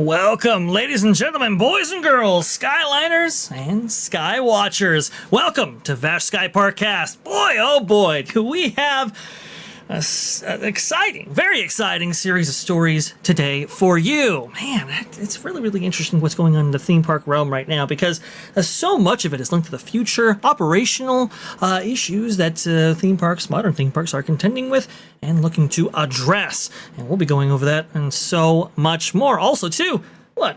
Welcome, ladies and gentlemen, boys and girls, Skyliners and Sky Watchers. Welcome to Vash Sky ParkCast. Boy, oh boy, do we have an exciting, very exciting series of stories today for you. Man, it's really interesting what's going on in the theme park realm right now, because so much of it is linked to the future operational issues that modern theme parks are contending with and looking to address. And we'll be going over that and so much more. Also, too,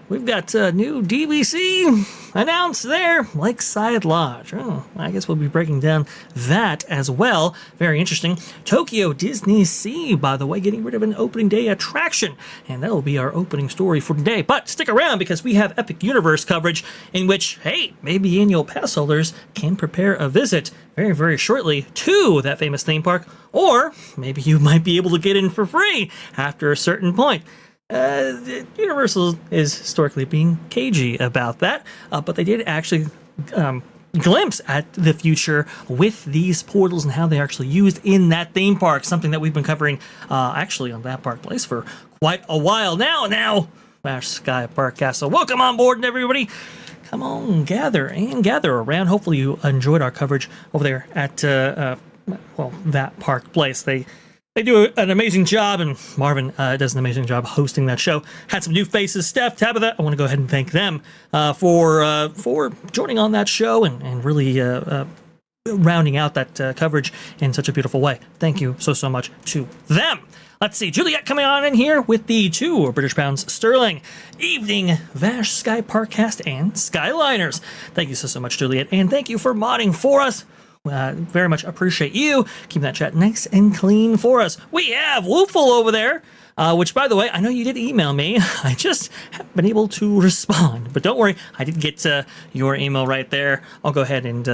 we've got new DVC announced there, Lakeside Lodge. Oh, I guess we'll be breaking down that as well. Very interesting. Tokyo Disney Sea, by the way, getting rid of an opening day attraction, and that'll be our opening story for today. But stick around, because we have Epic Universe coverage in which, hey, maybe annual pass holders can prepare a visit very shortly to that famous theme park, or maybe you might be able to get in for free after a certain point. Universal is historically being cagey about that, but they did actually glimpse at the future with these portals and how they're actually used in that theme park, something that we've been covering actually on that park place for quite a while now. Vash Sky ParkCast. So welcome on board, everybody. Come on, gather around. Hopefully you enjoyed our coverage over there at that park place. They do an amazing job, and Marvin does an amazing job hosting that show. Had some new faces, Steph, Tabitha. I want to go ahead and thank them for joining on that show and really rounding out that coverage in such a beautiful way. Thank you so much to them. Let's see, Juliet coming on in here with the 2 British pounds sterling. Evening, Vash Sky ParkCast and Skyliners. Thank you so much, Juliet, and thank you for modding for us. Very much appreciate you keeping that chat nice and clean for us. We have Wooful over there, which, by the way, I know you did email me. I just haven't been able to respond, but don't worry, I did get your email right there. I'll go ahead and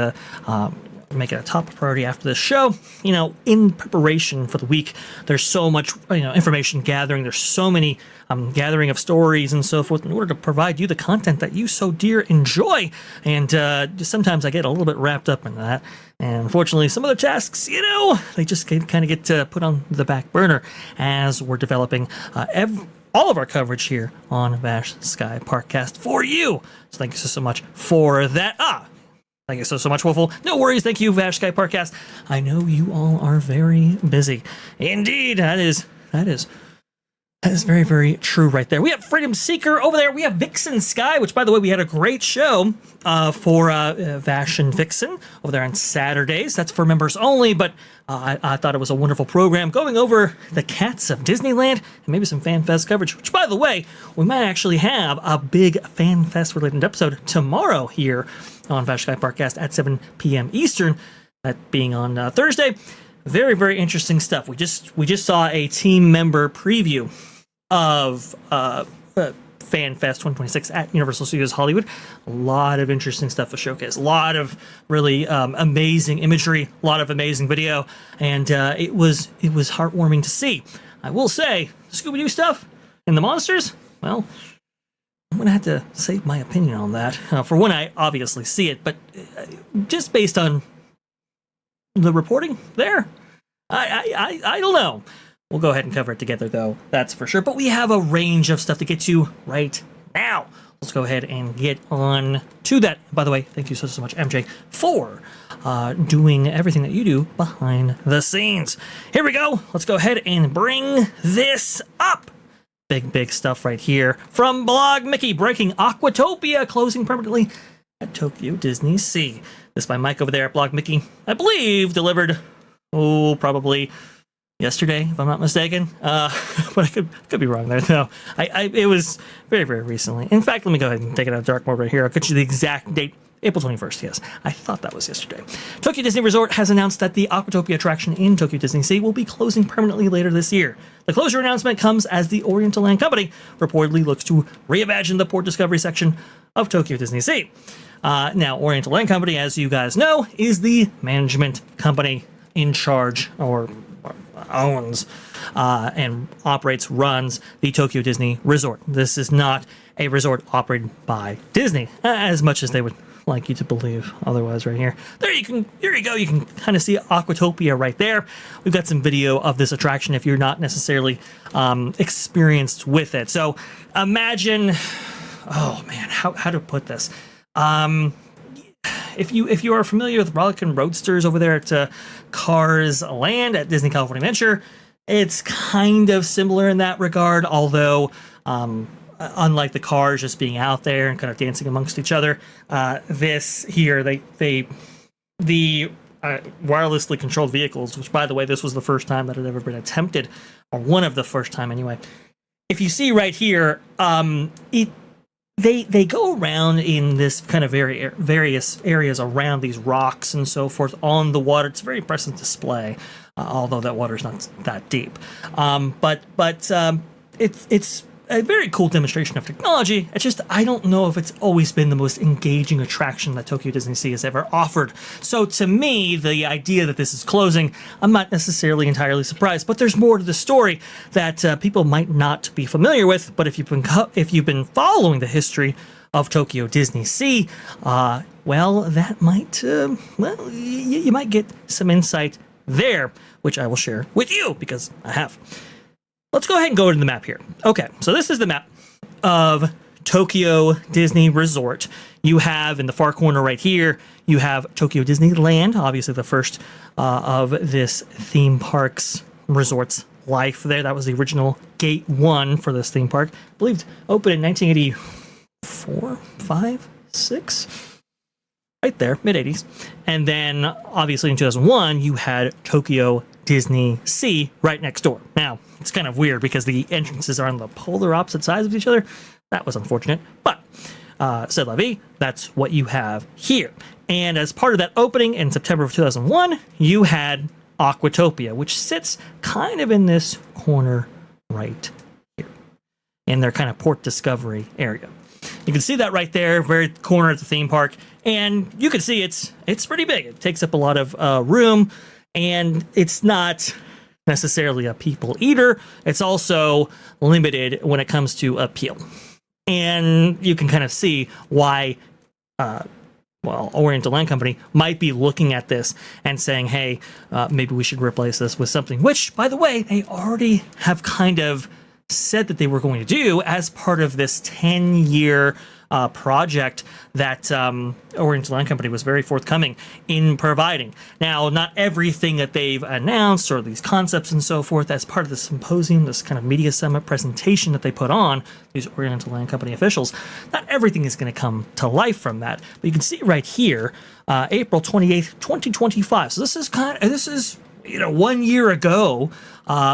make it a top priority after this show. You know, in preparation for the week, there's so much information gathering. There's so many gathering of stories and so forth in order to provide you the content that you so dear enjoy. And sometimes I get a little bit wrapped up in that. And unfortunately, some of the tasks, they just kind of get put on the back burner as we're developing all of our coverage here on Vash Sky ParkCast for you. So thank you so much for that. Thank you so much, Wooful. No worries. Thank you, Vash Sky ParkCast. I know you all are very busy. Indeed, that is very true right there. We have Freedom Seeker over there. We have Vixen Sky, which, by the way, we had a great show for Vash and Vixen over there on Saturdays. That's for members only, but I thought it was a wonderful program going over the cats of Disneyland and maybe some Fan Fest coverage, which, by the way, we might actually have a big Fan Fest related episode tomorrow here on Vash Sky ParkCast at 7 p.m. Eastern, that being on Thursday. Very interesting stuff. We just saw a team member preview of Fan Fest 2026 at Universal Studios Hollywood. A lot of interesting stuff to showcase. A lot of really amazing imagery, a lot of amazing video, and it was heartwarming to see. I will say, Scooby-Doo stuff and the monsters, well, I'm going to have to save my opinion on that. For one, I obviously see it, but just based on the reporting there, I don't know. We'll go ahead and cover it together, though, that's for sure. But we have a range of stuff to get to right now. Let's go ahead and get on to that. By the way, thank you so much, MJ, for doing everything that you do behind the scenes. Here we go. Let's go ahead and bring this up. Big stuff right here from Blog Mickey. Breaking Aquatopia closing permanently at Tokyo Disney Sea. This by Mike over there at Blog Mickey. I believe delivered, probably yesterday, if I'm not mistaken. But I could be wrong there, though. It was very recently. In fact, let me go ahead and take it out of dark mode right here. I'll get you the exact date. April 21st, yes. I thought that was yesterday. Tokyo Disney Resort has announced that the Aquatopia attraction in Tokyo Disney Sea will be closing permanently later this year. The closure announcement comes as the Oriental Land Company reportedly looks to reimagine the Port Discovery section of Tokyo Disney Sea. Now, Oriental Land Company, as you guys know, is the management company in charge, or owns and runs the Tokyo Disney Resort. This is not a resort operated by Disney, as much as they would like you to believe otherwise right here. Here you go. You can kind of see Aquatopia right there. We've got some video of this attraction if you're not necessarily experienced with it. So imagine, oh man, how to put this? If you are familiar with Rollickin' Roadsters over there at Cars Land at Disney California Adventure, it's kind of similar in that regard, although unlike the cars just being out there and kind of dancing amongst each other, this here, the wirelessly controlled vehicles, which by the way, this was the first time that had ever been attempted, or one of the first time anyway. If you see right here, They go around in this kind of various areas around these rocks and so forth on the water. It's a very impressive display, although that water's not that deep. But it's a very cool demonstration of technology. It's just, I don't know if it's always been the most engaging attraction that Tokyo Disney Sea has ever offered. So to me, the idea that this is closing, I'm not necessarily entirely surprised, but there's more to the story that people might not be familiar with. But if you've been following the history of Tokyo Disney Sea, well, that might, you might get some insight there, which I will share with you because I have. Let's go ahead and go to the map here. Okay, so this is the map of Tokyo Disney Resort. You have in the far corner right here, you have Tokyo Disneyland, obviously the first of this theme park's resort's life there. That was the original Gate 1 for this theme park. I believe opened in 1984, 5, 6? Right there, mid-80s. And then, obviously, in 2001, you had Tokyo Disney Sea right next door. Now, it's kind of weird because the entrances are on the polar opposite sides of each other. That was unfortunate. But, c'est la vie, that's what you have here. And as part of that opening in September of 2001, you had Aquatopia, which sits kind of in this corner right here, in their kind of Port Discovery area. You can see that right there, very corner at the theme park, and you can see it's pretty big. It takes up a lot of room, and it's not necessarily a people eater. It's also limited when it comes to appeal. And you can kind of see why, Oriental Land Company might be looking at this and saying, hey, maybe we should replace this with something, which, by the way, they already have kind of said that they were going to do as part of this 10-year project that Oriental Land Company was very forthcoming in providing. Now, not everything that they've announced or these concepts and so forth as part of the symposium, this kind of media summit presentation that they put on, these Oriental Land Company officials, not everything is going to come to life from that. But you can see right here, April 28th, 2025. So this is 1 year ago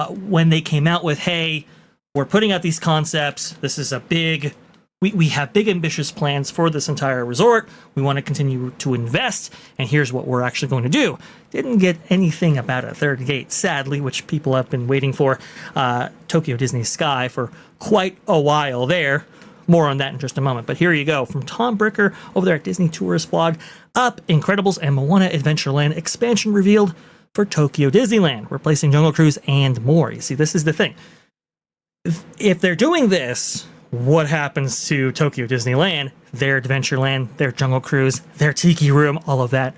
when they came out with, hey, we're putting out these concepts. This is a big, we have big ambitious plans for this entire resort. We want to continue to invest, and here's what we're actually going to do. Didn't get anything about a third gate, sadly, which people have been waiting for. Tokyo Disney Sky for quite a while there. More on that in just a moment. But here you go, from Tom Bricker over there at Disney Tourist Blog. Up, Incredibles and Moana Adventureland expansion revealed for Tokyo Disneyland, replacing Jungle Cruise and more. You see, this is the thing. If they're doing this, what happens to Tokyo Disneyland, their Adventureland, their Jungle Cruise, their Tiki Room, all of that?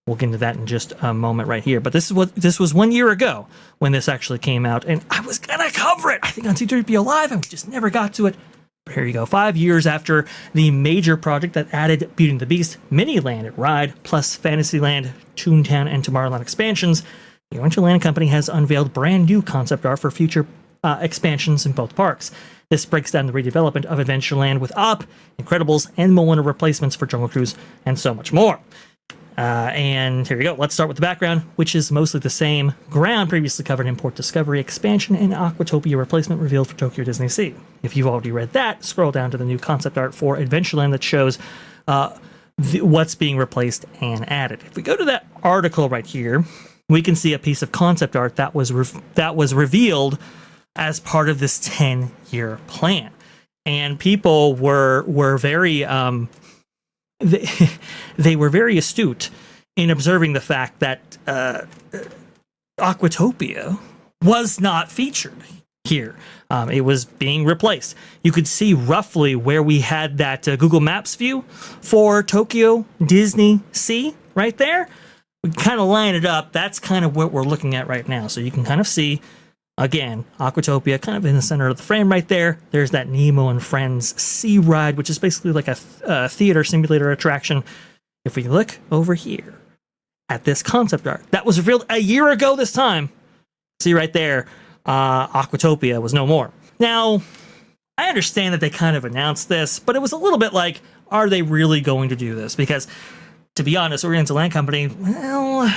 We'll get into that in just a moment right here. But this was 1 year ago when this actually came out, and I was gonna cover it, I think on C3PO Live, and we just never got to it. But here you go, 5 years after the major project that added Beauty and the Beast, Miniland at Ride, plus Fantasyland, Toontown, and Tomorrowland expansions, the Oriental Land Company has unveiled brand new concept art for future expansions in both parks. This breaks down the redevelopment of Adventureland with Up, Incredibles, and Moana replacements for Jungle Cruise, and so much more. And here we go. Let's start with the background, which is mostly the same ground previously covered in Port Discovery expansion and Aquatopia replacement revealed for Tokyo Disney Sea. If you've already read that, scroll down to the new concept art for Adventureland that shows what's being replaced and added. If we go to that article right here, we can see a piece of concept art that was revealed as part of this 10-year plan. And people were very they were very astute in observing the fact that Aquatopia was not featured. here. It was being replaced. You could see roughly where we had that Google Maps view for Tokyo Disney Sea right there. We kind of line it up. That's kind of what we're looking at right now. So you can kind of see, again, Aquatopia kind of in the center of the frame right there. There's that Nemo and Friends Sea Ride, which is basically like a theater simulator attraction. If we look over here at this concept art that was revealed a year ago this time, see right there, Aquatopia was no more. Now, I understand that they kind of announced this, but it was a little bit like, are they really going to do this? Because, to be honest, Oriental Land Company, well,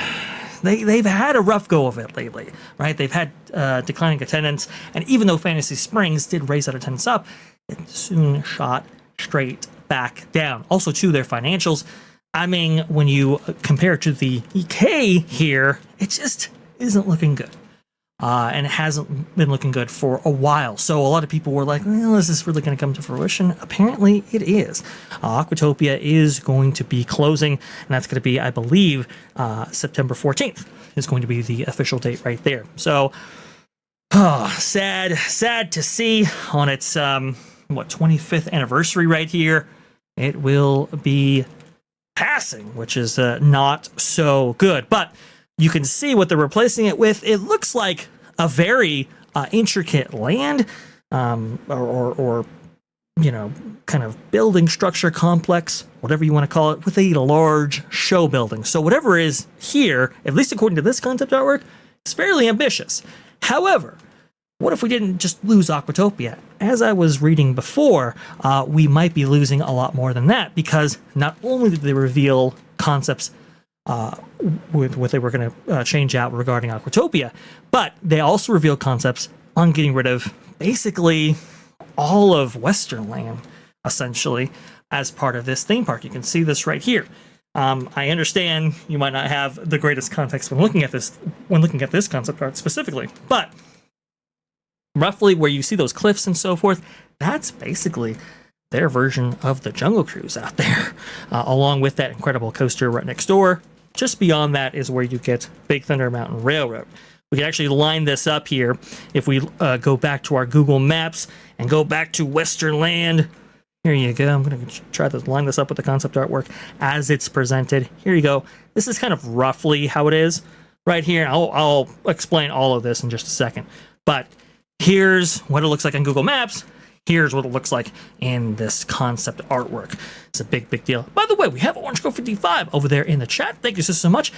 they've had a rough go of it lately, right? They've had declining attendance, and even though Fantasy Springs did raise that attendance up, it soon shot straight back down. Also, too, their financials, I mean, when you compare it to the EK here, it just isn't looking good. And it hasn't been looking good for a while. So a lot of people were like, well, is this really going to come to fruition? Apparently it is. Aquatopia is going to be closing, and that's going to be, I believe, September 14th is going to be the official date right there. So, sad to see on its, 25th anniversary right here. It will be passing, which is not so good. But you can see what they're replacing it with. It looks like a very intricate land, or kind of building structure complex, whatever you want to call it, with a large show building. So whatever is here, at least according to this concept artwork, is fairly ambitious. However, what if we didn't just lose Aquatopia? As I was reading before, we might be losing a lot more than that, because not only did they reveal concepts with what they were going to change out regarding Aquatopia, but they also revealed concepts on getting rid of basically all of Western Land, essentially, as part of this theme park. You can see this right here. I understand you might not have the greatest context when looking at this concept art specifically, but roughly where you see those cliffs and so forth, that's basically their version of the Jungle Cruise out there, along with that incredible coaster right next door. Just beyond that is where you get Big Thunder Mountain Railroad. We can actually line this up here if we go back to our Google Maps and go back to Western Land. Here you go. I'm going to try to line this up with the concept artwork as it's presented. Here you go. This is kind of roughly how it is right here. I'll explain all of this in just a second. But here's what it looks like on Google Maps. Here's what it looks like in this concept artwork. It's a big deal. By the way, we have Orange Girl 55 over there in the chat. Thank you so much.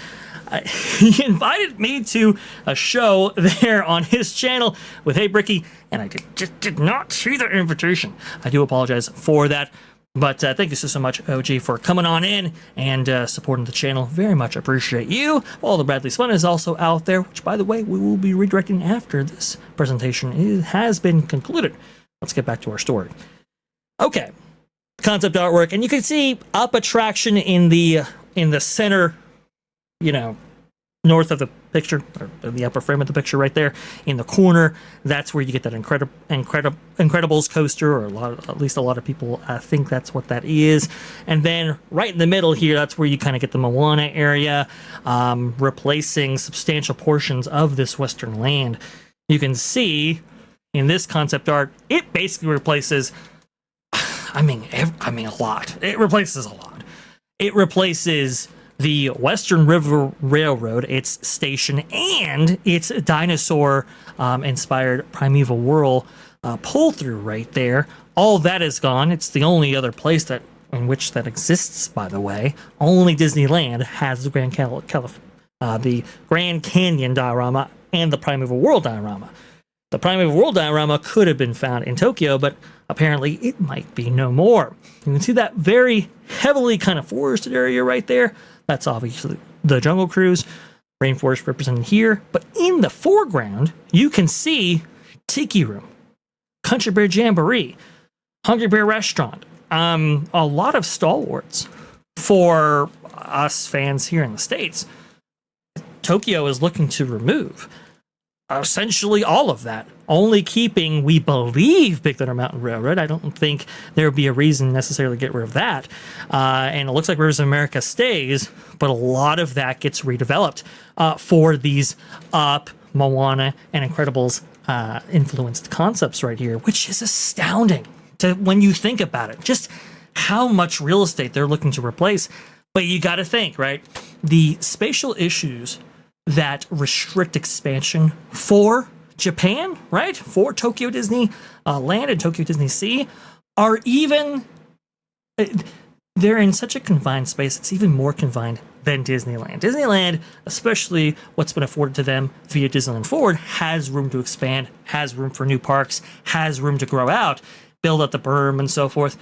He invited me to a show there on his channel with Hey Bricky, and I just did not see the invitation. I do apologize for that. But thank you so much, OG, for coming on in and supporting the channel. Very much appreciate you. All the Bradley's Fun is also out there, which, by the way, we will be redirecting after this presentation has been concluded. Let's get back to our story. Okay, concept artwork, and you can see up attraction in the center, north of the picture, or in the upper frame of the picture right there in the corner. That's where you get that Incredibles coaster, or at least a lot of people think that's what that is. And then right in the middle here, that's where you kind of get the Moana area, replacing substantial portions of this Western Land. You can see in this concept art, it basically replaces, a lot. It replaces a lot. It replaces the Western River Railroad, its station, and its dinosaur inspired Primeval Whirl pull through right there. All that is gone. It's the only other place in which that exists, by the way. Only Disneyland has the the Grand Canyon diorama and the Primeval Whirl diorama. The Primeval Whirl diorama could have been found in Tokyo, but apparently it might be no more. You can see that very heavily kind of forested area right there. That's obviously the Jungle Cruise, rainforest represented here. But in the foreground, you can see Tiki Room, Country Bear Jamboree, Hungry Bear Restaurant, a lot of stalwarts for us fans here in the States. Tokyo is looking to remove essentially all of that, only keeping, we believe, Big Thunder Mountain Railroad. I don't think there would be a reason necessarily to get rid of that. And it looks like Rivers of America stays, but a lot of that gets redeveloped for these Up, Moana, and Incredibles influenced concepts right here, which is astounding to when you think about it. Just how much real estate they're looking to replace. But you got to think, right? The spatial issues that restrict expansion for Japan, right? For Tokyo Disney Land and Tokyo Disney Sea are even... They're in such a confined space, it's even more confined than Disneyland. Disneyland, especially what's been afforded to them via Disneyland Forward, has room to expand, has room for new parks, has room to grow out, build out the berm and so forth.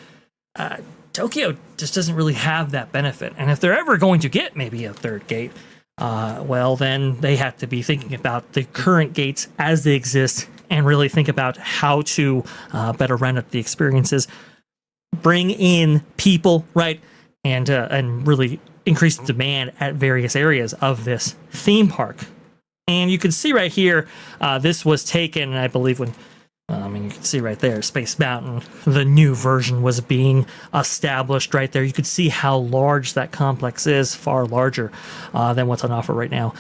Tokyo just doesn't really have that benefit. And if they're ever going to get maybe a third gate, well, then they have to be thinking about the current gates as they exist and really think about how to better round up the experiences, bring in people, right, and really increase the demand at various areas of this theme park. And you can see right here, this was taken, I believe, when you can see right there, Space Mountain, the new version was being established right there. You could see how large that complex is, far larger than what's on offer right now.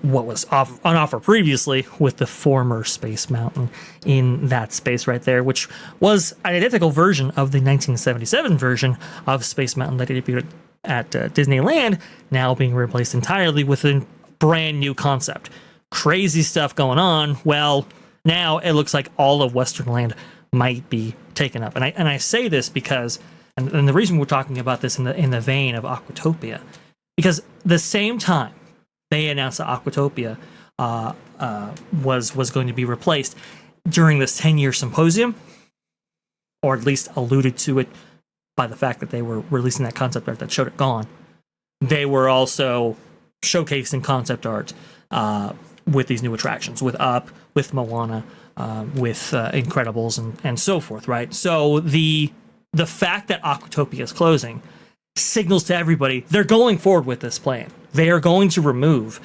What was on offer previously with the former Space Mountain in that space right there, which was an identical version of the 1977 version of Space Mountain that debuted at Disneyland, now being replaced entirely with a brand new concept. Crazy stuff going on. Well, now it looks like all of Western Land might be taken up. And I say this because, and the reason we're talking about this in the vein of Aquatopia, because the same time they announced that Aquatopia was going to be replaced during this 10-year symposium, or at least alluded to it by the fact that they were releasing that concept art that showed it gone. They were also showcasing concept art with these new attractions, with Up, with Moana, with Incredibles, and so forth, right? So the fact that Aquatopia is closing signals to everybody they're going forward with this plan. They are going to remove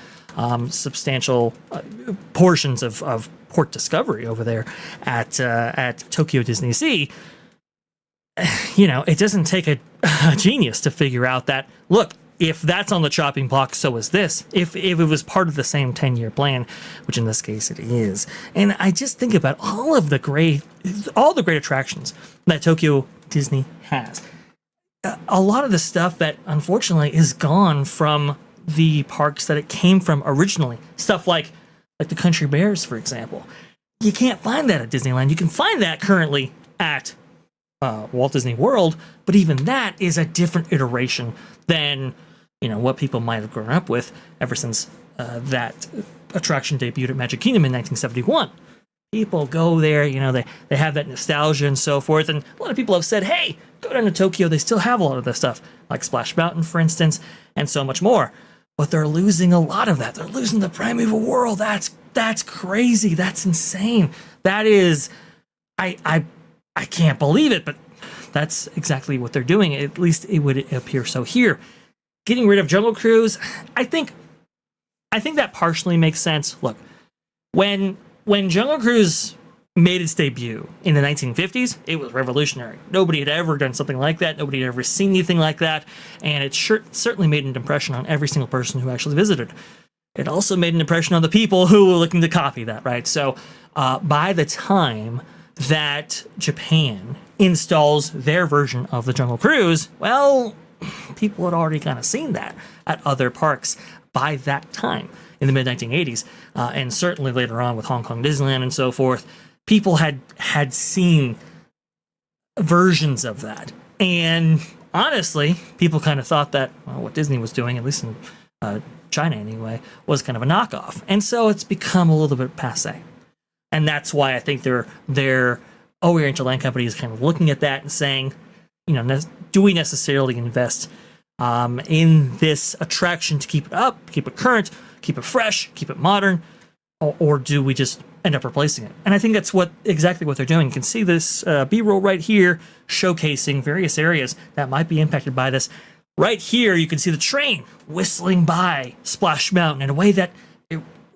substantial portions of Port Discovery over there at Tokyo Disney Sea. It doesn't take a genius to figure out that, look, if that's on the chopping block, so is this. If it was part of the same 10-year plan, which in this case it is. And I just think about all the great attractions that Tokyo Disney has. A lot of the stuff that unfortunately is gone from the parks that it came from originally. Stuff like the Country Bears, for example. You can't find that at Disneyland. You can find that currently at Walt Disney World, but even that is a different iteration than what people might have grown up with ever since that attraction debuted at Magic Kingdom in 1971. People go there, they have that nostalgia and so forth, and a lot of people have said, hey, go down to Tokyo, they still have a lot of this stuff, like Splash Mountain, for instance, and so much more. But they're losing a lot of that. They're losing the Primeval World. That's crazy. That's insane. That is, I can't believe it, but that's exactly what they're doing. At least it would appear so here. Getting rid of Jungle Cruise, I think that partially makes sense. Look, when Jungle Cruise made its debut in the 1950s, it was revolutionary. Nobody had ever done something like that. Nobody had ever seen anything like that. And it certainly made an impression on every single person who actually visited. It also made an impression on the people who were looking to copy that, right? So by the time that Japan installs their version of the Jungle Cruise, well, people had already kind of seen that at other parks by that time in the mid-1980s. And certainly later on with Hong Kong Disneyland and so forth, people had seen versions of that. And honestly, people kind of thought that what Disney was doing, at least in China anyway, was kind of a knockoff. And so it's become a little bit passé. And that's why I think their Oriental Land Company is kind of looking at that and saying, do we necessarily invest in this attraction to keep it up, keep it current, keep it fresh, keep it modern, or do we just end up replacing it? And I think that's exactly what they're doing. You can see this B-roll right here showcasing various areas that might be impacted by this. Right here, you can see the train whistling by Splash Mountain in a way that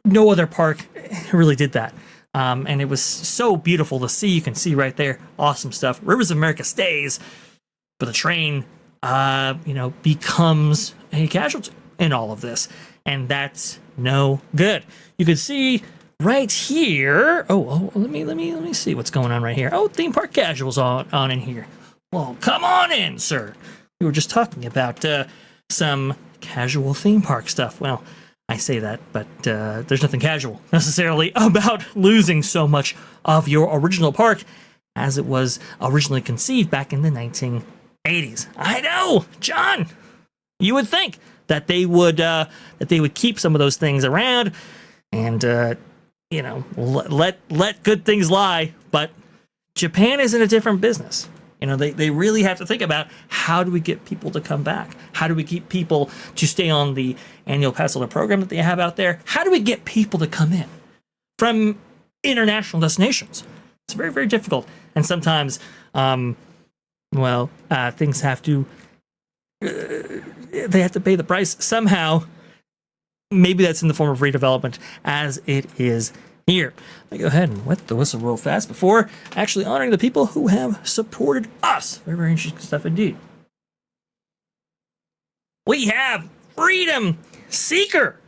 no other park really did that. And it was so beautiful to see. You can see right there, awesome stuff. Rivers of America stays, but the train, becomes a casualty in all of this. And that's no good. You can see right here. Let me see what's going on right here. Oh, theme park casuals on in here. Well, come on in, sir. We were just talking about some casual theme park stuff. Well, I say that, but there's nothing casual necessarily about losing so much of your original park as it was originally conceived back in the 1980s. I know, John. You would think that they would keep some of those things around and let good things lie, but Japan is in a different business. They really have to think about, how do we get people to come back? How do we keep people to stay on the annual pass holder program that they have out there? How do we get people to come in from international destinations? It's very, very difficult. And sometimes, things have to, they have to pay the price somehow. Maybe that's in the form of redevelopment, as it is here. Let me go ahead and wet the whistle real fast before actually honoring the people who have supported us. Very, very interesting stuff indeed. We have Freedom Seeker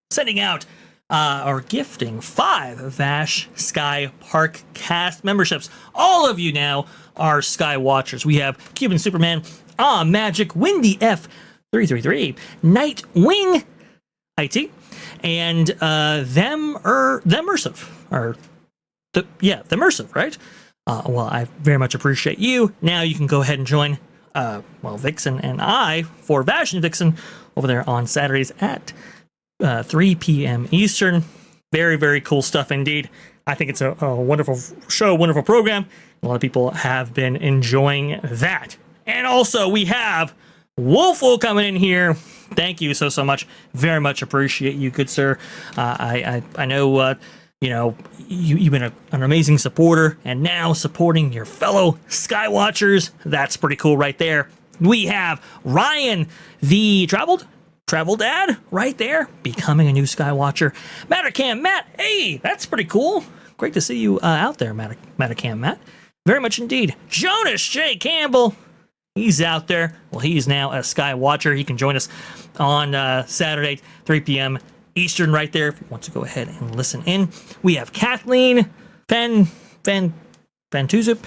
sending out or gifting 5 Vash Sky ParkCast memberships. All of you now are Sky Watchers. We have Cuban Superman, Magic, Windy F333, Nightwing IT, and them Immersive, right? Well, I very much appreciate you. Now you can go ahead and join, Vixen and I for Vash and Vixen over there on Saturdays at 3 p.m. Eastern. Very, very cool stuff indeed. I think it's a wonderful show, wonderful program. A lot of people have been enjoying that. And also we have Wolfo coming in here. Thank you so much. Very much appreciate you, good sir. I know you've been an amazing supporter, and now supporting your fellow Sky Watchers. That's pretty cool right there. We have Ryan, the traveled dad, right there, becoming a new Sky Watcher. Mattercam Matt, hey, that's pretty cool. Great to see you out there, Mattercam Matt. Very much indeed. Jonas J. Campbell. He's out there. Well, he's now a Sky Watcher. He can join us on Saturday, 3 p.m. Eastern right there if you want to go ahead and listen in. We have Kathleen Fantuzup.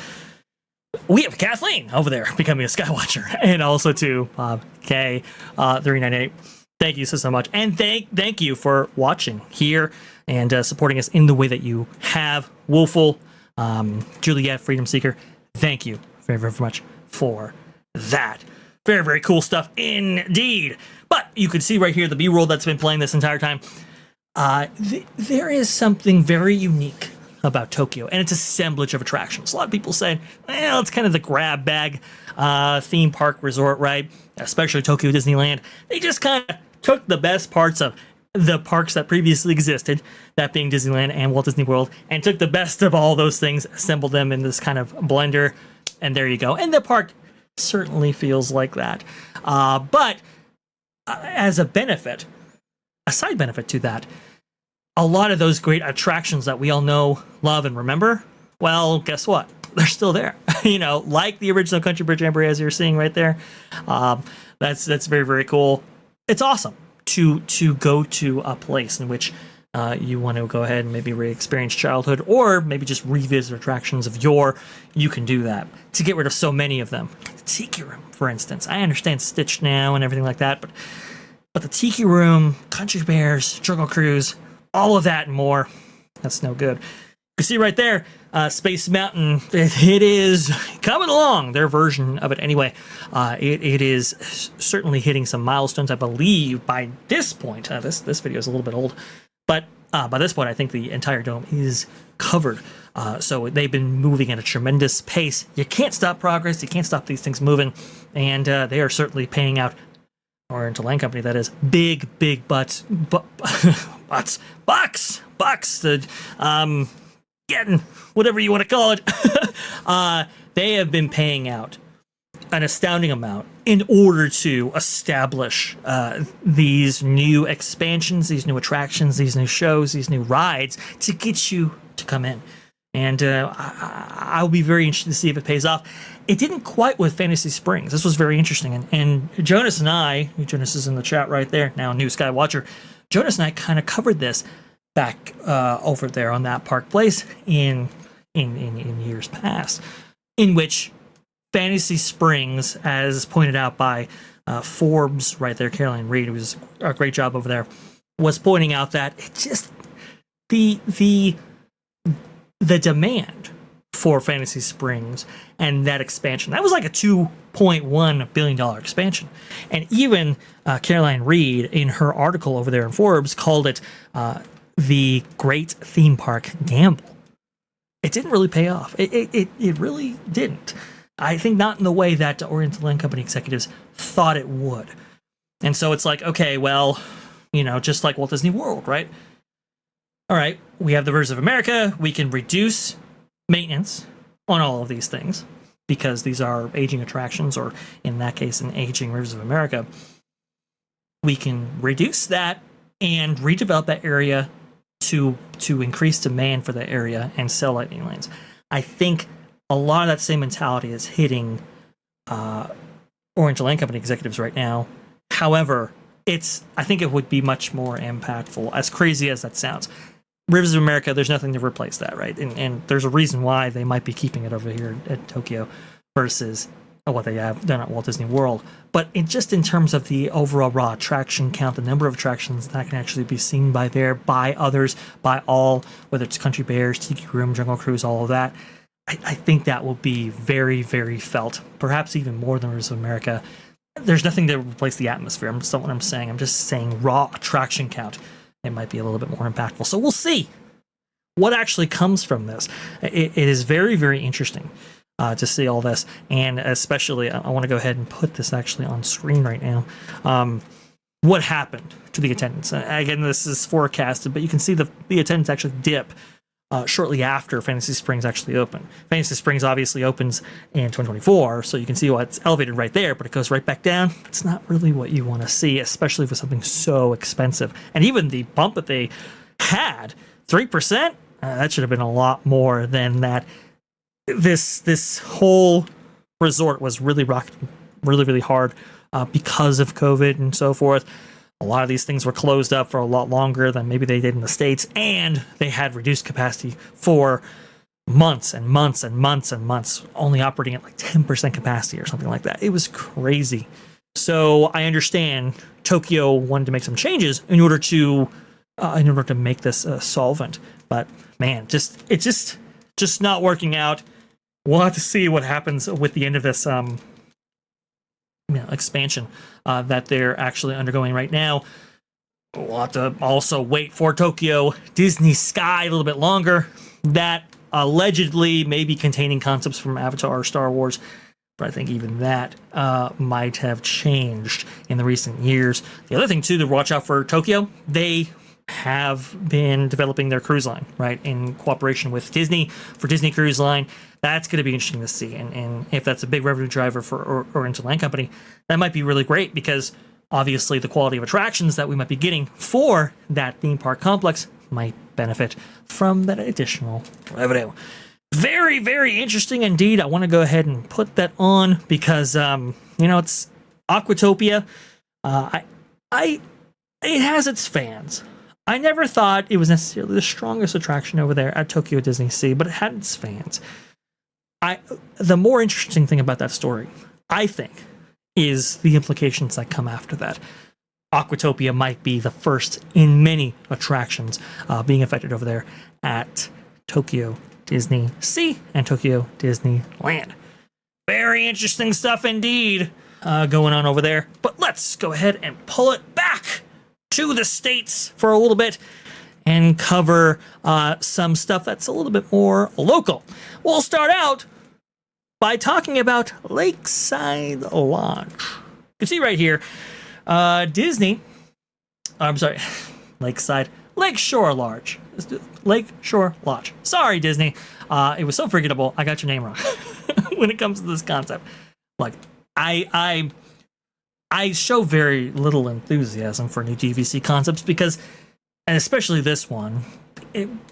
We have Kathleen over there becoming a Sky Watcher. And also to Bob K. 398. Thank you so much. And thank you for watching here and supporting us in the way that you have. Wolful, Juliet, Freedom Seeker, thank you very, very much for that. Very, very cool stuff indeed. But you can see right here the B-roll that's been playing this entire time. There is something very unique about Tokyo, and it's assemblage of attractions. A lot of people say, well, it's kind of the grab bag theme park resort, right? Especially Tokyo Disneyland. They just kind of took the best parts of the parks that previously existed, that being Disneyland and Walt Disney World, and took the best of all those things, assembled them in this kind of blender, and there you go. And the park certainly feels like that. But as a benefit, a side benefit to that, a lot of those great attractions that we all know, love, and remember, well, guess what? They're still there. Like the original Country Bridge Jamboree, as you're seeing right there. That's very, very cool. It's awesome to go to a place in which you want to go ahead and maybe re-experience childhood, or maybe just revisit attractions of you can do that to get rid of so many of them. The Tiki Room, for instance. I understand Stitch now and everything like that, but the Tiki Room, Country Bears, Jungle Cruise, all of that and more, that's no good. You can see right there, Space Mountain, it is coming along, their version of it anyway. It is certainly hitting some milestones, I believe, by this point. This video is a little bit old, but by this point, I think the entire dome is covered. So they've been moving at a tremendous pace. You can't stop progress. You can't stop these things moving. And they are certainly paying out, or into Land Company, that is, big bucks, getting whatever you want to call it. They have been paying out an astounding amount in order to establish these new expansions, these new attractions, these new shows, these new rides to get you to come in. And I'll be very interested to see if it pays off. It didn't quite with Fantasy Springs. This was very interesting. And Jonas and I, Jonas is in the chat right there, now a new Sky Watcher, Jonas and I kind of covered this back over there on that park place in years past, in which Fantasy Springs, as pointed out by Forbes right there, Caroline Reed, who was a great job over there, was pointing out that it just the demand for Fantasy Springs and that expansion, that was like a $2.1 billion expansion. And even Caroline Reed, in her article over there in Forbes, called it the great theme park gamble. It didn't really pay off. It really didn't. I think not in the way that the Oriental Land Company executives thought it would. And so it's like, okay, well, just like Walt Disney World, right? All right, we have the Rivers of America. We can reduce maintenance on all of these things because these are aging attractions, or in that case, an aging Rivers of America. We can reduce that and redevelop that area to increase demand for that area and sell lightning lanes. I think a lot of that same mentality is hitting Oriental Land Company executives right now. However, I think it would be much more impactful, as crazy as that sounds. Rivers of America, there's nothing to replace that, right? And there's a reason why they might be keeping it over here at Tokyo versus what they have done at Walt Disney World. But just in terms of the overall raw attraction count, the number of attractions that can actually be seen by others, by all, whether it's Country Bears, Tiki Room, Jungle Cruise, all of that, I think that will be very, very felt, perhaps even more than Rivers of America. There's nothing to replace the atmosphere. That's not what I'm saying. I'm just saying raw attraction count. It might be a little bit more impactful. So we'll see what actually comes from this. It is very, very interesting to see all this. And especially, I want to go ahead and put this actually on screen right now. What happened to the attendance? Again, this is forecasted, but you can see the attendance actually dip shortly after Fantasy Springs actually opened. Fantasy Springs obviously opens in 2024, so you can see why it's elevated right there, but it goes right back down. It's not really what you want to see, especially for something so expensive. And even the bump that they had, 3%, that should have been a lot more than that. This whole resort was really rocked really, really hard because of COVID and so forth. A lot of these things were closed up for a lot longer than maybe they did in the States, and they had reduced capacity for months and months and months and months, only operating at like 10% capacity or something like that. It was crazy. So I understand Tokyo wanted to make some changes in order to make this solvent. But man, it's just not working out. We'll have to see what happens with the end of this expansion that they're actually undergoing right now. We'll have to also wait for Tokyo Disney Sky a little bit longer. That allegedly may be containing concepts from Avatar or Star Wars, but I think even that might have changed in the recent years. The other thing too to watch out for Tokyo, they have been developing their cruise line, right, in cooperation with Disney for Disney Cruise Line. That's going to be interesting to see, and if that's a big revenue driver for Oriental Land Company, that might be really great, because obviously the quality of attractions that we might be getting for that theme park complex might benefit from that additional revenue. Very, very interesting indeed. I want to go ahead and put that on because it's Aquatopia. It has its fans. I never thought it was necessarily the strongest attraction over there at Tokyo Disney Sea, but it had its fans. The more interesting thing about that story, I think, is the implications that come after that. Aquatopia might be the first in many attractions being affected over there at Tokyo Disney Sea and Tokyo Disneyland. Very interesting stuff indeed going on over there. But let's go ahead and pull it back to the States for a little bit and cover some stuff that's a little bit more local. We'll start out by talking about Lakeside Lodge. You can see right here, Lakeshore Lodge. Lakeshore Lodge. Sorry, Disney. It was so forgettable. I got your name wrong when it comes to this concept. Like, I show very little enthusiasm for new DVC concepts because, and especially this one,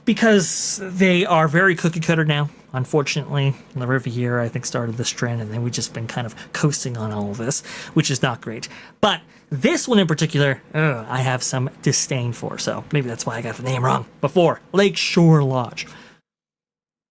because they are very cookie cutter now. Unfortunately, the Riviera, I think, started this trend, and then we've just been kind of coasting on all of this, which is not great. But this one in particular, I have some disdain for, so maybe that's why I got the name wrong before. Lakeshore Lodge.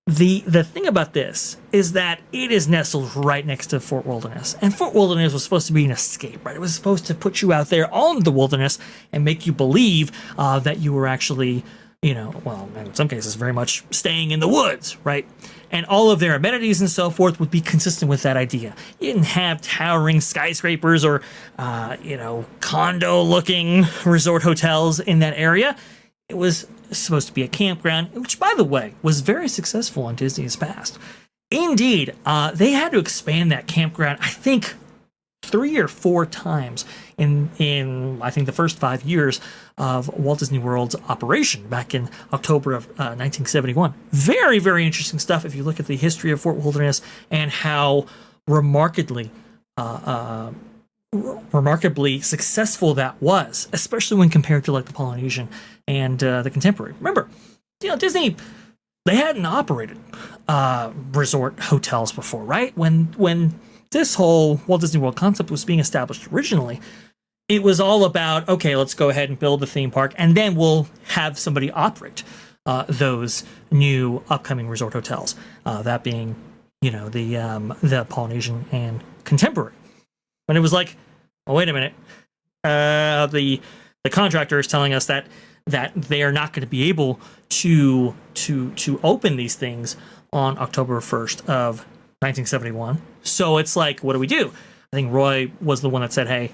The thing about this is that it is nestled right next to Fort Wilderness, and Fort Wilderness was supposed to be an escape, right? It was supposed to put you out there on the wilderness and make you believe that you were actually, well, in some cases, very much staying in the woods, right? And all of their amenities and so forth would be consistent with that idea. You didn't have towering skyscrapers or, condo-looking resort hotels in that area. It was supposed to be a campground, which, by the way, was very successful in Disney's past. Indeed, they had to expand that campground, I think, 3 or 4 times in I think the first 5 years of Walt Disney World's operation back in October of 1971. Very, very interesting stuff if you look at the history of Fort Wilderness and how remarkably successful that was, especially when compared to like the Polynesian and the Contemporary. Remember, Disney, they hadn't operated resort hotels before, right? When this whole Walt Disney World concept was being established originally, it was all about, okay, let's go ahead and build the theme park, and then we'll have somebody operate those new upcoming resort hotels. That being, the Polynesian and Contemporary. But it was like, oh, wait a minute. The contractor is telling us that they are not going to be able to open these things on October 1st of 1971. So it's like, what do we do? I think Roy was the one that said, hey,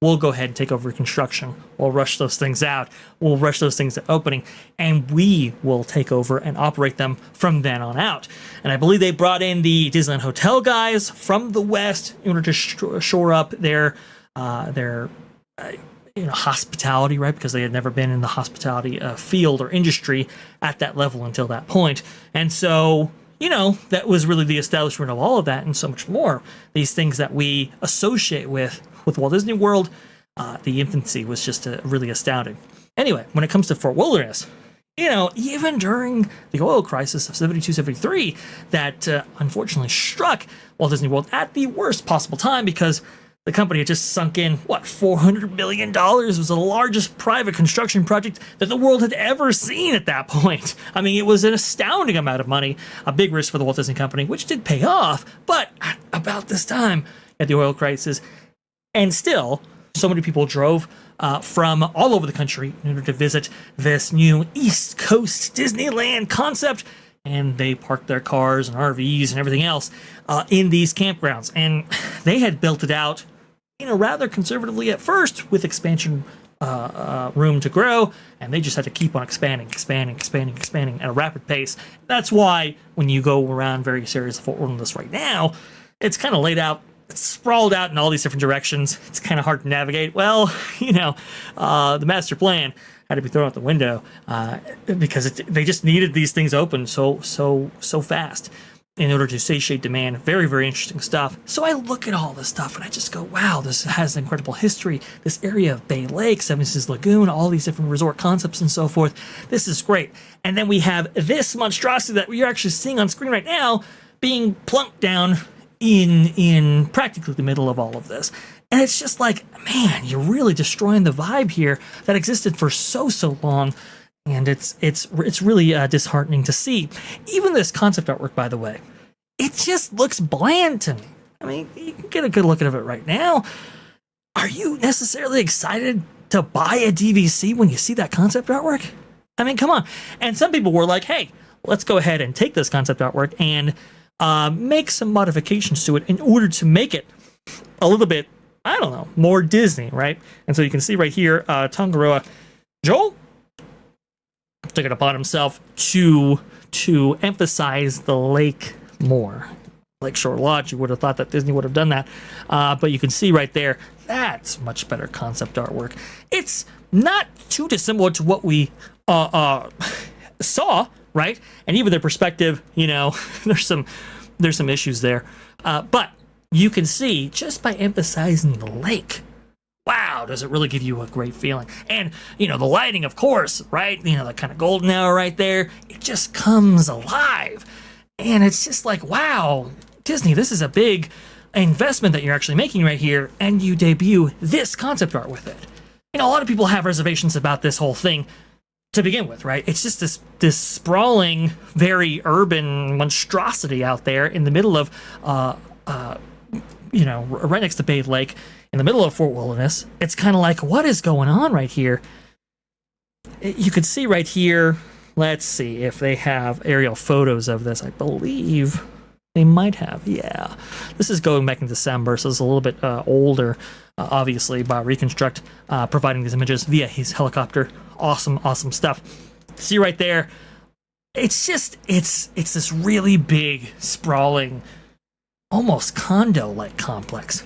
we'll go ahead and take over construction. We'll rush those things out. We'll rush those things to opening, and we will take over and operate them from then on out. And I believe they brought in the Disneyland Hotel guys from the West in order to shore up their hospitality, right? Because they had never been in the hospitality field or industry at that level until that point. And so, that was really the establishment of all of that and so much more. These things that we associate with Walt Disney World, the infancy was just really astounding. Anyway, when it comes to Fort Wilderness, even during the oil crisis of 72, 73, that unfortunately struck Walt Disney World at the worst possible time because the company had just sunk in, $400 million? It was the largest private construction project that the world had ever seen at that point. I mean, it was an astounding amount of money, a big risk for the Walt Disney Company, which did pay off, but at about this time, at the oil crisis, and still, so many people drove from all over the country in order to visit this new East Coast Disneyland concept, and they parked their cars and RVs and everything else in these campgrounds. And they had built it out, rather conservatively at first, with expansion room to grow, and they just had to keep on expanding at a rapid pace. That's why when you go around various areas of Fort Wilderness right now, it's kind of laid out, it's sprawled out in all these different directions. It's kind of hard to navigate. Well, the master plan had to be thrown out the window because they just needed these things open so fast in order to satiate demand. Very, very interesting stuff. So I look at all this stuff and I just go, wow, this has incredible history. This area of Bay Lake, Seven Seas Lagoon, all these different resort concepts and so forth. This is great. And then we have this monstrosity that we are actually seeing on screen right now being plunked down in practically the middle of all of this. And it's just like, man, you're really destroying the vibe here that existed for so long. And it's really disheartening to see. Even this concept artwork, by the way, it just looks bland to me. I mean, you can get a good look at it right now. Are you necessarily excited to buy a DVC when you see that concept artwork? I mean, come on. And some people were like, hey, let's go ahead and take this concept artwork and make some modifications to it in order to make it a little bit, I don't know, more Disney, right? And so you can see right here, Tangaroa Joel took it upon himself to emphasize the lake more. Lakeshore Lodge, you would have thought that Disney would have done that. But you can see right there, that's much better concept artwork. It's not too dissimilar to what we saw, right? And even their perspective, there's some issues there. But you can see, just by emphasizing the lake, wow, does it really give you a great feeling? And, the lighting, of course, right? The kind of golden hour right there, it just comes alive. And it's just like, wow, Disney, this is a big investment that you're actually making right here, and you debut this concept art with it. A lot of people have reservations about this whole thing to begin with, right? It's just this sprawling, very urban monstrosity out there in the middle of, right next to Bay Lake, in the middle of Fort Wilderness. It's kind of like, what is going on right here? You could see right here, let's see if they have aerial photos of this. I believe they might have, yeah. This is going back in December, so it's a little bit older, obviously, by Reconstruct, providing these images via his helicopter. Awesome stuff. See right there, it's this really big, sprawling, almost condo-like complex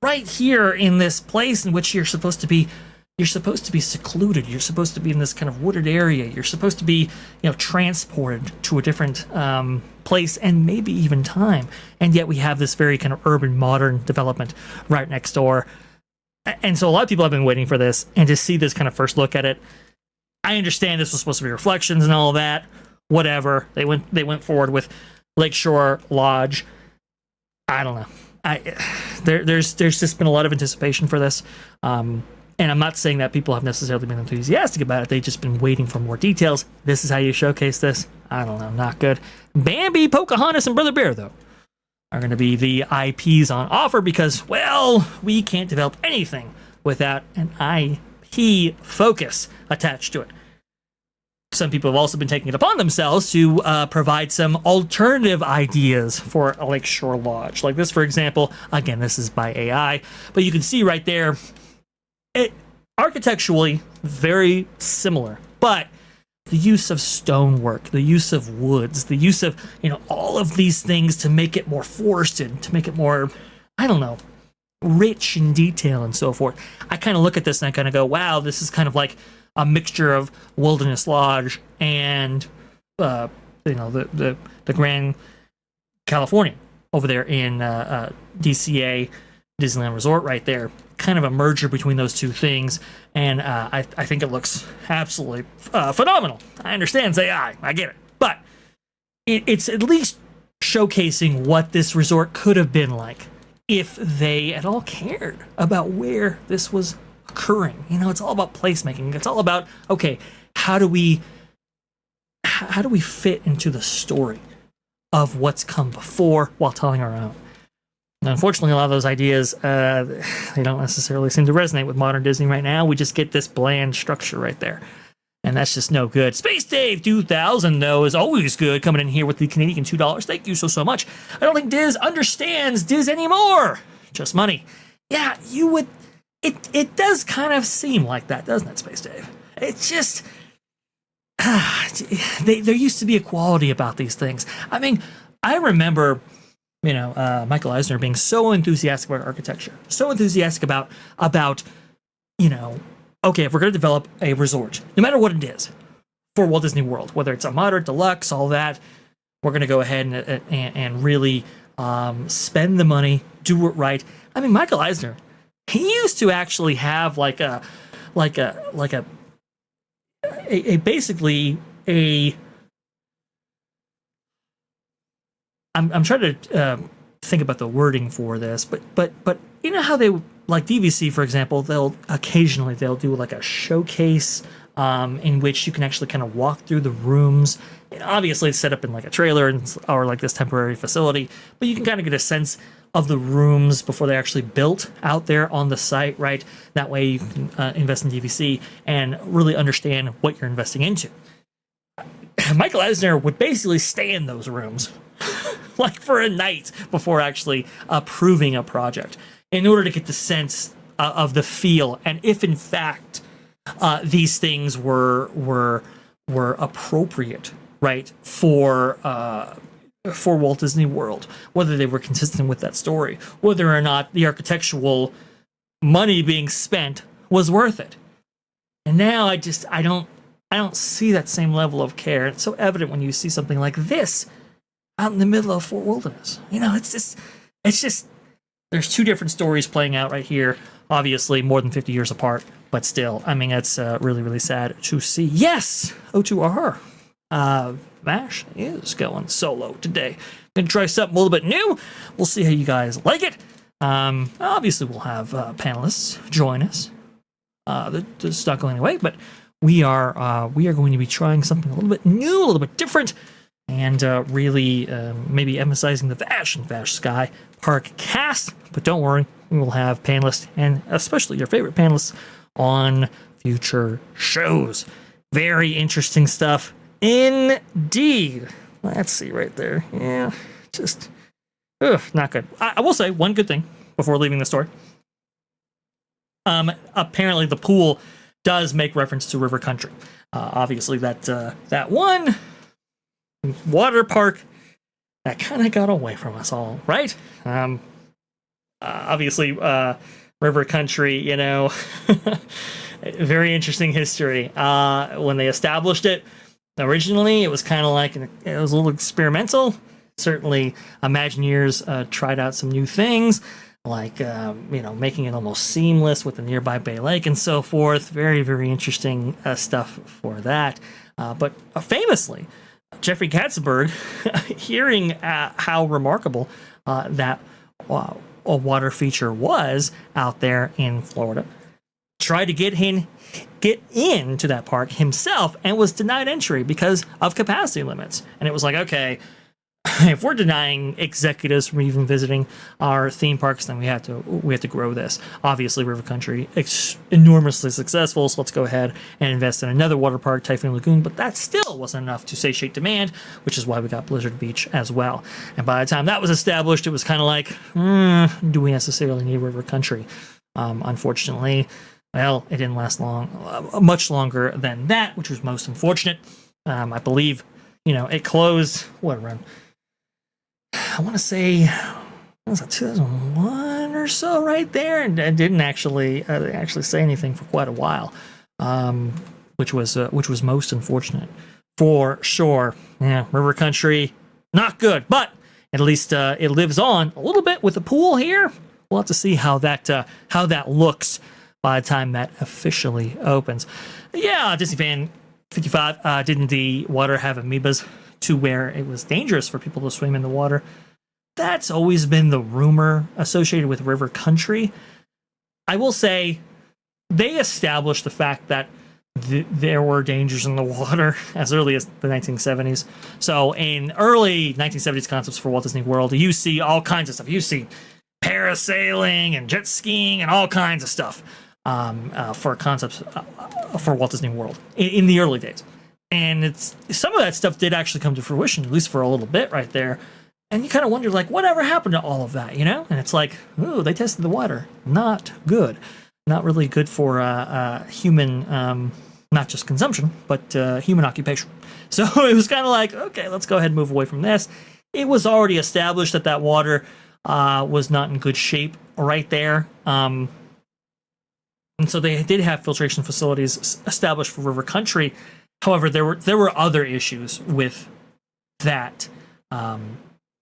right here in this place in which you're supposed to be secluded. You're supposed to be in this kind of wooded area. You're supposed to be, transported to a different place and maybe even time. And yet we have this very kind of urban, modern development right next door. And so a lot of people have been waiting for this, and to see this kind of first look at it, I understand this was supposed to be reflections and all of that. Whatever. They went forward with Lakeshore Lodge. I don't know. There's just been a lot of anticipation for this. And I'm not saying that people have necessarily been enthusiastic about it. They've just been waiting for more details. This is how you showcase this. I don't know. Not good. Bambi, Pocahontas, and Brother Bear, though, are going to be the IPs on offer because, well, we can't develop anything without an IP focus attached to it. Some people have also been taking it upon themselves to provide some alternative ideas for a Lakeshore Lodge. Like this, for example. Again, this is by AI, but you can see right there, it architecturally very similar, but the use of stonework, the use of woods, the use of, all of these things to make it more forested, to make it more, I don't know, rich in detail and so forth. I kind of look at this and I kind of go, wow, this is kind of like a mixture of Wilderness Lodge and, the Grand Californian over there in DCA, Disneyland Resort right there. Kind of a merger between those two things, and I think it looks absolutely phenomenal. I understand it's AI, I get it, but it's at least showcasing what this resort could have been like if they at all cared about where this was occurring. It's all about placemaking. It's all about, okay, how do we fit into the story of what's come before while telling our own. Now, unfortunately, a lot of those ideas, they don't necessarily seem to resonate with modern Disney right now. We just get this bland structure right there. And that's just no good. Space Dave 2000, though, is always good, coming in here with the Canadian $2. Thank you so much. I don't think Diz understands Diz anymore. Just money. Yeah, you would... It does kind of seem like that, doesn't it, Space Dave? It's just... there used to be a quality about these things. I mean, I remember... Michael Eisner being so enthusiastic about architecture, so enthusiastic about, okay, if we're going to develop a resort, no matter what it is, for Walt Disney World, whether it's a moderate, deluxe, all that, we're going to go ahead and really spend the money, do it right. I mean, Michael Eisner, he used to actually have I'm trying to think about the wording for this, but you know how they, like DVC, for example, they'll do like a showcase in which you can actually kind of walk through the rooms. And obviously, it's set up in like a trailer or like this temporary facility, but you can kind of get a sense of the rooms before they're actually built out there on the site, right? That way you can invest in DVC and really understand what you're investing into. Michael Eisner would basically stay in those rooms like for a night before actually approving a project in order to get the sense of the feel, and if in fact these things were appropriate, right, for Walt Disney World, whether they were consistent with that story, whether or not the architectural money being spent was worth it. And now I don't see that same level of care. It's so evident when you see something like this out in the middle of Fort Wilderness. It's just there's two different stories playing out right here. Obviously, more than 50 years apart, but still, I mean, it's really, really sad to see. Yes, O2R. Vash is going solo today. Gonna try something a little bit new. We'll see how you guys like it. Obviously, we'll have panelists join us. That's not going away, but we are going to be trying something a little bit new, a little bit different, and really maybe emphasizing the Vash and Vash Sky ParkCast. But don't worry, we will have panelists, and especially your favorite panelists, on future shows. Very interesting stuff indeed. Let's see right there. Yeah, just not good. I will say one good thing before leaving the story. Apparently the pool does make reference to River Country. Obviously that one water park that kind of got away from us all, right? Obviously River Country, you know, very interesting history. When they established it, originally it was kind of like, it was a little experimental. Certainly Imagineers tried out some new things, like, you know, making it almost seamless with the nearby Bay Lake and so forth. Very, very interesting stuff for that. But famously, Jeffrey Katzenberg, hearing how remarkable that a water feature was out there in Florida, tried to get into that park himself and was denied entry because of capacity limits. And it was like, okay, if we're denying executives from even visiting our theme parks, then we have to grow this. Obviously, River Country enormously successful, so let's go ahead and invest in another water park, Typhoon Lagoon. But that still wasn't enough to satiate demand, which is why we got Blizzard Beach as well. And by the time that was established, it was kind of like, do we necessarily need River Country? Unfortunately, well, it didn't last much longer than that, which was most unfortunate. I believe, you know, it closed around, I want to say, was it 2001 or so, right there, and didn't actually say anything for quite a while, which was most unfortunate for sure. Yeah, River Country, not good, but at least it lives on a little bit with the pool here. We'll have to see how that looks by the time that officially opens. Yeah, Disney Fan 55, didn't the water have amoebas to where it was dangerous for people to swim in the water? That's always been the rumor associated with River Country. I will say they established the fact that there were dangers in the water as early as the 1970s. So in early 1970s concepts for Walt Disney World, you see all kinds of stuff. You see parasailing and jet skiing and all kinds of stuff for concepts for Walt Disney World in the early days. And some of that stuff did actually come to fruition, at least for a little bit right there. And you kind of wonder, like, whatever happened to all of that, you know? And it's like, ooh, they tested the water. Not good. Not really good for human, not just consumption, but human occupation. So it was kind of like, okay, let's go ahead and move away from this. It was already established that water was not in good shape right there. And so they did have filtration facilities established for River Country. However, there were other issues with that,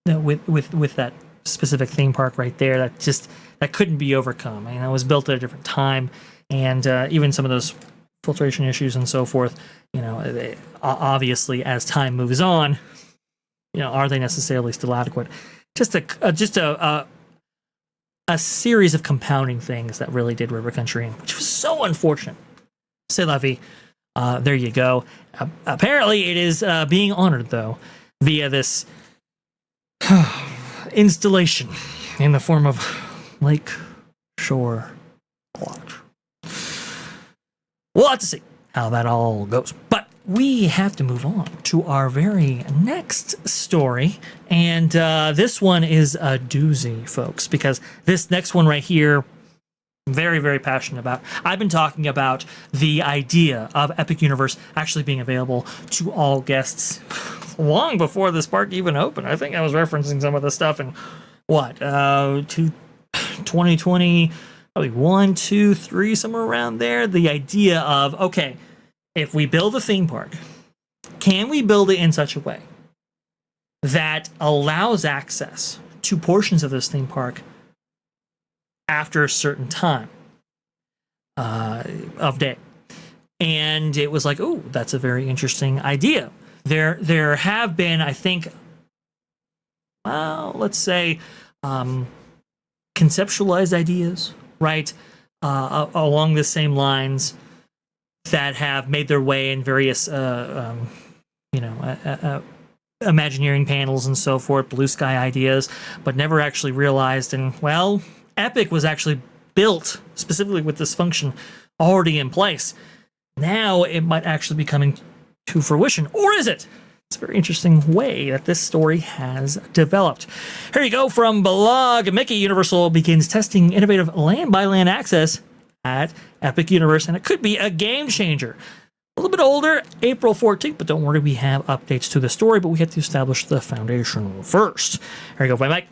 with that specific theme park right there that couldn't be overcome. And it was built at a different time, and even some of those filtration issues and so forth. You know, obviously as time moves on, you know, are they necessarily still adequate? Just a series of compounding things that really did River Country in, which was so unfortunate. C'est la vie. There you go. Apparently it is being honored, though, via this installation in the form of Lakeshore Lodge. We'll have to see how that all goes. But we have to move on to our very next story. And this one is a doozy, folks, because this next one right here, I'm very, very passionate about. I've been talking about the idea of Epic Universe actually being available to all guests long before this park even opened. I think I was referencing some of the stuff in 2020, probably 1, 2, 3, somewhere around there. The idea of, okay, if we build a theme park, can we build it in such a way that allows access to portions of this theme park after a certain time of day. And it was like, oh, that's a very interesting idea. There have been, I think, well, let's say, conceptualized ideas, right, along the same lines that have made their way in various, Imagineering panels and so forth, blue sky ideas, but never actually realized. And, well, Epic was actually built specifically with this function already in place. Now it might actually be coming to fruition, or is it? It's a very interesting way that this story has developed. Here you go from blog. Mickey Universal begins testing innovative land-by-land access at Epic Universe, and it could be a game changer. A little bit older, April 14th, but don't worry, we have updates to the story, but we have to establish the foundation first. Here you go, by Mike.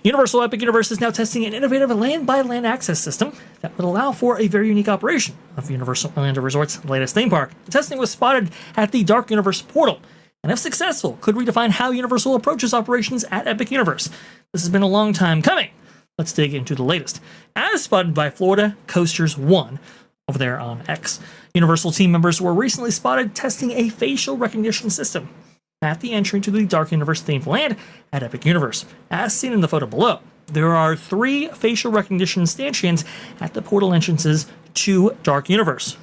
Universal Epic Universe is now testing an innovative land-by-land access system that would allow for a very unique operation of Universal Orlando Resort's latest theme park. The testing was spotted at the Dark Universe portal, and if successful, could redefine how Universal approaches operations at Epic Universe. This has been a long time coming. Let's dig into the latest. As spotted by Florida Coasters 1, over there on X, Universal team members were recently spotted testing a facial recognition system at the entry to the Dark Universe themed land at Epic Universe. As seen in the photo below, there are 3 facial recognition stanchions at the portal entrances to Dark Universe.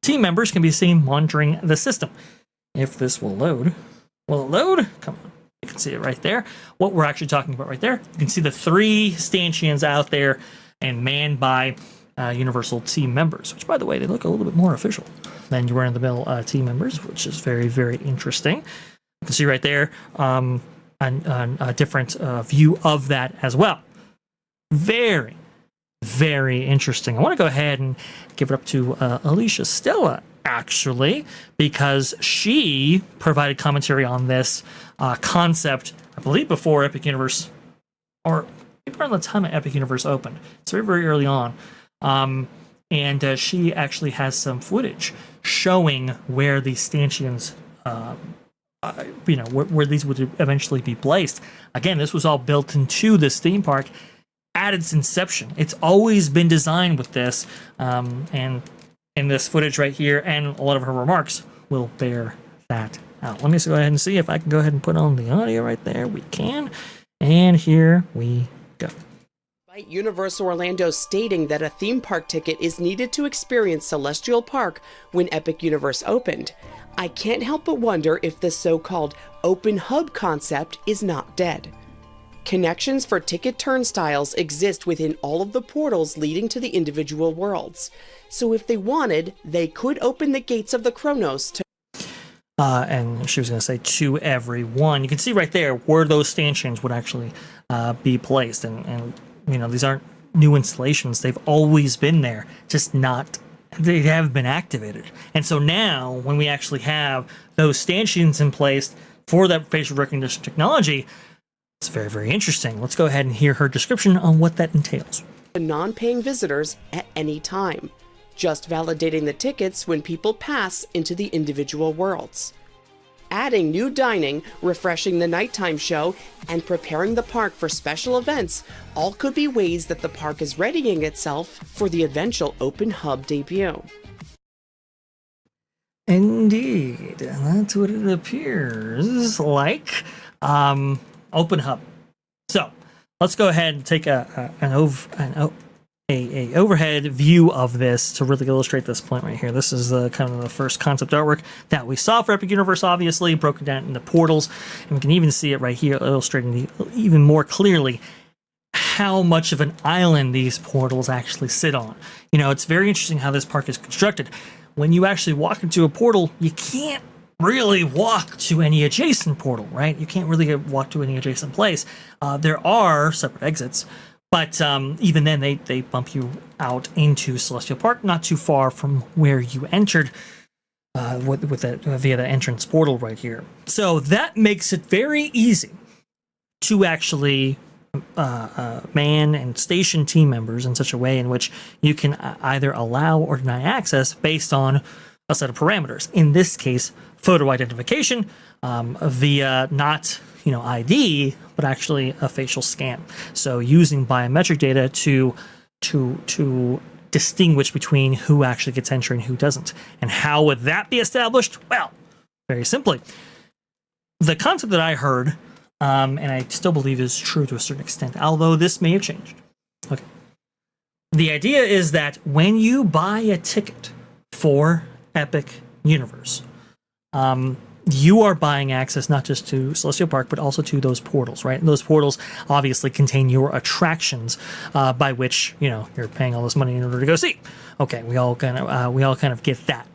Team members can be seen monitoring the system. If this will load, will it load? Come on, you can see it right there. What we're actually talking about right there, you can see the 3 stanchions out there and manned by Universal team members, which, by the way, they look a little bit more official than your run-of-the-mill team members, which is very, very interesting. You can see right there a different view of that as well. Very, very interesting. I want to go ahead and give it up to Alicia Stella, actually, because she provided commentary on this concept, I believe, before Epic Universe, or maybe around the time Epic Universe opened. It's very, very early on. And she actually has some footage showing where these stanchions, where these would eventually be placed. Again, this was all built into this theme park at its inception. It's always been designed with this, and in this footage right here, and a lot of her remarks will bear that out. Let me just go ahead and see if I can go ahead and put on the audio right there. We can, and here we go. Universal Orlando stating that a theme park ticket is needed to experience Celestial Park when Epic Universe opened. I can't help but wonder if this so-called open hub concept is not dead. Connections for ticket turnstiles exist within all of the portals leading to the individual worlds. So if they wanted, they could open the gates of the Chronos to and she was going to say to everyone. You can see right there where those stanchions would actually be placed, and these aren't new installations. They've always been there, just they haven't been activated. And so now, when we actually have those stanchions in place for that facial recognition technology, it's very, very interesting. Let's go ahead and hear her description on what that entails. Non-paying visitors at any time, just validating the tickets when people pass into the individual worlds. Adding new dining, refreshing the nighttime show, and preparing the park for special events all could be ways that the park is readying itself for the eventual open hub debut. Indeed, that's what it appears like. Open hub. So let's go ahead and take an overhead view of this to really illustrate this point right here. This is the kind of the first concept artwork that we saw for Epic Universe, obviously broken down into portals, and we can even see it right here illustrating even more clearly how much of an island these portals actually sit on. It's very interesting how this park is constructed. When you actually walk into a portal, you can't really walk to any adjacent portal, right? You can't really walk to any adjacent place. There are separate exits, but even then, they bump you out into Celestial Park, not too far from where you entered via the entrance portal right here. So that makes it very easy to actually man and station team members in such a way in which you can either allow or deny access based on a set of parameters. In this case, photo identification via not ID, but actually a facial scan. So using biometric data to to distinguish between who actually gets entry and who doesn't. And how would that be established? Well, very simply. The concept that I heard, and I still believe is true to a certain extent, although this may have changed. Okay. The idea is that when you buy a ticket for Epic Universe, you are buying access not just to Celestial Park, but also to those portals, right? And those portals obviously contain your attractions, by which, you're paying all this money in order to go see. Okay, we all kind of get that.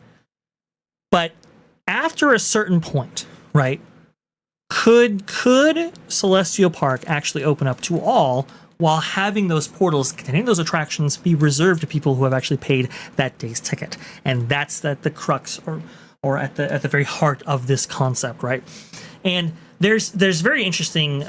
But after a certain point, right, could Celestial Park actually open up to all, while having those portals containing those attractions be reserved to people who have actually paid that day's ticket? And that's the crux, or at the very heart of this concept, right? And there's very interesting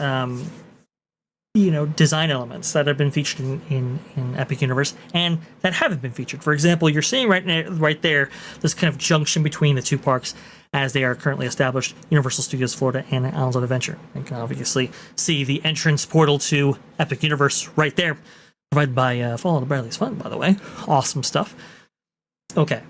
design elements that have been featured in Epic Universe and that haven't been featured. For example, you're seeing right there this kind of junction between the two parks as they are currently established, Universal Studios Florida and Islands of Adventure. You can obviously see the entrance portal to Epic Universe right there, provided by Follow the Bradley's Fund, by the way. Awesome stuff. Okay.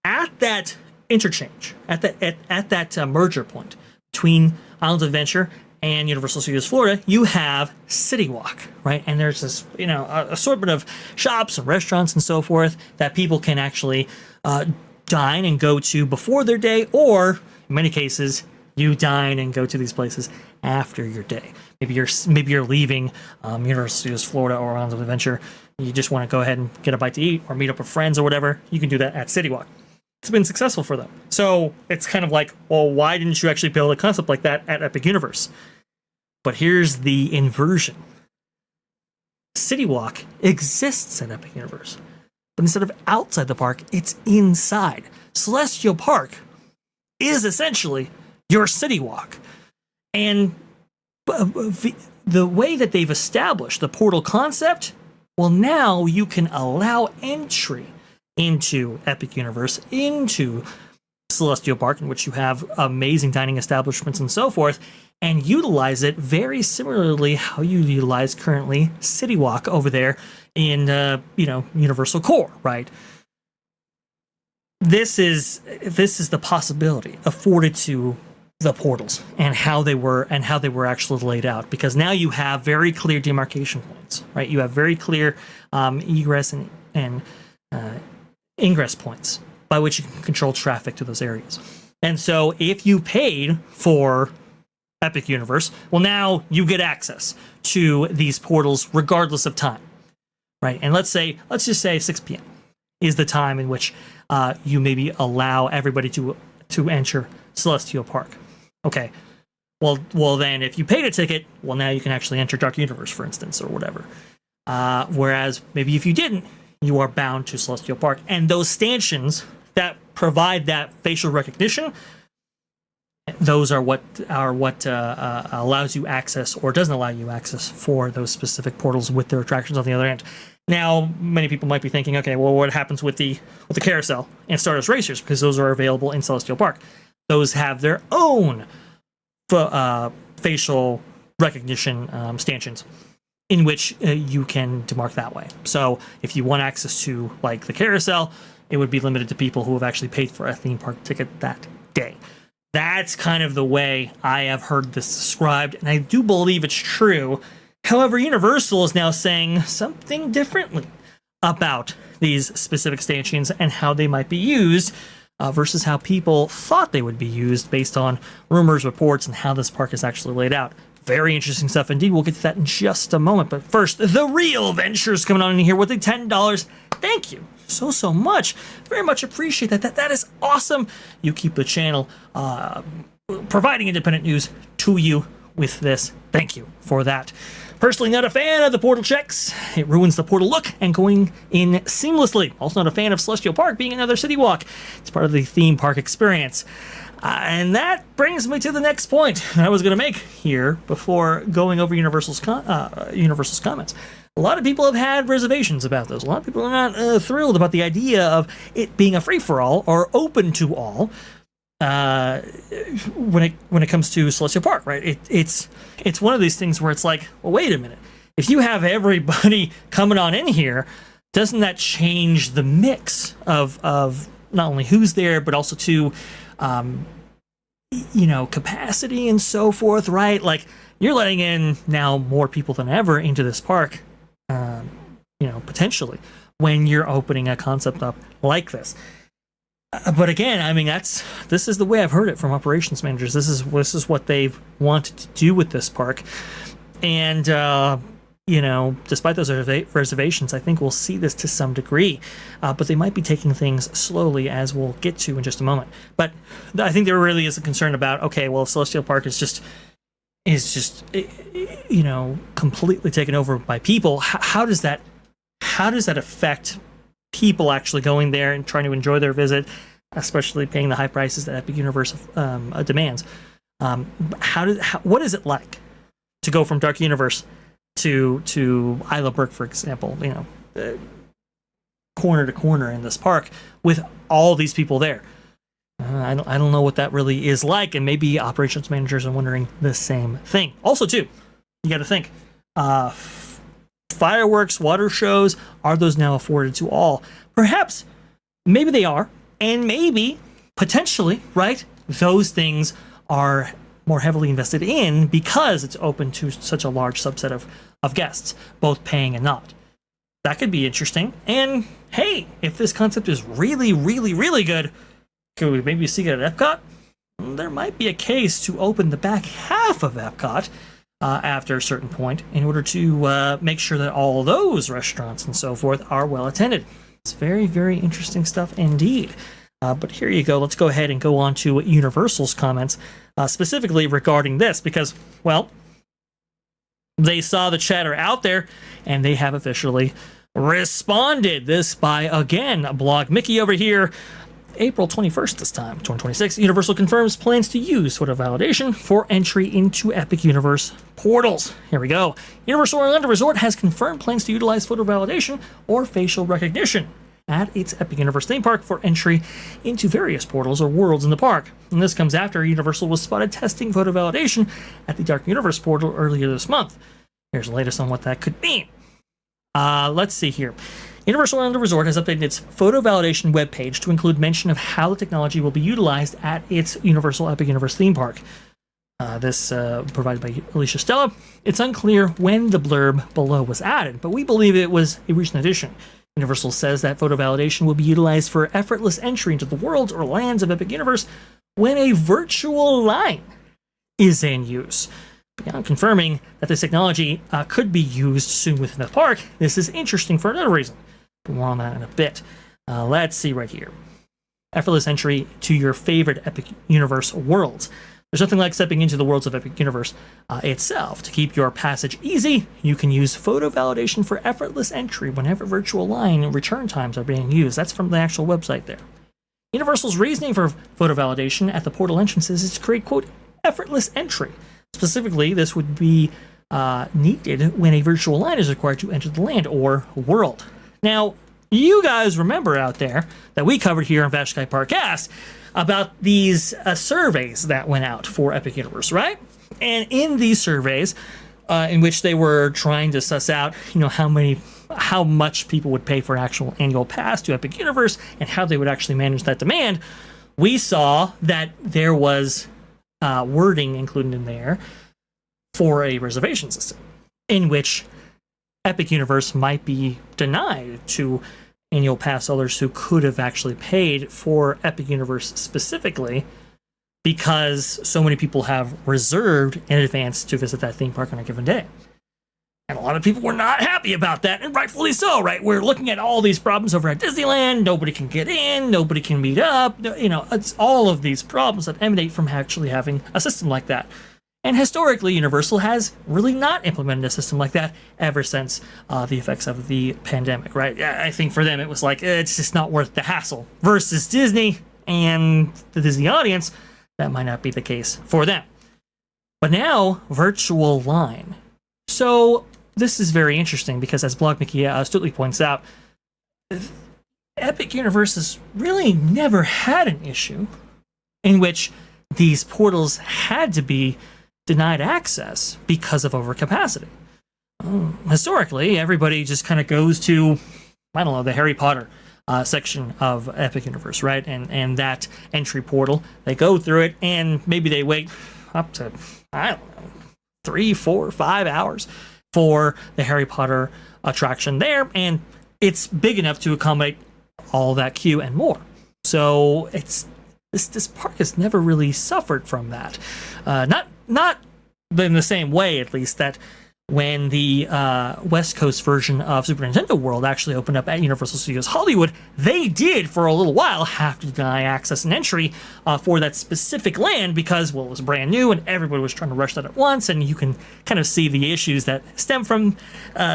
At that interchange, at that merger point between Islands of Adventure and Universal Studios Florida, you have City Walk, right? And there's this, assortment of shops and restaurants and so forth that people can actually dine and go to before their day, or in many cases, you dine and go to these places after your day. Maybe you're leaving Universal Studios Florida or Islands of Adventure. You just want to go ahead and get a bite to eat or meet up with friends or whatever. You can do that at City Walk. It's been successful for them. So it's kind of like, well, why didn't you actually build a concept like that at Epic Universe? But here's the inversion. City Walk exists at Epic Universe, but instead of outside the park, it's inside. Celestial Park is essentially your City Walk. And the way that they've established the portal concept, well, now you can allow entry into Epic Universe, into Celestial Park, in which you have amazing dining establishments and so forth, and utilize it very similarly how you utilize currently City Walk over there in Universal Core, right? This is the possibility afforded to the portals and how they were actually laid out, because now you have very clear demarcation points, right? You have very clear egress and ingress points by which you can control traffic to those areas. And so if you paid for Epic Universe, well, now you get access to these portals regardless of time, right? And let's just say 6 p.m. is the time in which you maybe allow everybody to enter Celestial Park. Okay, well then if you paid a ticket, well, now you can actually enter Dark Universe, for instance, or whatever. Whereas maybe if you didn't, you are bound to Celestial Park. And those stanchions that provide that facial recognition, those are what allows you access or doesn't allow you access for those specific portals with their attractions on the other end. Now, many people might be thinking, okay, well, what happens with the carousel and Stardust Racers, because those are available in Celestial Park. Those have their own facial recognition stanchions, in which you can demark that way. So if you want access to, like, the carousel, it would be limited to people who have actually paid for a theme park ticket that day. That's kind of the way I have heard this described, and I do believe it's true. However, Universal is now saying something differently about these specific stanchions and how they might be used versus how people thought they would be used based on rumors, reports, and how this park is actually laid out. Very interesting stuff indeed. We'll get to that in just a moment. But first, the real Venture's coming on in here with a $10. Thank you so much. Very much appreciate that. That is awesome. You keep the channel providing independent news to you with this. Thank you for that. Personally, not a fan of the portal checks. It ruins the portal look and going in seamlessly. Also not a fan of Celestial Park being another City Walk. It's part of the theme park experience. And that brings me to the next point I was going to make here before going over Universal's comments. A lot of people have had reservations about those. A lot of people are not thrilled about the idea of it being a free-for-all or open to all when it comes to Celestial Park, right? It's one of these things where it's like, well, wait a minute. if you have everybody coming on in here, doesn't that change the mix of not only who's there, but also to, capacity and so forth, right? Like, you're letting in now more people than ever into this park, potentially, when you're opening a concept up like this. But again, I mean, this is the way I've heard it from operations managers. This is what they've wanted to do with this park. And, despite those reservations, I think we'll see this to some degree. But they might be taking things slowly, as we'll get to in just a moment. But I think there really is a concern about, okay, well, Celestial Park is just completely taken over by people. How does that affect people actually going there and trying to enjoy their visit, especially paying the high prices that Epic Universe demands? What is it like to go from Dark Universe to Isla Burke, for example, corner to corner in this park with all these people there? I don't know what that really is like, and maybe operations managers are wondering the same thing. Also, too, you got to think, fireworks, water shows, are those now afforded to all? Perhaps, maybe they are, and maybe, potentially, right, those things are more heavily invested in because it's open to such a large subset of guests, both paying and not. That could be interesting. And hey, if this concept is really, really, really good, could we maybe see it at Epcot? There might be a case to open the back half of Epcot after a certain point in order to make sure that all those restaurants and so forth are well attended. It's very, very interesting stuff indeed. But here you go. Let's go ahead and go on to Universal's comments, specifically regarding this, because, well, they saw the chatter out there and they have officially responded. This by, again, Blog Mickey over here. April 21st this time, 2026, Universal confirms plans to use photo validation for entry into Epic Universe portals. Here we go. Universal Orlando Resort has confirmed plans to utilize photo validation or facial recognition at its Epic Universe theme park for entry into various portals or worlds in the park. And this comes after Universal was spotted testing photo validation at the Dark Universe portal earlier this month. Here's the latest on what that could mean. Let's see here. Universal Orlando Resort has updated its photo validation webpage to include mention of how the technology will be utilized at its Universal Epic Universe theme park. This provided by Alicia Stella. It's unclear when the blurb below was added, but we believe it was a recent addition. Universal says that photo validation will be utilized for effortless entry into the worlds or lands of Epic Universe when a virtual line is in use. Beyond confirming that this technology could be used soon within the park, this is interesting for another reason. But more on that in a bit. Let's see right here. Effortless entry to your favorite Epic Universe worlds. There's nothing like stepping into the worlds of Epic Universe itself. To keep your passage easy, you can use photo validation for effortless entry whenever virtual line and return times are being used. That's from the actual website there. Universal's reasoning for photo validation at the portal entrances is to create, quote, effortless entry. Specifically, this would be needed when a virtual line is required to enter the land or world. Now, you guys remember out there that we covered here on Vash Sky ParkCast about these surveys that went out for Epic Universe, right? And in these surveys, in which they were trying to suss out, how much people would pay for an actual annual pass to Epic Universe and how they would actually manage that demand, we saw that there was wording included in there for a reservation system in which Epic Universe might be denied to annual pass holders who could have actually paid for Epic Universe specifically because so many people have reserved in advance to visit that theme park on a given day. And a lot of people were not happy about that, and rightfully so, right? We're looking at all these problems over at Disneyland. Nobody can get in, nobody can meet up. It's all of these problems that emanate from actually having a system like that. And historically, Universal has really not implemented a system like that ever since the effects of the pandemic, right? I think for them it was like, it's just not worth the hassle. Versus Disney and the Disney audience, that might not be the case for them. But now, virtual line. So this is very interesting because, as Blog Mickey astutely points out, Epic Universe has really never had an issue in which these portals had to be denied access because of overcapacity. historically, everybody just kind of goes to, I don't know, the Harry Potter section of Epic Universe, right? And that entry portal, they go through it, and maybe they wait up to, I don't know, 3, 4, 5 hours for the Harry Potter attraction there, and it's big enough to accommodate all that queue and more. So it's this park has never really suffered from that. Not in the same way, at least, that when the West Coast version of Super Nintendo World actually opened up at Universal Studios Hollywood, they did, for a little while, have to deny access and entry for that specific land because, well, it was brand new and everybody was trying to rush that at once, and you can kind of see the issues that stem from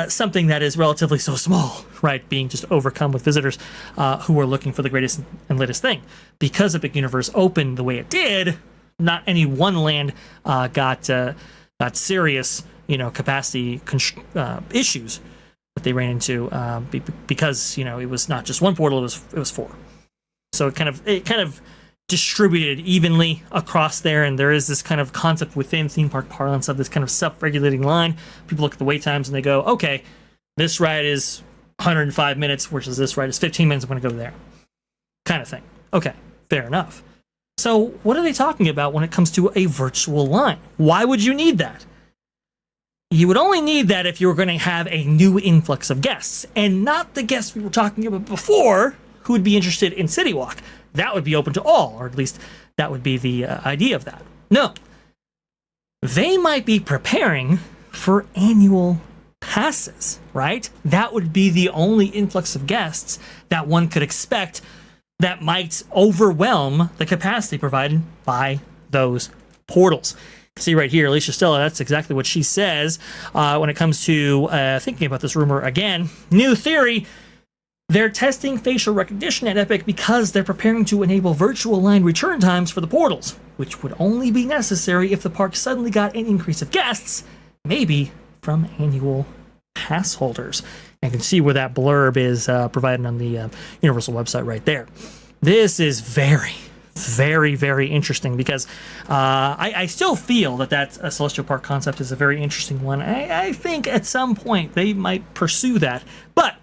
something that is relatively so small, right, being just overcome with visitors who are looking for the greatest and latest thing. Because Epic Universe opened the way it did, not any one land got serious capacity issues that they ran into because it was not just one portal, it was 4. So it kind of distributed evenly across there, and there is this kind of concept within theme park parlance of this kind of self-regulating line. People look at the wait times and they go, okay, this ride is 105 minutes versus this ride is 15 minutes, I'm going to go there, kind of thing. Okay, fair enough. So what are they talking about when it comes to a virtual line? Why would you need that? You would only need that if you were going to have a new influx of guests, and not the guests we were talking about before who would be interested in City Walk. That would be open to all, or at least that would be the idea of that. No. They might be preparing for annual passes, right? That would be the only influx of guests that one could expect that might overwhelm the capacity provided by those portals. See right here, Alicia Stella, that's exactly what she says when it comes to thinking about this rumor again. New theory, they're testing facial recognition at Epic because they're preparing to enable virtual line return times for the portals, which would only be necessary if the park suddenly got an increase of guests, maybe from annual pass holders. And you can see where that blurb is provided on the Universal website right there. This is very, very interesting because I still feel that a Celestial Park concept is a very interesting one. I think at some point they might pursue that. But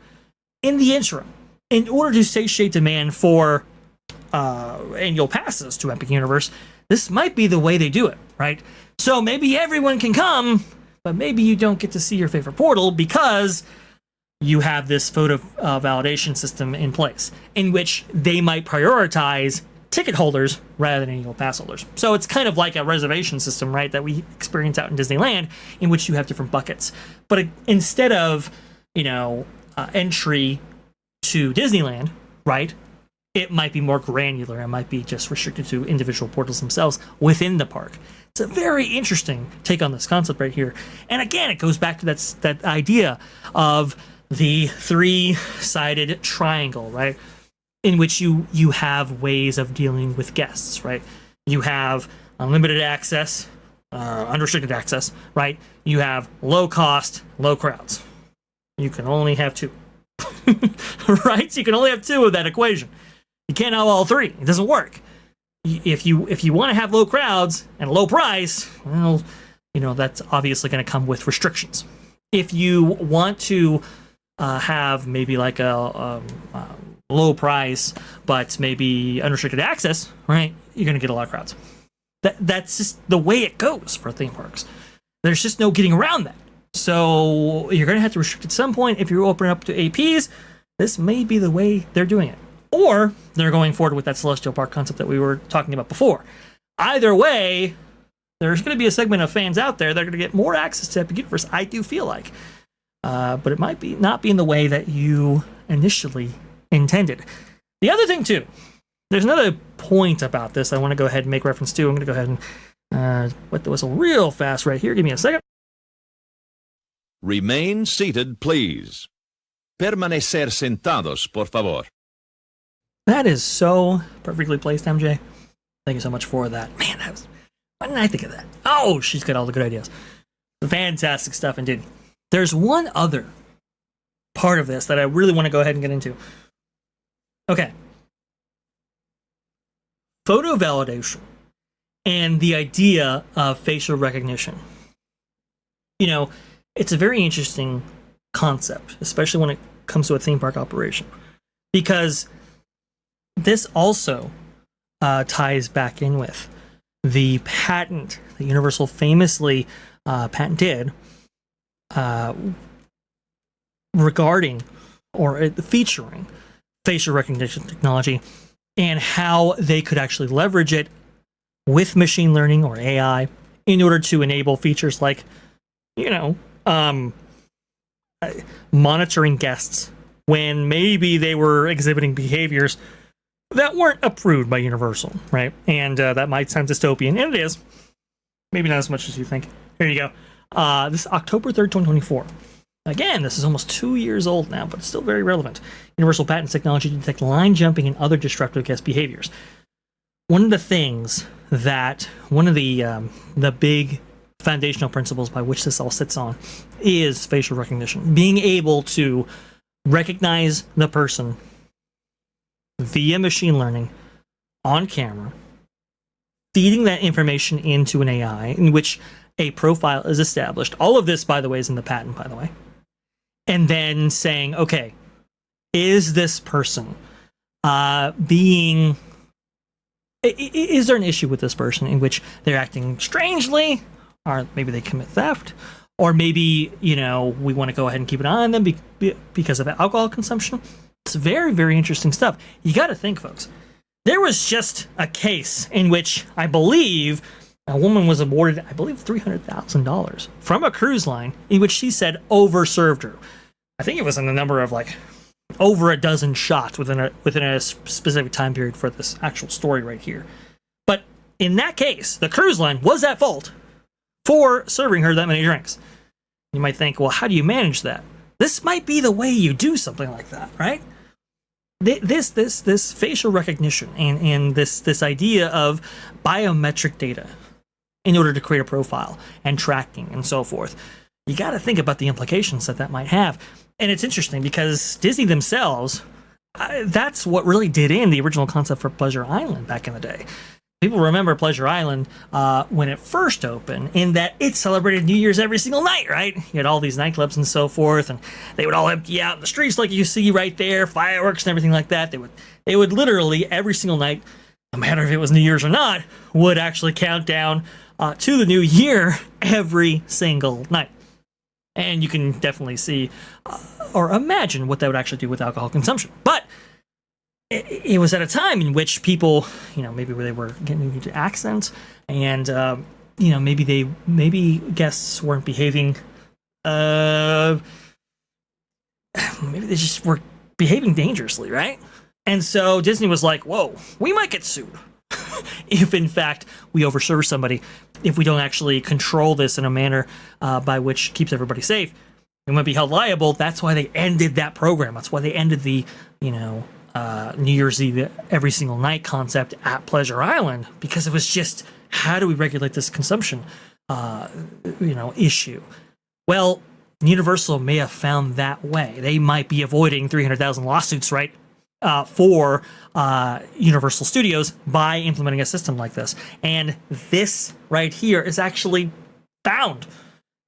in the interim, in order to satiate demand for annual passes to Epic Universe, this might be the way they do it, right? So maybe everyone can come, but maybe you don't get to see your favorite portal because you have this photo validation system in place in which they might prioritize ticket holders rather than annual pass holders. So it's kind of like a reservation system, right, that we experience out in Disneyland, in which you have different buckets. But instead of, entry to Disneyland, right, it might be more granular. It might be just restricted to individual portals themselves within the park. It's a very interesting take on this concept right here. And again, it goes back to that idea of the 3-sided triangle, right? In which you have ways of dealing with guests, right? You have unlimited access, unrestricted access, right? You have low cost, low crowds. You can only have 2, right? So you can only have 2 of that equation. You can't have all 3. It doesn't work. If you want to have low crowds and low price, well, that's obviously going to come with restrictions. If you want to have maybe like a low price, but maybe unrestricted access, right? You're going to get a lot of crowds. That's just the way it goes for theme parks. There's just no getting around that. So you're going to have to restrict at some point. If you open up to APs, this may be the way they're doing it. Or they're going forward with that Celestial Park concept that we were talking about before. Either way, there's going to be a segment of fans out there that are going to get more access to Epic Universe, I do feel like. But it might not be in the way that you initially intended. The other thing, too, there's another point about this I want to go ahead and make reference to. I'm going to go ahead and wet the whistle real fast right here. Give me a second. Remain seated, please. Permanecer sentados, por favor. That is so perfectly placed, MJ. Thank you so much for that. Man, why didn't I think of that? Oh, she's got all the good ideas. Fantastic stuff, indeed. There's one other part of this that I really want to go ahead and get into. Okay. Photo validation and the idea of facial recognition. it's a very interesting concept, especially when it comes to a theme park operation, because this also ties back in with the patent that Universal famously patented regarding or featuring facial recognition technology and how they could actually leverage it with machine learning or AI in order to enable features like, monitoring guests when maybe they were exhibiting behaviors that weren't approved by Universal, right? And that might sound dystopian, and it is. Maybe not as much as you think. Here you go. This is October 3rd, 2024. Again, this is almost 2 years old now, but it's still very relevant. Universal patents technology to detect line jumping and other disruptive guest behaviors. One of the things that, one of the big foundational principles by which this all sits on is facial recognition. Being able to recognize the person via machine learning on camera, feeding that information into an AI in which a profile is established. All of this, by the way, is in the patent, by the way. And then saying, okay, is this person is there an issue with this person in which they're acting strangely, or maybe they commit theft, or maybe, we want to go ahead and keep an eye on them because of alcohol consumption? It's very, very interesting stuff. You got to think, folks. There was just a case in which I believe a woman was awarded, $300,000 from a cruise line in which she said overserved her. I think it was in the number of over a dozen shots within a specific time period for this actual story right here. But in that case, the cruise line was at fault for serving her that many drinks. You might think, well, how do you manage that? This might be the way you do something like that, right? This facial recognition and this idea of biometric data in order to create a profile and tracking and so forth. You got to think about the implications that might have. And it's interesting because Disney themselves, that's what really did in the original concept for Pleasure Island back in the day. People remember Pleasure Island when it first opened, in that it celebrated New Year's every single night, right? You had all these nightclubs and so forth, and they would all empty out in the streets like you see right there, fireworks and everything like that. They would literally every single night, no matter if it was New Year's or not, would actually count down to the new year every single night. And you can definitely see or imagine what that would actually do with alcohol consumption. But it was at a time in which people, maybe they were getting into accents, and maybe guests weren't behaving. Maybe they just were behaving dangerously, right? And so Disney was like, "Whoa, we might get sued if, in fact, we overserve somebody. If we don't actually control this in a manner by which keeps everybody safe, we might be held liable." That's why they ended that program. That's why they ended the, New Year's Eve every single night concept at Pleasure Island, because it was just, how do we regulate this consumption, issue? Well, Universal may have found that way. They might be avoiding 300,000 lawsuits, right, for Universal Studios by implementing a system like this. And this right here is actually found.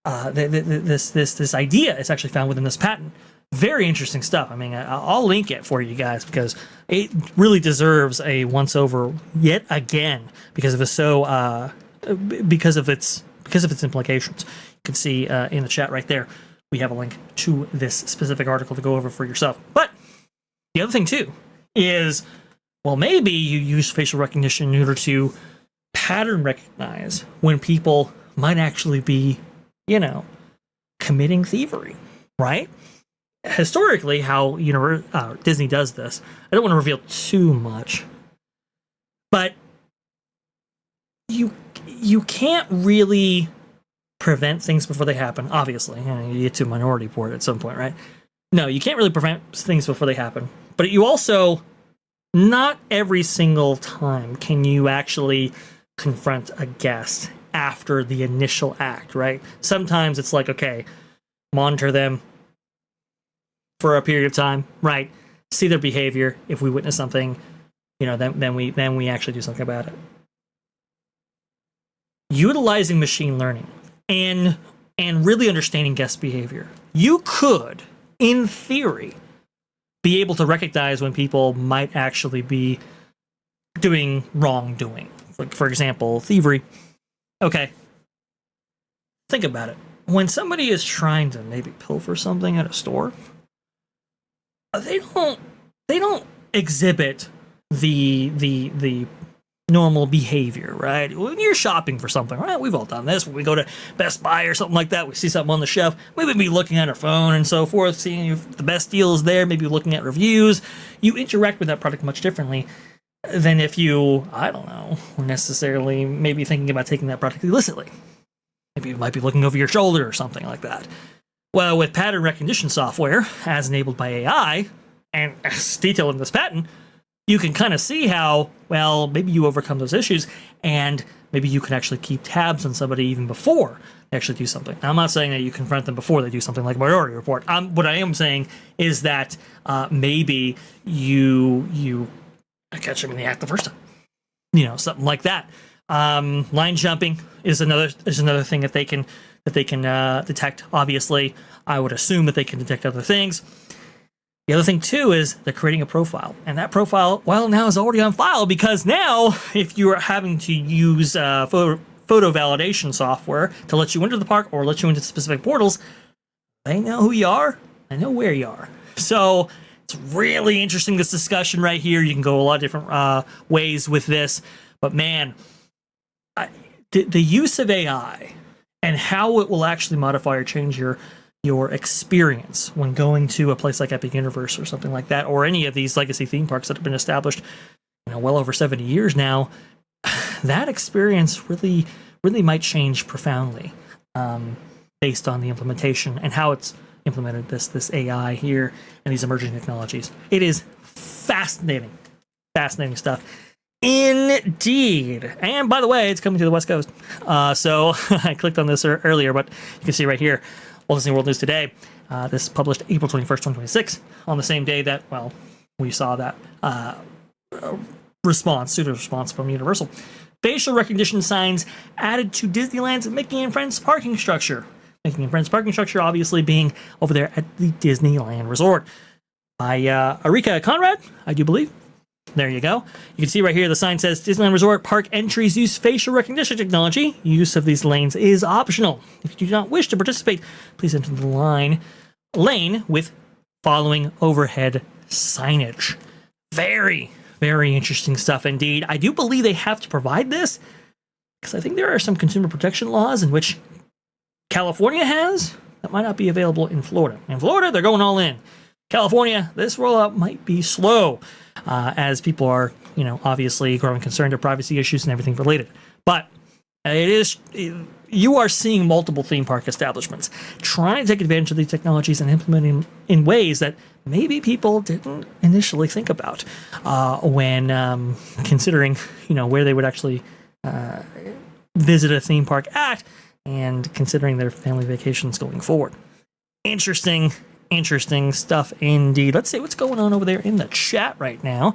This idea is actually found within this patent. Very interesting stuff. I mean, I'll link it for you guys because it really deserves a once over yet again because of its implications. You can see in the chat right there, we have a link to this specific article to go over for yourself. But the other thing too is, well, maybe you use facial recognition in order to pattern recognize when people might actually be, committing thievery, right? Historically, how Disney does this, I don't want to reveal too much, but you can't really prevent things before they happen. Obviously, you get to Minority Report at some point, right? No, you can't really prevent things before they happen. But you also, not every single time can you actually confront a guest after the initial act, right? Sometimes it's like, okay, monitor them for a period of time, right? See their behavior. If we witness something, then we actually do something about it. Utilizing machine learning and and really understanding guest behavior. You could, in theory, be able to recognize when people might actually be doing wrongdoing. Like, for example, thievery. Okay. Think about it. When somebody is trying to maybe pilfer something at a store, they don't exhibit the normal behavior, right? When you're shopping for something, right? We've all done this. When we go to Best Buy or something like that, we see something on the shelf, maybe be looking at our phone and so forth, seeing if the best deal is there, maybe looking at reviews. You interact with that product much differently than if you, I don't know, were necessarily maybe thinking about taking that product illicitly. Maybe you might be looking over your shoulder or something like that. Well, with pattern recognition software, as enabled by AI, and as detailed in this patent, you can kind of see how, well, maybe you overcome those issues, and maybe you can actually keep tabs on somebody even before they actually do something. Now, I'm not saying that you confront them before they do something like Minority Report. What I am saying is that maybe you catch them in the act the first time. You know, something like that. Line jumping is another thing that they can detect. Obviously, I would assume that they can detect other things. The other thing, too, is they're creating a profile. And that profile, well, now is already on file because now, if you are having to use photo validation software to let you into the park or let you into specific portals, they know who you are. They know where you are. So it's really interesting, this discussion right here. You can go a lot of different ways with this. But, man, the use of AI and how it will actually modify or change your experience when going to a place like Epic Universe or something like that, or any of these legacy theme parks that have been established, well over 70 years now, that experience really might change profoundly based on the implementation and how it's implemented this AI here and these emerging technologies. It is fascinating stuff. Indeed. And by the way, it's coming to the West Coast. So I clicked on this earlier, but you can see right here, Walt Disney World News Today. This is published April 21st, 2026, on the same day that, well, we saw that pseudo-response from Universal. Facial recognition signs added to Disneyland's Mickey and Friends parking structure. Mickey and Friends parking structure obviously being over there at the Disneyland Resort. By Arika Conrad, I do believe. There you go. You can see right here the sign says Disneyland Resort Park entries use facial recognition technology. Use of these lanes is optional. If you do not wish to participate, please enter the lane with following overhead signage. Very, very interesting stuff indeed. I do believe they have to provide this because I think there are some consumer protection laws in which California has that might not be available in Florida. In Florida, they're going all in. California, this rollout might be slow as people are, obviously growing concerned of privacy issues and everything related. But you are seeing multiple theme park establishments trying to take advantage of these technologies and implementing in ways that maybe people didn't initially think about when considering, where they would actually visit a theme park at and considering their family vacations going forward. Interesting stuff indeed. Let's see what's going on over there in the chat right now.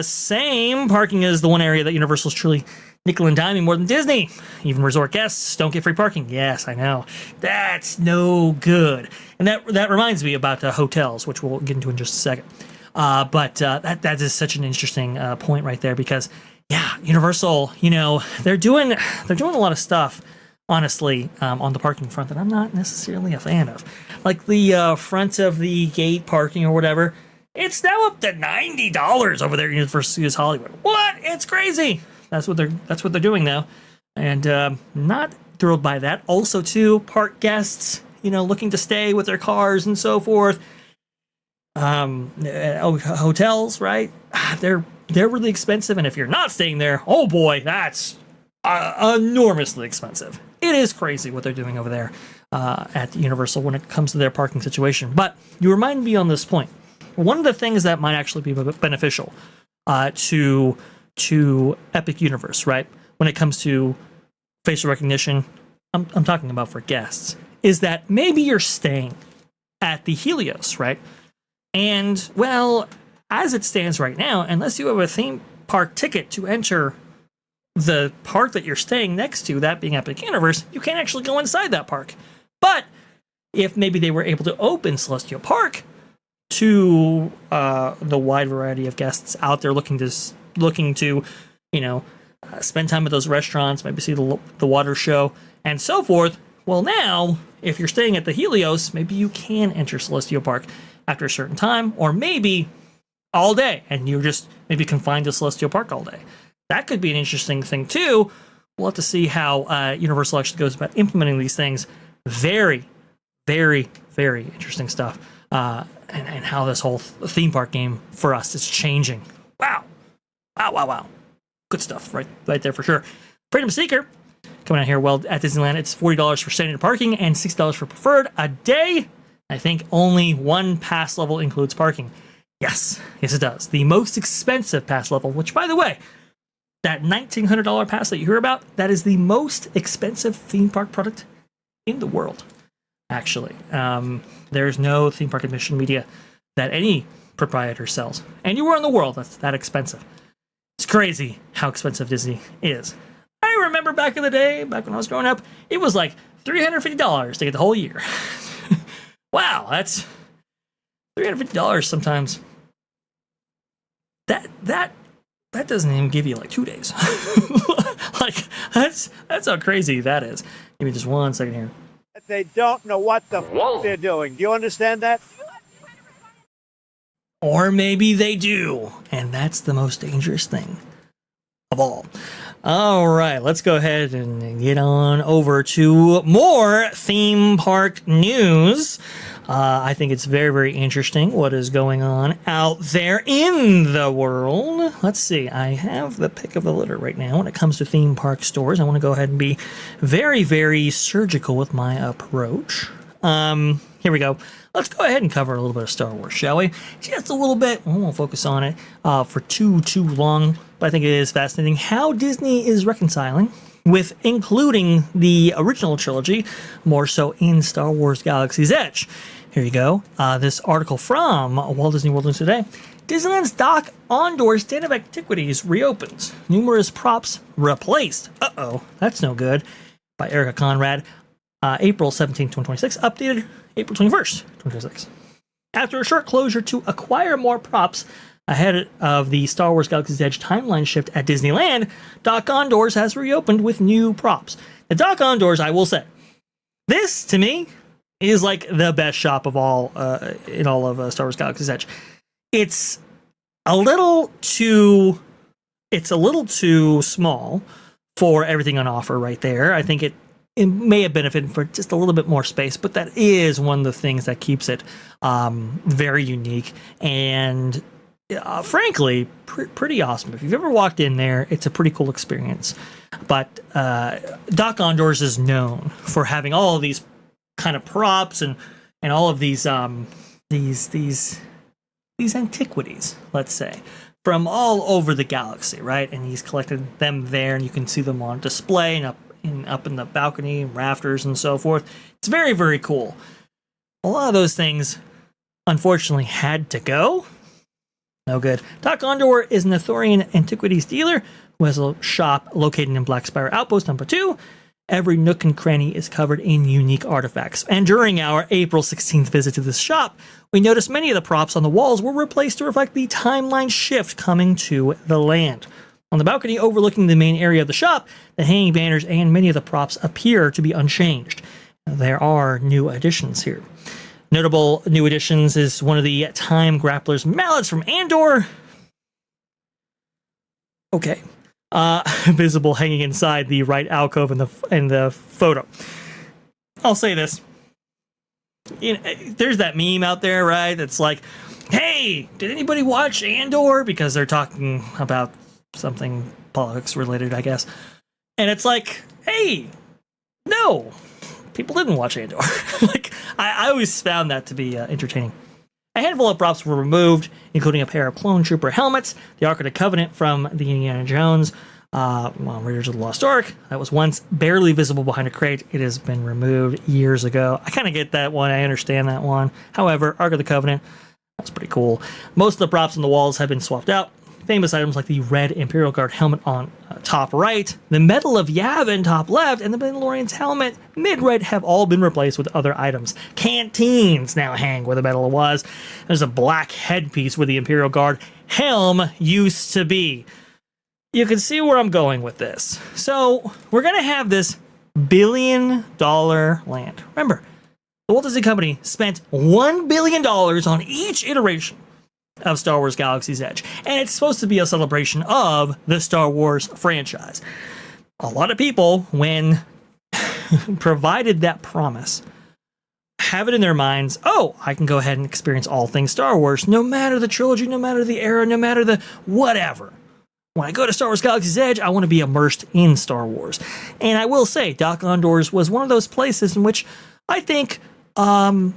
Same parking is the one area that Universal's truly nickel and diming more than Disney. Even resort guests don't get free parking. Yes, I know. That's no good. And that reminds me about hotels, which we'll get into in just a second. But that is such an interesting point right there because, yeah, Universal, they're doing a lot of stuff, honestly, on the parking front that I'm not necessarily a fan of. Like the front of the gate parking or whatever, it's now up to $90 over there at Universal Studios Hollywood. What? It's crazy. That's what they're doing now, and not thrilled by that. Also, too, park guests, looking to stay with their cars and so forth. Hotels, right? They're really expensive, and if you're not staying there, oh boy, that's enormously expensive. It is crazy what they're doing over there at Universal when it comes to their parking situation. But you remind me on this point. One of the things that might actually be beneficial to Epic Universe, right, when it comes to facial recognition, I'm talking about for guests, is that maybe you're staying at the Helios, right? And, well, as it stands right now, unless you have a theme park ticket to enter the park that you're staying next to, that being Epic Universe, you can't actually go inside that park. But if maybe they were able to open Celestial Park to the wide variety of guests out there looking to spend time at those restaurants, maybe see the water show and so forth. Well, now if you're staying at the Helios, maybe you can enter Celestial Park after a certain time, or maybe all day, and you're just maybe confined to Celestial Park all day. That could be an interesting thing too. We'll have to see how Universal actually goes about implementing these things. Very, very, very interesting stuff. And how this whole theme park game for us is changing. Wow. Good stuff right there for sure. Freedom Seeker coming out here. Well, at Disneyland, it's $40 for standard parking and $60 for preferred a day. I think only one pass level includes parking. Yes, it does. The most expensive pass level, which, by the way, that $1,900 pass that you hear about, that is the most expensive theme park product in the world, actually. There's no theme park admission media that any proprietor sells anywhere in the world that's that expensive. It's crazy how expensive Disney is. I remember back in the day, back when I was growing up, it was like $350 to get the whole year. Wow, that's $350 sometimes. That doesn't even give you like 2 days. Like that's how crazy that is. Give me just 1 second here. They don't know what the f they're doing. Do you understand that? Or maybe they do, and that's the most dangerous thing of all. All right, let's go ahead and get on over to more theme park news. I think it's very, very interesting what is going on out there in the world. Let's see. I have the pick of the litter right now when it comes to theme park stores. I want to go ahead and be very, very surgical with my approach. Here we go. Let's go ahead and cover a little bit of Star Wars, shall we? Just a little bit. We won't focus on it for too long, but I think it is fascinating how Disney is reconciling with including the original trilogy more so in Star Wars Galaxy's Edge. Here you go. This article from Walt Disney World News Today. Disneyland's Dock Ondor Stand of Antiquities reopens. Numerous props replaced. Uh-oh, that's no good. By Erica Conrad. April 17, 2026. Updated April 21st, 2026. After a short closure to acquire more props ahead of the Star Wars Galaxy's Edge timeline shift at Disneyland, Dock Ondors has reopened with new props. The Dock Ondors, I will say, this, to me, is like the best shop of all in all of Star Wars Galaxy's Edge. It's a little too small for everything on offer right there. I think it may have benefited for just a little bit more space, but that is one of the things that keeps it very unique and frankly pretty awesome. If you've ever walked in there, it's a pretty cool experience. But Dock Ondors is known for having all of these kind of props and all of these antiquities, let's say, from all over the galaxy, right? And he's collected them there, and you can see them on display and up in the balcony and rafters and so forth. It's very, very cool. A lot of those things, unfortunately, had to go. No good. Dock Ondor is an Athorian antiquities dealer who has a shop located in Black Spire Outpost number 2. Every nook and cranny is covered in unique artifacts. And during our April 16th visit to this shop, we noticed many of the props on the walls were replaced to reflect the timeline shift coming to the land. On the balcony overlooking the main area of the shop, the hanging banners and many of the props appear to be unchanged. There are new additions here. Notable new additions is one of the Time Grappler's mallets from Andor. Okay. Visible hanging inside the right alcove in the photo. I'll say this. There's that meme out there, right? That's like, hey, did anybody watch Andor? Because they're talking about something politics related, I guess. And it's like, hey, no, people didn't watch Andor. Like, I always found that to be entertaining. A handful of props were removed, including a pair of clone trooper helmets, the Ark of the Covenant from the Indiana Jones, Raiders of the Lost Ark, that was once barely visible behind a crate. It has been removed years ago. I kind of get that one. I understand that one. However, Ark of the Covenant, that's pretty cool. Most of the props on the walls have been swapped out. famous items like the red Imperial Guard helmet on top right, the Medal of Yavin top left, and the Mandalorian's helmet mid-right have all been replaced with other items. Canteens now hang where the medal was. There's a black headpiece where the Imperial Guard helm used to be. You can see where I'm going with this. So we're going to have this billion-dollar land. Remember, the Walt Disney Company spent $1 billion on each iteration of Star Wars Galaxy's Edge, and it's supposed to be a celebration of the Star Wars franchise. A lot of people, when provided that promise, have it in their minds, oh, I can go ahead and experience all things Star Wars, no matter the trilogy, no matter the era, no matter the whatever. When I go to Star Wars Galaxy's Edge, I want to be immersed in Star Wars. And I will say, Dock-on-Doors was one of those places in which I think I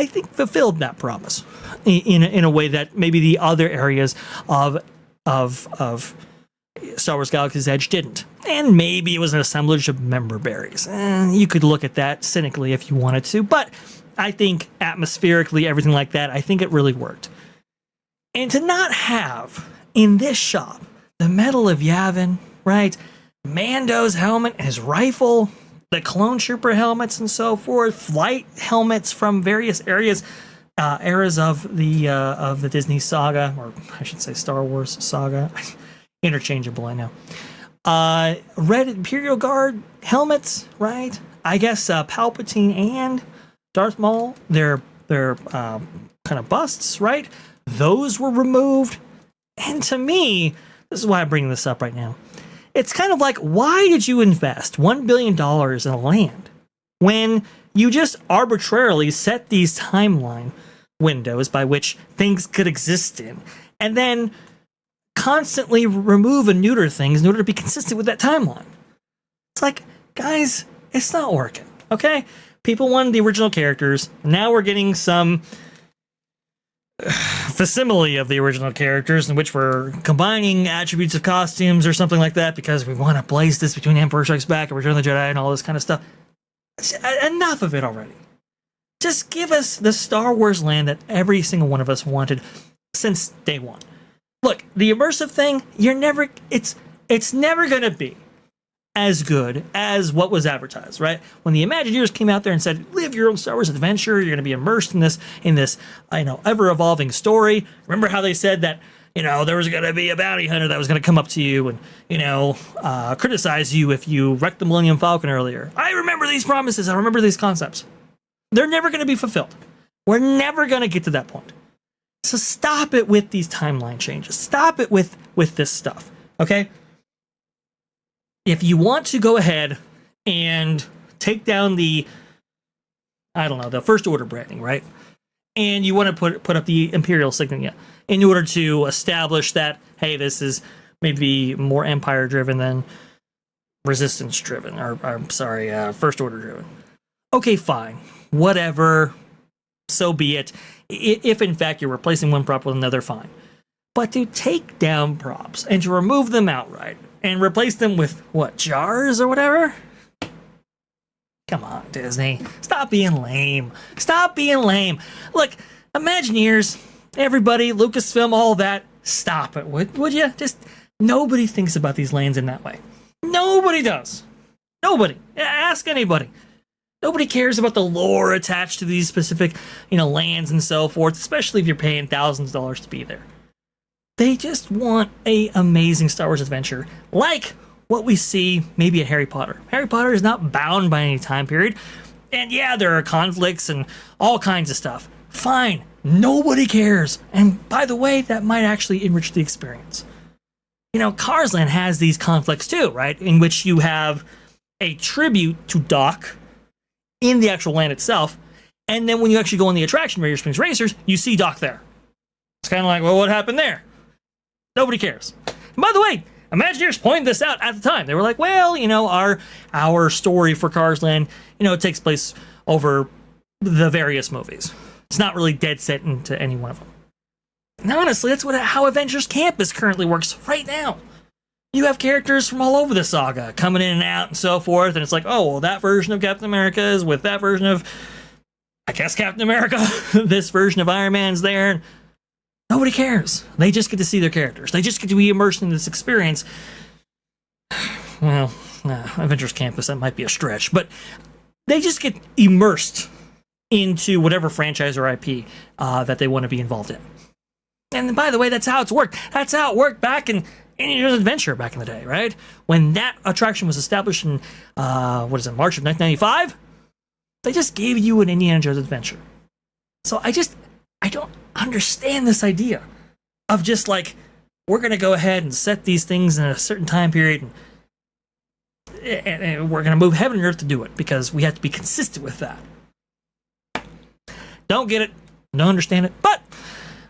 think fulfilled that promise in a way that maybe the other areas of Star Wars Galaxy's Edge didn't. And maybe it was an assemblage of member berries. You could look at that cynically if you wanted to, but I think atmospherically, everything like that, I think it really worked. And to not have in this shop the Medal of Yavin, right? Mando's helmet and his rifle, the clone trooper helmets and so forth, flight helmets from various eras of the Disney saga, or I should say Star Wars saga. Interchangeable, I know. Red Imperial Guard helmets, right? I guess Palpatine and Darth Maul, their kind of busts, right? Those were removed. And to me, this is why I'm bringing this up right now. It's kind of like, why did you invest $1 billion in a land when you just arbitrarily set these timeline windows by which things could exist in, and then constantly remove and neuter things in order to be consistent with that timeline? It's like, guys, it's not working, okay? People wanted the original characters. Now we're getting some facsimile of the original characters in which we're combining attributes of costumes or something like that because we want to place this between Empire Strikes Back and Return of the Jedi and all this kind of stuff. Enough of it already. Just give us the Star Wars land that every single one of us wanted since day one. Look, the immersive thing, it's never going to be as good as what was advertised, right? When the Imagineers came out there and said, live your own Star Wars adventure, you're going to be immersed in this ever-evolving story. Remember how they said that, there was going to be a bounty hunter that was going to come up to you and, criticize you if you wrecked the Millennium Falcon earlier. I remember these promises. I remember these concepts. They're never going to be fulfilled. We're never going to get to that point. So stop it with these timeline changes. Stop it with this stuff, okay? If you want to go ahead and take down the First Order branding, right? And you want to put up the Imperial signature in order to establish that, hey, this is maybe more Empire-driven than Resistance-driven, First Order-driven. Okay, fine. Whatever. So be it. If, in fact, you're replacing one prop with another, fine. But to take down props and to remove them outright and replace them with, jars or whatever? Come on, Disney. Stop being lame. Stop being lame. Look, Imagineers, everybody, Lucasfilm, all that, stop it, would you? Just, nobody thinks about these lands in that way. Nobody does. Nobody. Ask anybody. Nobody cares about the lore attached to these specific, lands and so forth, especially if you're paying thousands of dollars to be there. They just want an amazing Star Wars adventure, like what we see maybe at Harry Potter. Harry Potter is not bound by any time period. And yeah, there are conflicts and all kinds of stuff. Fine. Nobody cares. And by the way, that might actually enrich the experience. Cars Land has these conflicts too, right? In which you have a tribute to Doc in the actual land itself. And then when you actually go on the attraction, Radiator Springs Racers, you see Doc there. It's kind of like, well, what happened there? Nobody cares. And by the way, Imagineers pointed this out at the time. They were like, well, our story for Cars Land, it takes place over the various movies. It's not really dead set into any one of them. And honestly, that's how Avengers Campus currently works right now. You have characters from all over the saga coming in and out and so forth, and it's like, oh, well, that version of Captain America is with that version of, I guess, Captain America. This version of Iron Man's there. Nobody cares. They just get to see their characters. They just get to be immersed in this experience. Well, Avengers Campus, that might be a stretch, but they just get immersed into whatever franchise or IP that they want to be involved in. And by the way, that's how it's worked. That's how it worked back in Indiana Jones Adventure back in the day, right? When that attraction was established in, March of 1995, they just gave you an Indiana Jones Adventure. So I don't understand this idea of just like, we're going to go ahead and set these things in a certain time period and we're going to move heaven and earth to do it because we have to be consistent with that. Don't get it. Don't understand it. But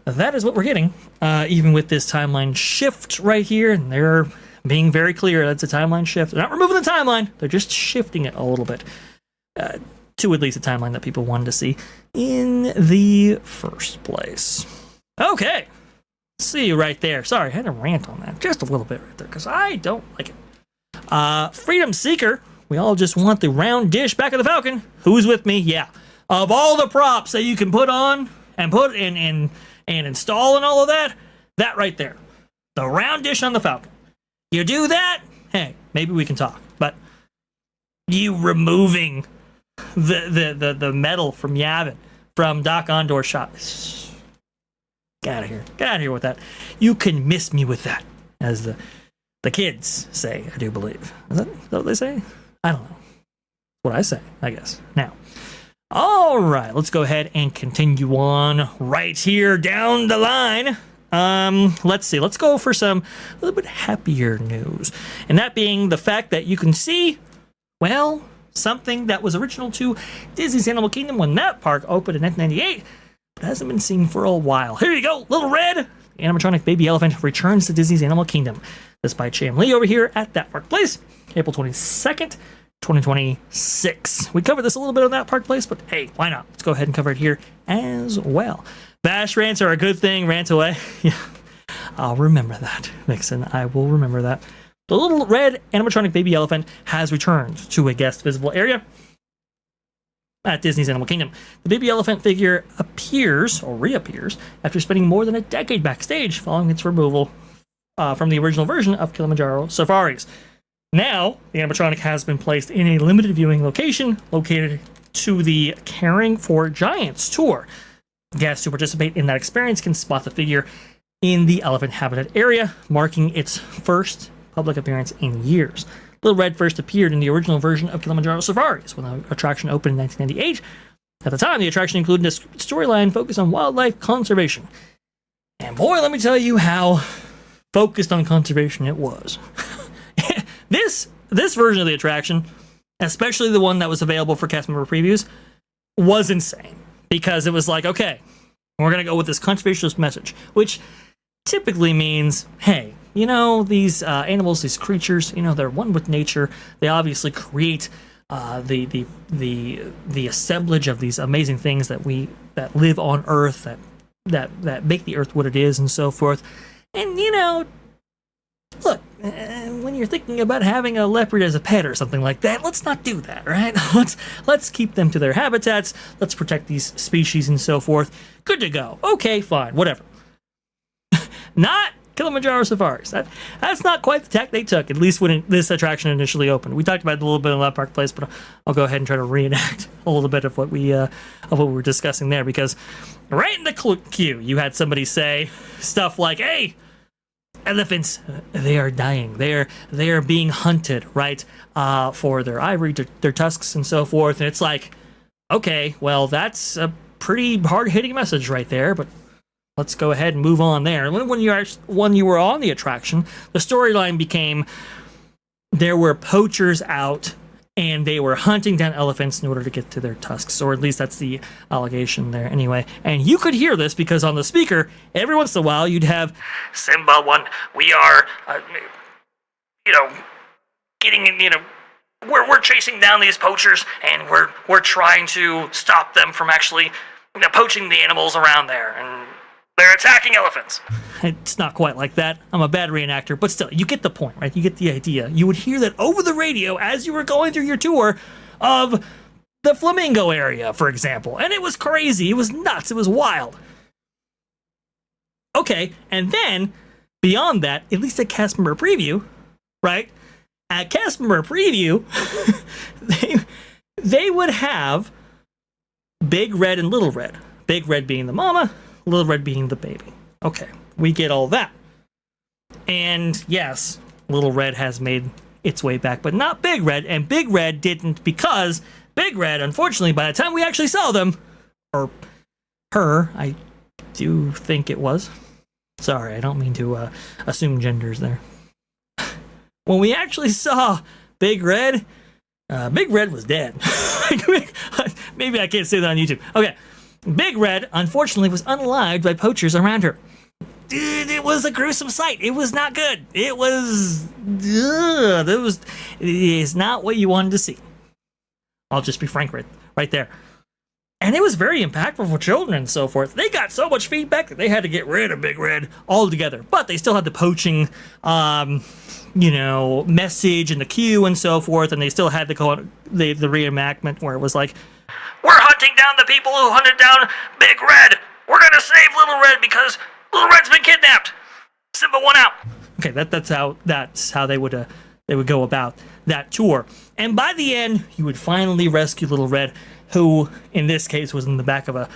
that is what we're getting, even with this timeline shift right here. And they're being very clear that's a timeline shift. They're not removing the timeline. They're just shifting it a little bit to at least the timeline that people wanted to see in the first place. Okay. See you right there. Sorry, I had to rant on that just a little bit right there because I don't like it. Freedom Seeker. We all just want the round dish back of the Falcon. Who's with me? Yeah. Of all the props that you can put on and put in and install and all of that, that right there. The round dish on the Falcon. You do that, hey, maybe we can talk. But you removing the metal from Yavin, from Doc Ondor's shot. Get out of here. Get out of here with that. You can miss me with that, as the kids say, I do believe. Is that what they say? I don't know. What I say, I guess. Now, all right, let's go ahead and continue on right here down the line. Let's see. Let's go for some a little bit happier news. And that being the fact that you can see, well, something that was original to Disney's Animal Kingdom when that park opened in 1998, but hasn't been seen for a while. Here you go, Little Red. The animatronic baby elephant returns to Disney's Animal Kingdom. This by Cham Lee over here at That Park Place, April 22nd, 2026. We covered this a little bit on That Park Place, but hey, why not? Let's go ahead and cover it here as well. Bash rants are a good thing. Rant away. Yeah, I'll remember that, Vixen. I will remember that. The Little Red animatronic baby elephant has returned to a guest visible area at Disney's Animal Kingdom. The baby elephant figure appears, or reappears, after spending more than a decade backstage following its removal from the original version of Kilimanjaro Safaris. Now, the animatronic has been placed in a limited viewing location located to the Caring for Giants tour. Guests who participate in that experience can spot the figure in the elephant habitat area, marking its first public appearance in years. Little Red first appeared in the original version of Kilimanjaro Safaris when the attraction opened in 1998. At the time, the attraction included a storyline focused on wildlife conservation. And boy, let me tell you how focused on conservation it was. This version of the attraction, especially the one that was available for cast member previews, was insane. Because it was like, okay, we're going to go with this conservationist message, which typically means, hey, you know, these animals, these creatures, you know, they're one with nature. They obviously create the assemblage of these amazing things that live on Earth, that make the Earth what it is, and so forth. And you know, look, when you're thinking about having a leopard as a pet or something like that, let's not do that, right? Let's keep them to their habitats. Let's protect these species and so forth. Good to go. Okay, fine, whatever. Not Kilimanjaro Safaris. That's not quite the tack they took, at least when this attraction initially opened. We talked about it a little bit on That Park Place, but I'll go ahead and try to reenact a little bit of what we were discussing there, because right in the queue, you had somebody say stuff like, "Hey, elephants, they are dying. They are being hunted, right, for their ivory, their tusks, and so forth." And it's like, okay, well, that's a pretty hard-hitting message right there, but let's go ahead and move on there. When you were on the attraction, the storyline became there were poachers out, and they were hunting down elephants in order to get to their tusks, or at least that's the allegation there anyway. And you could hear this because on the speaker, every once in a while, you'd have Simba 1, we are, getting in, we're chasing down these poachers, and we're trying to stop them from actually poaching the animals around there, and they're attacking elephants. It's not quite like that. I'm a bad reenactor, but still, you get the point, right? You get the idea. You would hear that over the radio as you were going through your tour of the Flamingo area, for example. And it was crazy. It was nuts. It was wild. Okay, and then beyond that, at least at cast member preview, right? At cast member preview, they would have Big Red and Little Red. Big Red being the mama, Little Red being the baby. Okay, we get all that. And yes, Little Red has made its way back, but not Big Red, and Big Red didn't, because Big Red, unfortunately, by the time we actually saw them, or her, I do think it was. Sorry, I don't mean to assume genders there. When we actually saw Big Red was dead. Maybe I can't say that on YouTube. Okay, Big Red, unfortunately, was unalived by poachers around her. Dude, it was a gruesome sight. It was not good. It is not what you wanted to see. I'll just be frank right there. And it was very impactful for children and so forth. They got so much feedback that they had to get rid of Big Red altogether. But they still had the poaching, message and the cue and so forth. And they still had the reenactment where it was like, we're hunting down the people who hunted down Big Red. We're going to save Little Red because Little Red's been kidnapped. Simba won out. Okay, that's how they would go about that tour. And by the end, you would finally rescue Little Red, who in this case was in the back of a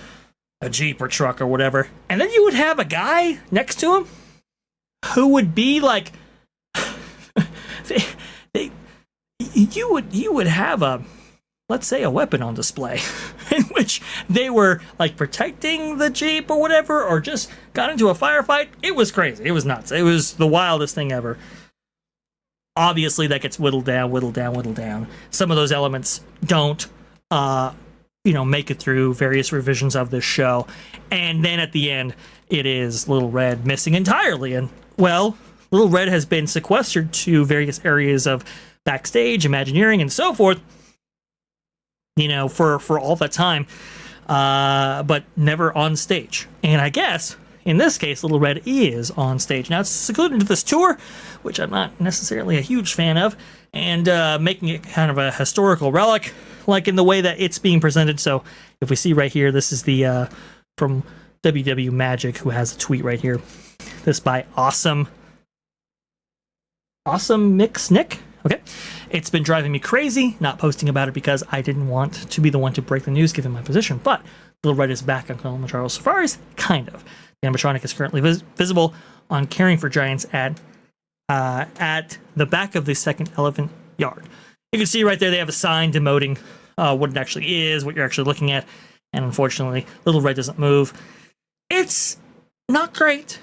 Jeep or truck or whatever. And then you would have a guy next to him who would be like, you would have a, let's say, a weapon on display in which they were like protecting the Jeep or whatever, or just got into a firefight. It was crazy. It was nuts. It was the wildest thing ever. Obviously, that gets whittled down. Some of those elements don't, make it through various revisions of this show. And then at the end, it is Little Red missing entirely. And, well, Little Red has been sequestered to various areas of backstage, Imagineering, and so forth, for all that time, but never on stage. And I guess, in this case, Little Red is on stage. Now, it's secluded to this tour, which I'm not necessarily a huge fan of, and making it kind of a historical relic, like in the way that it's being presented. So, if we see right here, this is the, from WW Magic, who has a tweet right here. This by Awesome Mix Nick. Okay. It's been driving me crazy not posting about it because I didn't want to be the one to break the news given my position. But Little Red is back on Kilimanjaro Safaris, kind of. The animatronic is currently visible on Caring for Giants at the back of the second elephant yard. You can see right there they have a sign demoting what it actually is, what you're actually looking at. And unfortunately, Little Red doesn't move. It's not great,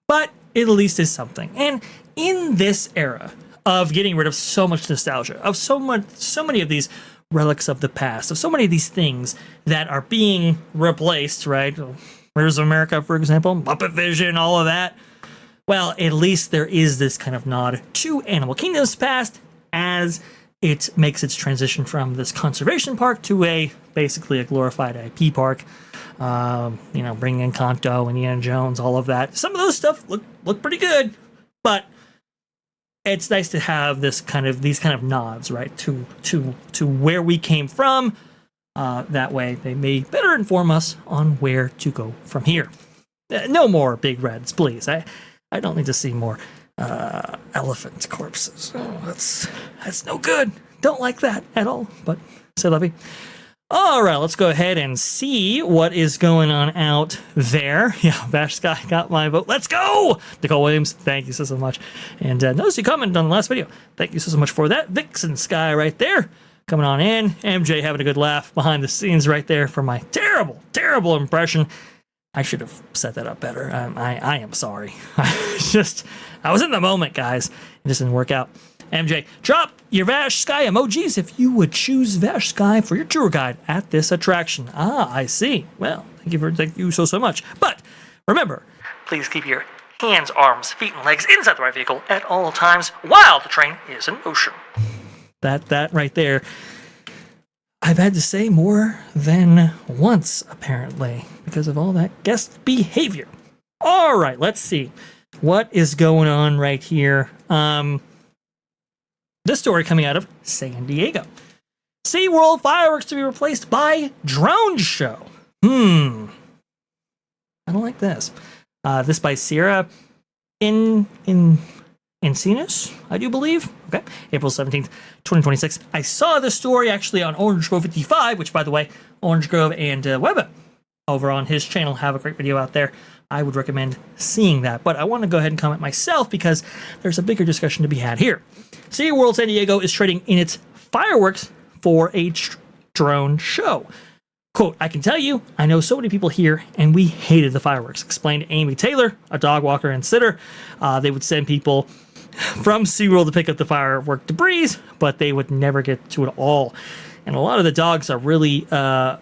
but it at least is something. And in this era of getting rid of so much nostalgia, of so many of these relics of the past, of so many of these things that are being replaced, right? Where's America, for example? Muppet Vision, all of that. Well, at least there is this kind of nod to Animal Kingdom's past as it makes its transition from this conservation park to basically a glorified IP park. Bringing in Kanto, Indiana Jones, all of that. Some of those stuff look pretty good, but it's nice to have these kind of nods, right, to where we came from. That way, they may better inform us on where to go from here. No more Big Reds, please. I don't need to see more elephant corpses. Oh, that's no good. Don't like that at all. But say lovey. All right, let's go ahead and see what is going on out there. Yeah, Vash Sky got my vote. Let's go! Nicole Williams, thank you so much. And notice you commented on the last video. Thank you so much for that. Vixen Sky right there, coming on in. MJ having a good laugh behind the scenes right there for my terrible, terrible impression. I should have set that up better. I am sorry. I was in the moment, guys. It just didn't work out. MJ, drop your Vash Sky emojis if you would choose Vash Sky for your tour guide at this attraction. Ah, I see. Well, thank you so much. But remember, please keep your hands, arms, feet, and legs inside the right vehicle at all times while the train is in motion. That right there, I've had to say more than once, apparently, because of all that guest behavior. All right, let's see. What is going on right here? This story coming out of San Diego. SeaWorld fireworks to be replaced by drone show. I don't like this. This by Sierra Encinas, I do believe. Okay, April 17th, 2026. I saw this story actually on Orange Grove 55, which, by the way, Orange Grove and Webber over on his channel have a great video out there. I would recommend seeing that. But I want to go ahead and comment myself because there's a bigger discussion to be had here. SeaWorld San Diego is trading in its fireworks for a drone show. Quote, I can tell you, I know so many people here, and we hated the fireworks, explained Amy Taylor, a dog walker and sitter. They would send people from SeaWorld to pick up the firework debris, but they would never get to it all. And a lot of the dogs are really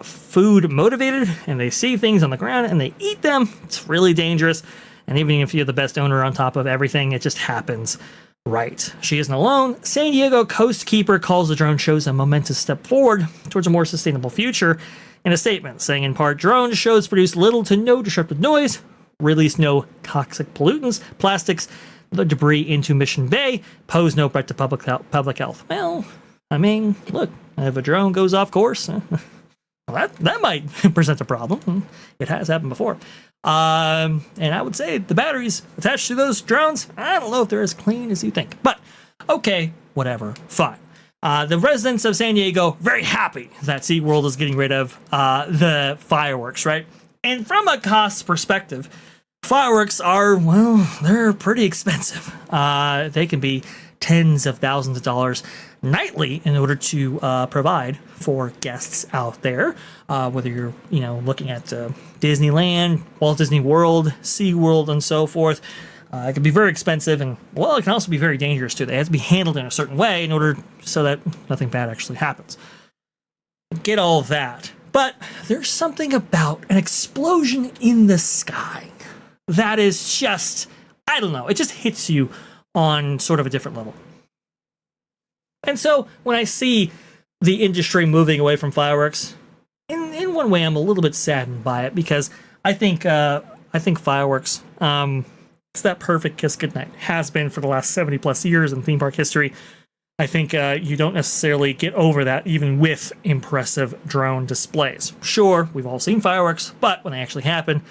food motivated, and they see things on the ground and they eat them. It's really dangerous. And even if you're the best owner on top of everything, it just happens. Right. She isn't alone. San Diego Coast Keeper calls the drone shows a momentous step forward towards a more sustainable future in a statement, saying in part, drone shows produce little to no disruptive noise, release no toxic pollutants, plastics, the debris into Mission Bay, pose no threat to public health. Well, I mean, look, if a drone goes off course, well, that might present a problem. It has happened before. And I would say the batteries attached to those drones, I don't know if they're as clean as you think. But, okay, whatever, fine. The residents of San Diego, very happy that SeaWorld is getting rid of the fireworks, right? And from a cost perspective, fireworks are, well, they're pretty expensive. They can be tens of thousands of dollars nightly in order to provide for guests out there, whether you're, looking at Disneyland, Walt Disney World, SeaWorld, and so forth. It can be very expensive, and, well, it can also be very dangerous, too. They have to be handled in a certain way in order so that nothing bad actually happens. Get all that. But there's something about an explosion in the sky that is just, I don't know, it just hits you on sort of a different level. And so when I see the industry moving away from fireworks, in one way I'm a little bit saddened by it, because I think fireworks, it's that perfect kiss goodnight. Has been for the last 70 plus years in theme park history. I think you don't necessarily get over that even with impressive drone displays. Sure, we've all seen fireworks, but when they actually happen,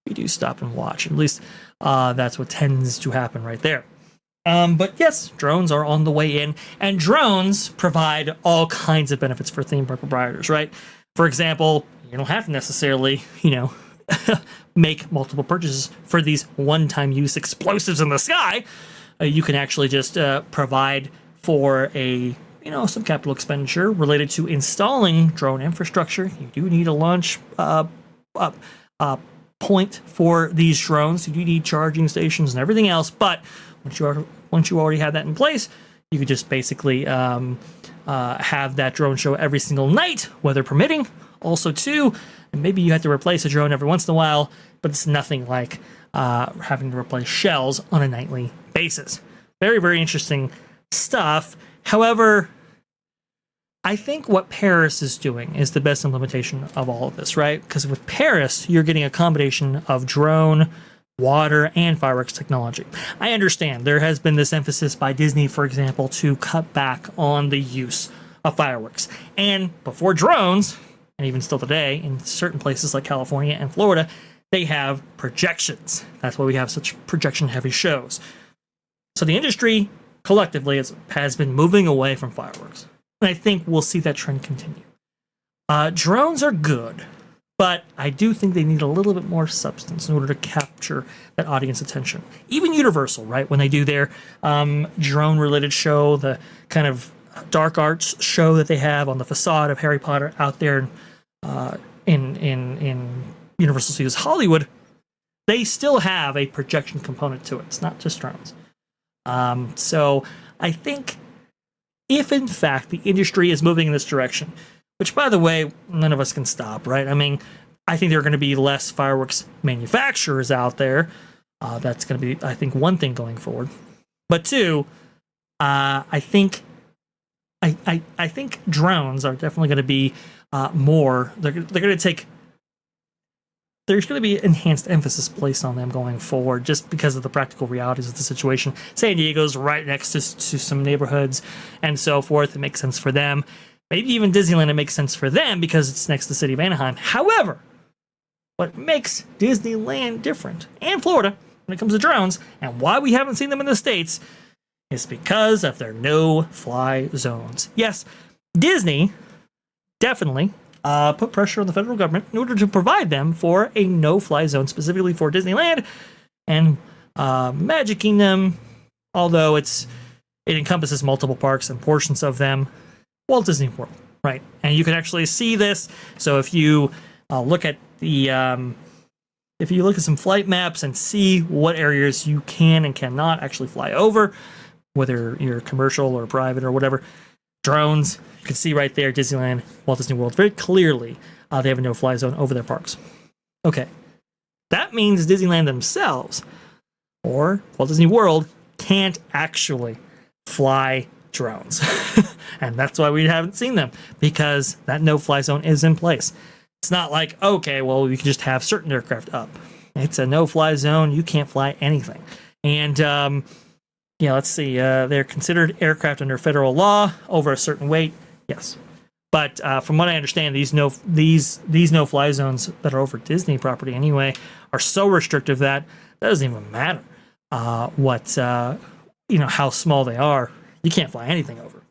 you do stop and watch. At least that's what tends to happen right there. But yes, drones are on the way in, and drones provide all kinds of benefits for theme park proprietors, right? For example, you don't have to necessarily, make multiple purchases for these one-time use explosives in the sky. You can actually just provide for some capital expenditure related to installing drone infrastructure. You do need a launch point for these drones. You do need charging stations and everything else, but once you already have that in place, you could just basically have that drone show every single night, weather permitting. Also, too, and maybe you have to replace a drone every once in a while, but it's nothing like having to replace shells on a nightly basis. Very, very interesting stuff. However, I think what Paris is doing is the best implementation of all of this, right? Because with Paris, you're getting a combination of drone, water, and fireworks technology. I understand there has been this emphasis by Disney, for example, to cut back on the use of fireworks. And before drones, and even still today, in certain places like California and Florida, they have projections. That's why we have such projection-heavy shows. So the industry, collectively, has been moving away from fireworks. And I think we'll see that trend continue. Drones are good, but I do think they need a little bit more substance in order to capture that audience attention. Even Universal, right, when they do their drone-related show, the kind of dark arts show that they have on the facade of Harry Potter out there in Universal Studios Hollywood, they still have a projection component to it. It's not just drones. So I think if, in fact, the industry is moving in this direction, which, by the way, none of us can stop, right? I mean, I think there are going to be less fireworks manufacturers out there. That's going to be, I think, one thing going forward. But two, I think drones are definitely going to be more. They're going to take. There's going to be enhanced emphasis placed on them going forward, just because of the practical realities of the situation. San Diego's right next to some neighborhoods and so forth. It makes sense for them. Maybe even Disneyland, it makes sense for them because it's next to the city of Anaheim. However, what makes Disneyland different, and Florida, when it comes to drones, and why we haven't seen them in the States, is because of their no-fly zones. Yes, Disney definitely put pressure on the federal government in order to provide them for a no-fly zone, specifically for Disneyland and Magic Kingdom, although it encompasses multiple parks and portions of them. Walt Disney World, right? And you can actually see this. So if you look at some flight maps and see what areas you can and cannot actually fly over, whether you're commercial or private or whatever, drones, you can see right there, Disneyland, Walt Disney World, very clearly they have a no-fly zone over their parks. Okay, that means Disneyland themselves, or Walt Disney World, can't actually fly drones. And that's why we haven't seen them, because that no-fly zone is in place. It's not like, okay, well, you can just have certain aircraft up. It's a no-fly zone. You can't fly anything. And, let's see. They're considered aircraft under federal law over a certain weight. Yes. But from what I understand, these no-fly zones that are over Disney property anyway are so restrictive that it doesn't even matter how small they are. You can't fly anything over.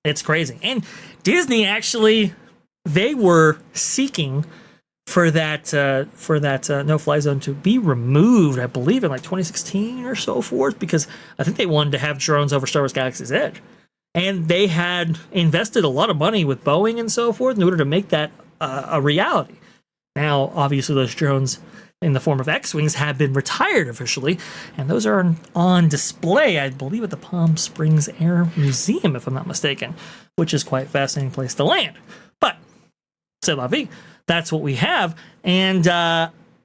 It's crazy. And Disney actually, they were seeking for that no-fly zone to be removed, I believe, in like 2016 or so forth, because I think they wanted to have drones over Star Wars Galaxy's Edge. And they had invested a lot of money with Boeing and so forth in order to make that a reality. Now, obviously, those drones in the form of X-Wings have been retired officially, and those are on display, I believe, at the Palm Springs Air Museum, if I'm not mistaken, which is quite a fascinating place to land. But, c'est la vie, that's what we have. And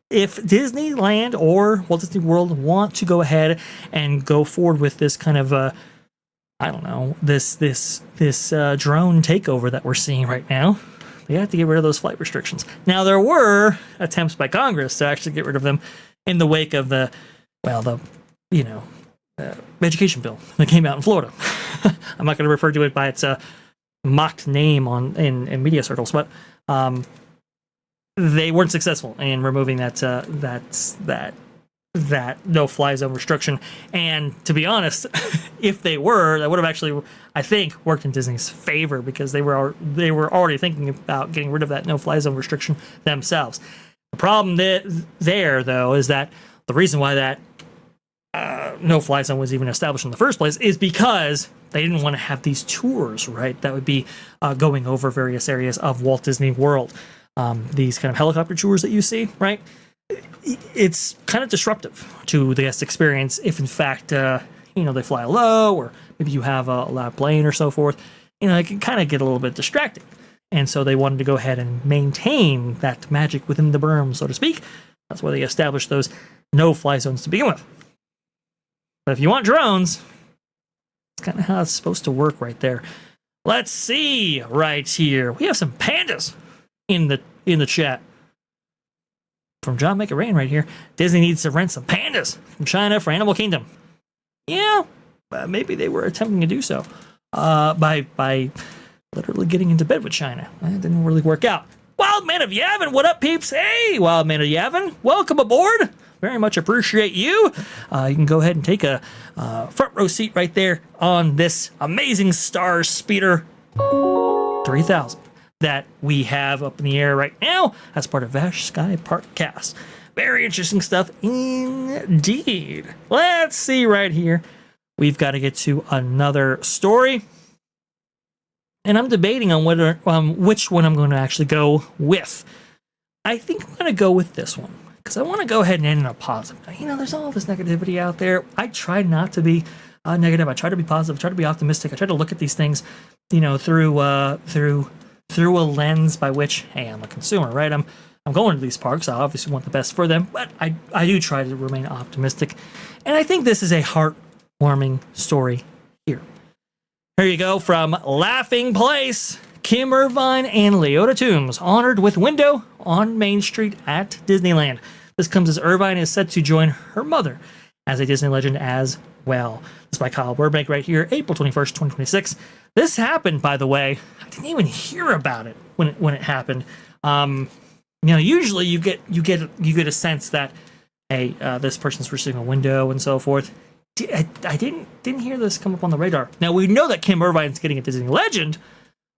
if Disneyland or Walt Disney World want to go ahead and go forward with this kind of, this drone takeover that we're seeing right now, they have to get rid of those flight restrictions. Now, there were attempts by Congress to actually get rid of them in the wake of the education bill that came out in Florida. I'm not going to refer to it by its mocked name in media circles, but they weren't successful in removing that no-fly zone restriction. And to be honest, if they were, that would have actually, I think, worked in Disney's favor, because they were already thinking about getting rid of that no-fly zone restriction themselves. The problem there, though, is that the reason why that no-fly zone was even established in the first place is because they didn't want to have these tours, right, that would be going over various areas of Walt Disney World. These kind of helicopter tours that you see, right? It's kind of disruptive to the guest experience if, in fact, they fly low, or maybe you have a loud plane or so forth. It can kind of get a little bit distracting. And so they wanted to go ahead and maintain that magic within the berm, so to speak. That's why they established those no-fly zones to begin with. But if you want drones, it's kind of how it's supposed to work right there. Let's see right here. We have some pandas in the chat. From John Make It Rain right here. Disney needs to rent some pandas from China for Animal Kingdom. Yeah, maybe they were attempting to do so by literally getting into bed with China. That didn't really work out. Wild Man of Yavin, what up, peeps? Hey, Wild Man of Yavin, welcome aboard. Very much appreciate you. You can go ahead and take a front row seat right there on this amazing Star Speeder 3000. That we have up in the air right now as part of Vash Sky ParkCast. Very interesting stuff indeed. Let's see right here. We've got to get to another story. And I'm debating on which one I'm going to actually go with. I think I'm going to go with this one, because I want to go ahead and end on a positive. There's all this negativity out there. I try not to be negative. I try to be positive. I try to be optimistic. I try to look at these things, through a lens by which, hey, I'm a consumer, right? I'm going to these parks. I obviously want the best for them, but I do try to remain optimistic. And I think this is a heartwarming story here. Here you go from Laughing Place. Kim Irvine and Leota Toombs honored with window on Main Street at Disneyland. This comes as Irvine is set to join her mother as a Disney legend as well. This is by Kyle Burbank right here, April 21st, 2026. This happened, by the way. I didn't even hear about it when it happened. Usually you get a sense that, hey, this person's receiving a window and so forth. I didn't hear this come up on the radar. Now we know that Kim Irvine's getting a Disney Legend,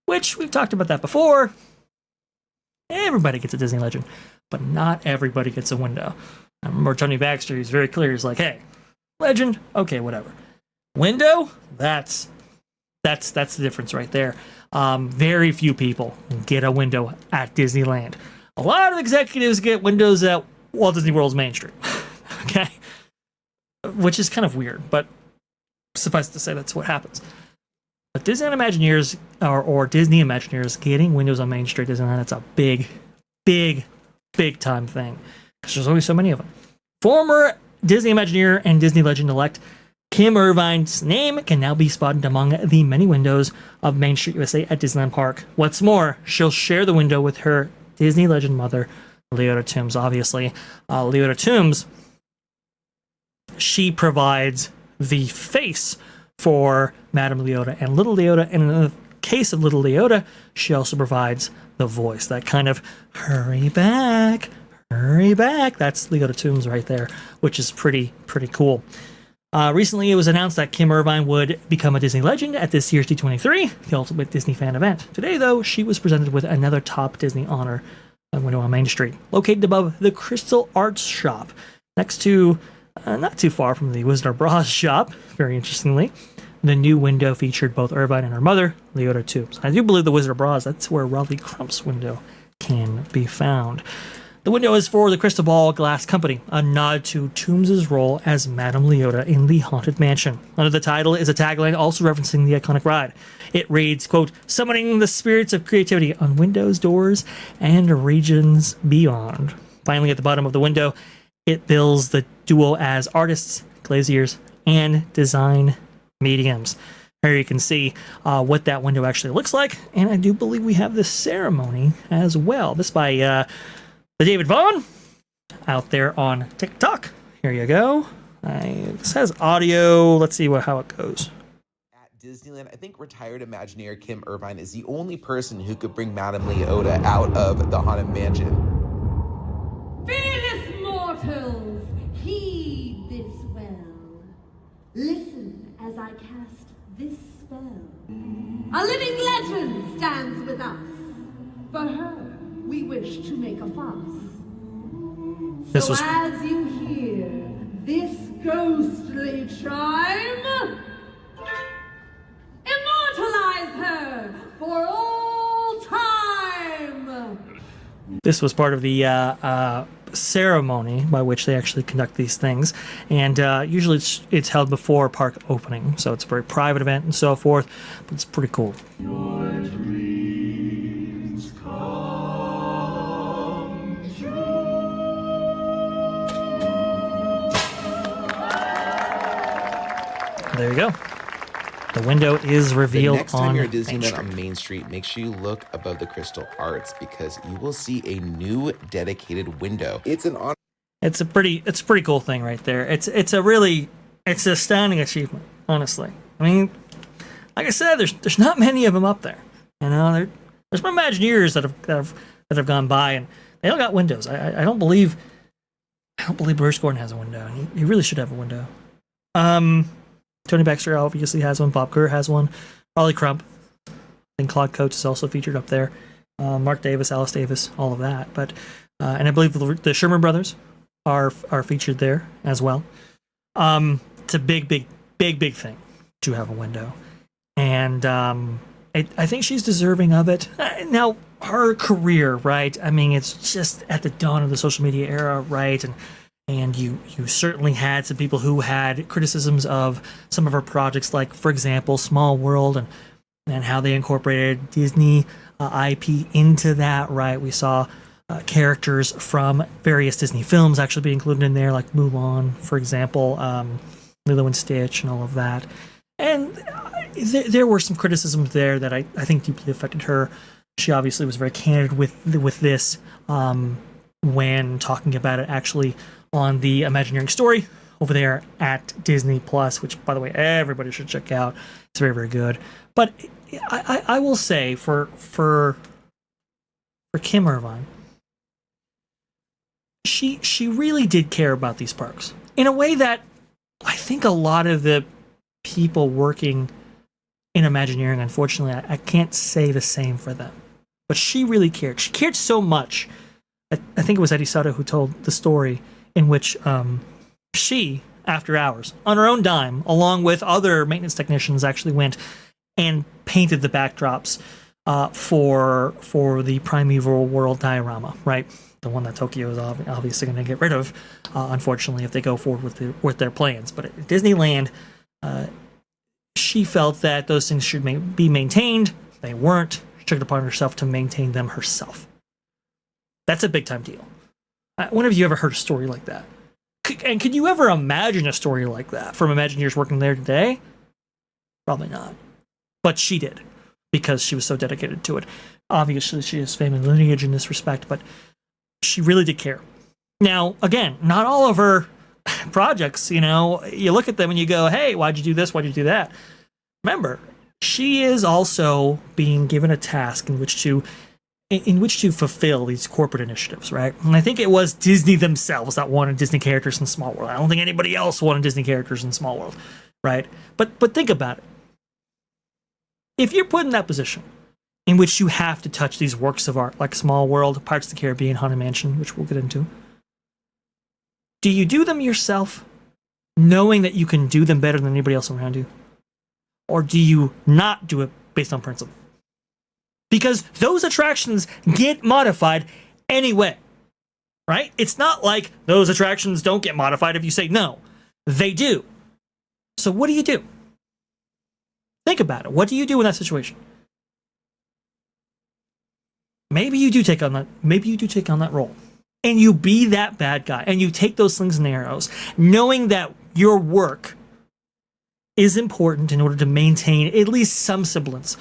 which we've talked about that before. Everybody gets a Disney Legend, but not everybody gets a window. I remember Tony Baxter, he's very clear. He's like, hey, Legend, okay, whatever. Window, that's the difference right there. Very few people get a window at Disneyland. A lot of executives get windows at Walt Disney World's Main Street. Okay? Which is kind of weird, but suffice to say that's what happens. But Disneyland Imagineers, or Disney Imagineers, getting windows on Main Street Disneyland, that's a big time thing. Because there's only so many of them. Former Disney Imagineer and Disney Legend-elect Kim Irvine's name can now be spotted among the many windows of Main Street USA at Disneyland Park. What's more, she'll share the window with her Disney Legend mother, Leota Toombs, obviously. Leota Toombs, she provides the face for Madame Leota and Little Leota, and in the case of Little Leota, she also provides the voice, that kind of hurry back, that's Leota Toombs right there, which is pretty cool. Recently, it was announced that Kim Irvine would become a Disney Legend at this year's D23, the Ultimate Disney Fan event. Today, though, she was presented with another top Disney honor, a window on Main Street, located above the Crystal Arts Shop, next to, not too far from the Wizard of Bras shop, very interestingly. The new window featured both Irvine and her mother, Leota Toombs. I do believe the Wizard of Bras, that's where Raleigh Crump's window can be found. The window is for the Crystal Ball Glass Company, a nod to Toombs' role as Madame Leota in the Haunted Mansion. Under the title is a tagline also referencing the iconic ride. It reads, quote, summoning the spirits of creativity on windows, doors, and regions beyond. Finally, at the bottom of the window, it bills the duo as artists, glaziers, and design mediums. Here you can see what that window actually looks like, and I do believe we have this ceremony as well. This by the David Vaughn out there on TikTok. Here you go. This has audio. Let's see how it goes. At Disneyland, I think retired Imagineer Kim Irvine is the only person who could bring Madame Leota out of the Haunted Mansion. Fearless mortals, heed this well. Listen as I cast this spell. A living legend stands with us. For her, we wish to make a fuss. As you hear this ghostly chime, immortalize her for all time. This was part of the ceremony by which they actually conduct these things, and usually it's held before park opening, so it's a very private event and so forth, but it's pretty cool. Your dreams come true. There you go. The window is revealed The next time on you're at Main Disneyland Street. on Main Street, make sure you look above the Crystal Arts because you will see a new dedicated window. It's an honor. It's a pretty cool thing right there. It's an astounding achievement, honestly. I mean, like I said, there's not many of them up there. You know, there's some Imagineers that have gone by and they all got windows. I don't believe Bruce Gordon has a window, and he really should have a window. Tony Baxter obviously has one. Bob Gurr has one. Raleigh Crump. I think Claude Coates is also featured up there. Mark Davis, Alice Davis, all of that. But and I believe the Sherman brothers are featured there as well. It's a big thing to have a window, and I think she's deserving of it. Now her career, right? I mean, it's just at the dawn of the social media era, right? And you certainly had some people who had criticisms of some of her projects, like, for example, Small World and how they incorporated Disney IP into that, right? We saw characters from various Disney films actually be included in there, like Mulan, for example, Lilo and Stitch and all of that. And there were some criticisms there that I think deeply affected her. She obviously was very candid with this when talking about it actually on the Imagineering story over there at Disney Plus, which, by the way, everybody should check out. It's very, very good. But I will say for Kim Irvine, she really did care about these parks in a way that I think a lot of the people working in Imagineering, unfortunately, I can't say the same for them. But she really cared. She cared so much. I think it was Eddie Soto who told the story in which she, after hours, on her own dime, along with other maintenance technicians, actually went and painted the backdrops for the Primeval World diorama, right? The one that Tokyo is obviously going to get rid of, unfortunately, if they go forward with their plans. But at Disneyland, she felt that those things should be maintained. They weren't. She took it upon herself to maintain them herself. That's a big time deal. When have you ever heard a story like that? And could you ever imagine a story like that from Imagineers working there today? Probably not. But she did, because she was so dedicated to it. Obviously, she has family lineage in this respect, but she really did care. Now, again, not all of her projects, you look at them and you go, hey, why'd you do this? Why'd you do that? Remember, she is also being given a task in which to fulfill these corporate initiatives, right? And I think it was Disney themselves that wanted Disney characters in Small World. I don't think anybody else wanted Disney characters in Small World, right? But think about it. If you're put in that position in which you have to touch these works of art like Small World, Pirates of the Caribbean, Haunted Mansion, which we'll get into, do you do them yourself knowing that you can do them better than anybody else around you? Or do you not do it based on principle? Because those attractions get modified anyway, right? It's not like those attractions don't get modified if you say no. They do. So what do you do? Think about it. What do you do in that situation? Maybe you do take on that role. And you be that bad guy. And you take those slings and arrows, knowing that your work is important in order to maintain at least some semblance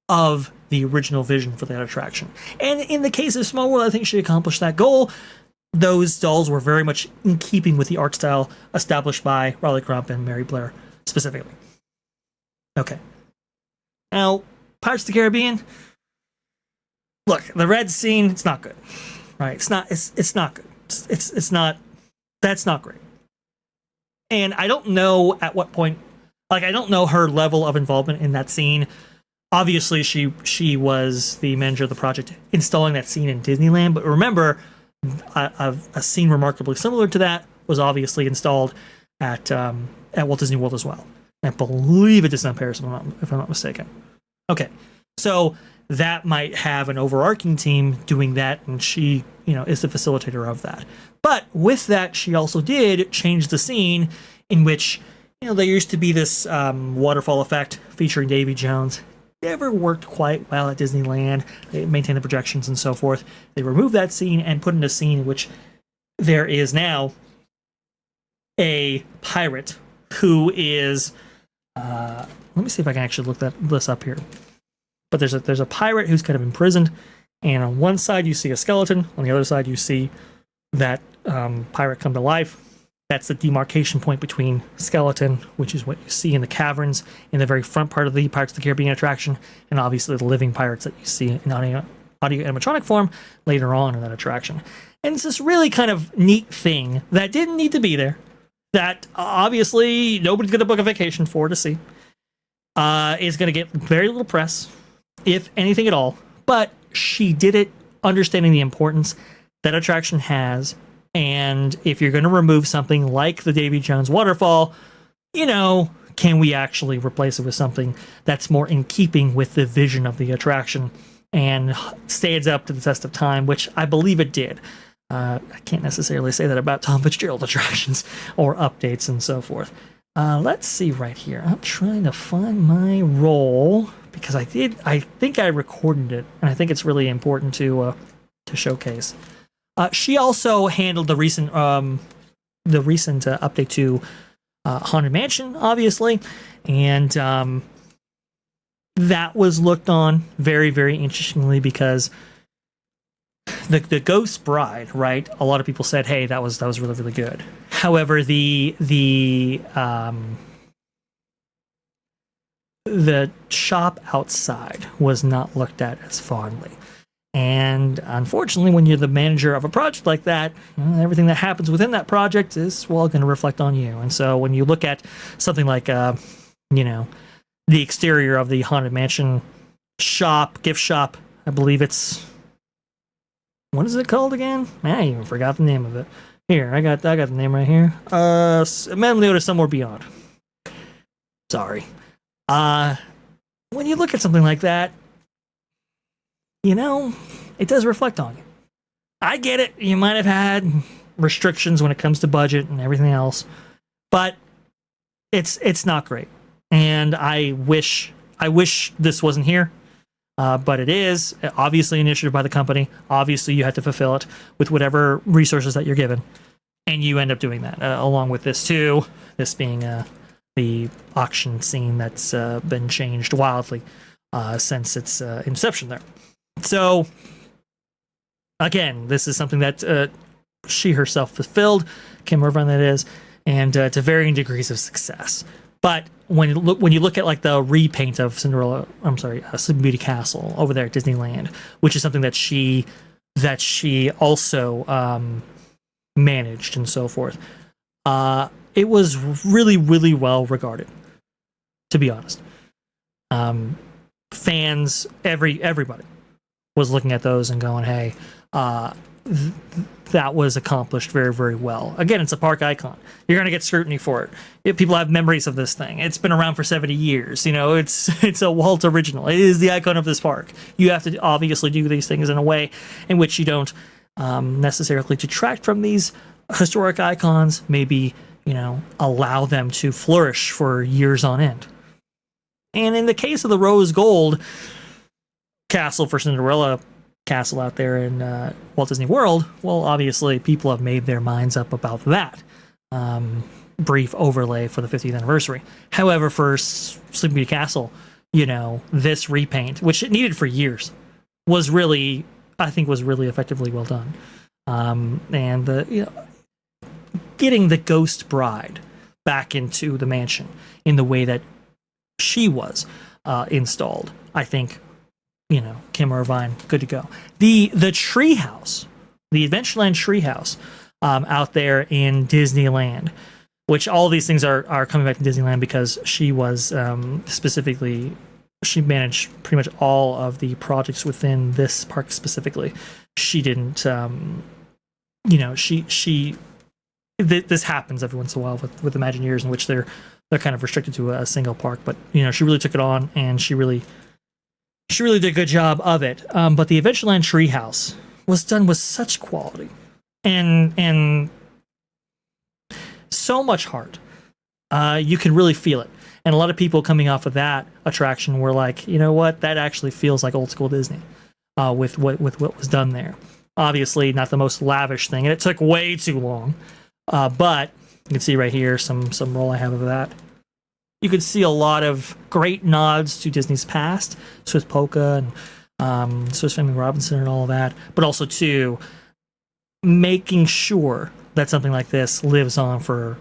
of the original vision for that attraction. And in the case of Small World, I think she accomplished that goal. Those dolls were very much in keeping with the art style established by Riley Crump and Mary Blair specifically. Okay. Now, Pirates of the Caribbean. Look, the red scene, it's not good. Right? It's not good. It's not, that's not great. And I don't know at what point, I don't know her level of involvement in that scene. Obviously, she was the manager of the project installing that scene in Disneyland. But remember, a scene remarkably similar to that was obviously installed at Walt Disney World as well. I believe it is in Paris, if I'm not mistaken. Okay, so that might have an overarching team doing that, and she, is the facilitator of that. But with that, she also did change the scene in which, there used to be this waterfall effect featuring Davy Jones. Never worked quite well at Disneyland. They maintained the projections and so forth. They removed that scene and put in a scene in which there is now a pirate who is, let me see if I can actually look this up here. But there's a pirate who's kind of imprisoned, and on one side you see a skeleton, on the other side you see that pirate come to life. That's the demarcation point between skeleton, which is what you see in the caverns in the very front part of the Pirates of the Caribbean attraction, and obviously the living pirates that you see in audio animatronic form later on in that attraction. And it's this really kind of neat thing that didn't need to be there, that obviously nobody's going to book a vacation for to see. Is going to get very little press, if anything at all, but she did it understanding the importance that attraction has. And if you're going to remove something like the Davy Jones waterfall, can we actually replace it with something that's more in keeping with the vision of the attraction and stands up to the test of time, which I believe it did. I can't necessarily say that about Tom Fitzgerald attractions or updates and so forth. Let's see right here. I'm trying to find my role because I think I recorded it, and I think it's really important to showcase. She also handled the recent update to Haunted Mansion, obviously, and that was looked on very, very interestingly because the Ghost Bride, right? A lot of people said, "Hey, that was really, really good." However, the shop outside was not looked at as fondly. And unfortunately, when you're the manager of a project like that, everything that happens within that project is, well, going to reflect on you. And so when you look at something like, the exterior of the Haunted Mansion gift shop, I believe it's, what is it called again? I even forgot the name of it. Here, I got the name right here. Madame Leota Somewhere Beyond. Sorry. When you look at something like that, it does reflect on you. I get it. You might have had restrictions when it comes to budget and everything else, but it's not great. And I wish this wasn't here, but it is obviously an initiative by the company. Obviously, you had to fulfill it with whatever resources that you're given, and you end up doing that along with this too. This being the auction scene that's been changed wildly since its inception there. So, again, this is something that she herself fulfilled, Kim Irvine that is, and to varying degrees of success. But when you look at like the repaint of Sleeping Beauty Castle over there at Disneyland, which is something that she also managed and so forth, it was really, really well regarded, to be honest. Fans, everybody was looking at those and going, hey, that was accomplished very, very well. Again, it's a park icon. You're going to get scrutiny for it. People have memories of this thing. It's been around for 70 years. It's a Walt original. It is the icon of this park. You have to obviously do these things in a way in which you don't necessarily detract from these historic icons. Maybe, allow them to flourish for years on end. And in the case of the rose gold castle for Cinderella Castle out there in Walt Disney World, well, obviously people have made their minds up about that brief overlay for the 50th anniversary. However, for Sleeping Beauty Castle, this repaint, which it needed for years, was really effectively well done. And getting the Ghost Bride back into the mansion in the way that she was installed, I think, Kim Irvine, good to go. The treehouse, the Adventureland treehouse out there in Disneyland, which all these things are coming back to Disneyland because she was she managed pretty much all of the projects within this park specifically. She didn't, this happens every once in a while with Imagineers in which they're kind of restricted to a single park, but she really took it on and she really did a good job of it. But the Adventureland treehouse was done with such quality and so much heart. You can really feel it. And a lot of people coming off of that attraction were like, you know what, that actually feels like old school Disney with what was done there. Obviously, not the most lavish thing, and it took way too long. But you can see right here some roll I have of that. You could see a lot of great nods to Disney's past, Swiss Polka and Swiss Family Robinson and all of that, but also to making sure that something like this lives on for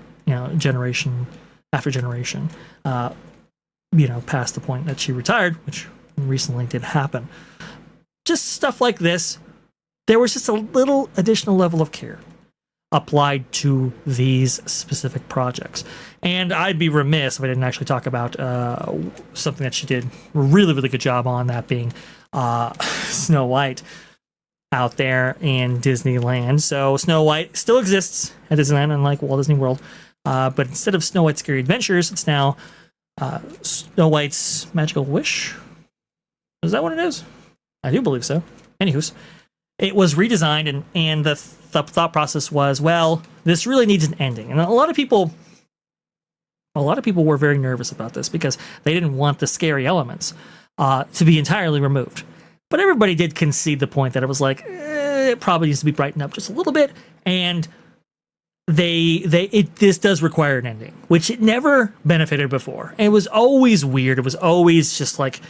generation after generation, past the point that she retired, which recently did happen. Just stuff like this, there was just a little additional level of care applied to these specific projects. And I'd be remiss if I didn't actually talk about something that she did a really, really good job on, that being Snow White out there in Disneyland. So Snow White still exists at Disneyland, unlike Walt Disney World. But instead of Snow White's Scary Adventures, it's now Snow White's Magical Wish. Is that what it is? I do believe so. Anywho's, it was redesigned, and the thought process was, well, this really needs an ending. And a lot of people were very nervous about this because they didn't want the scary elements to be entirely removed. But everybody did concede the point that it was like, it probably needs to be brightened up just a little bit, and this does require an ending, which it never benefited before. And it was always weird. It was always just like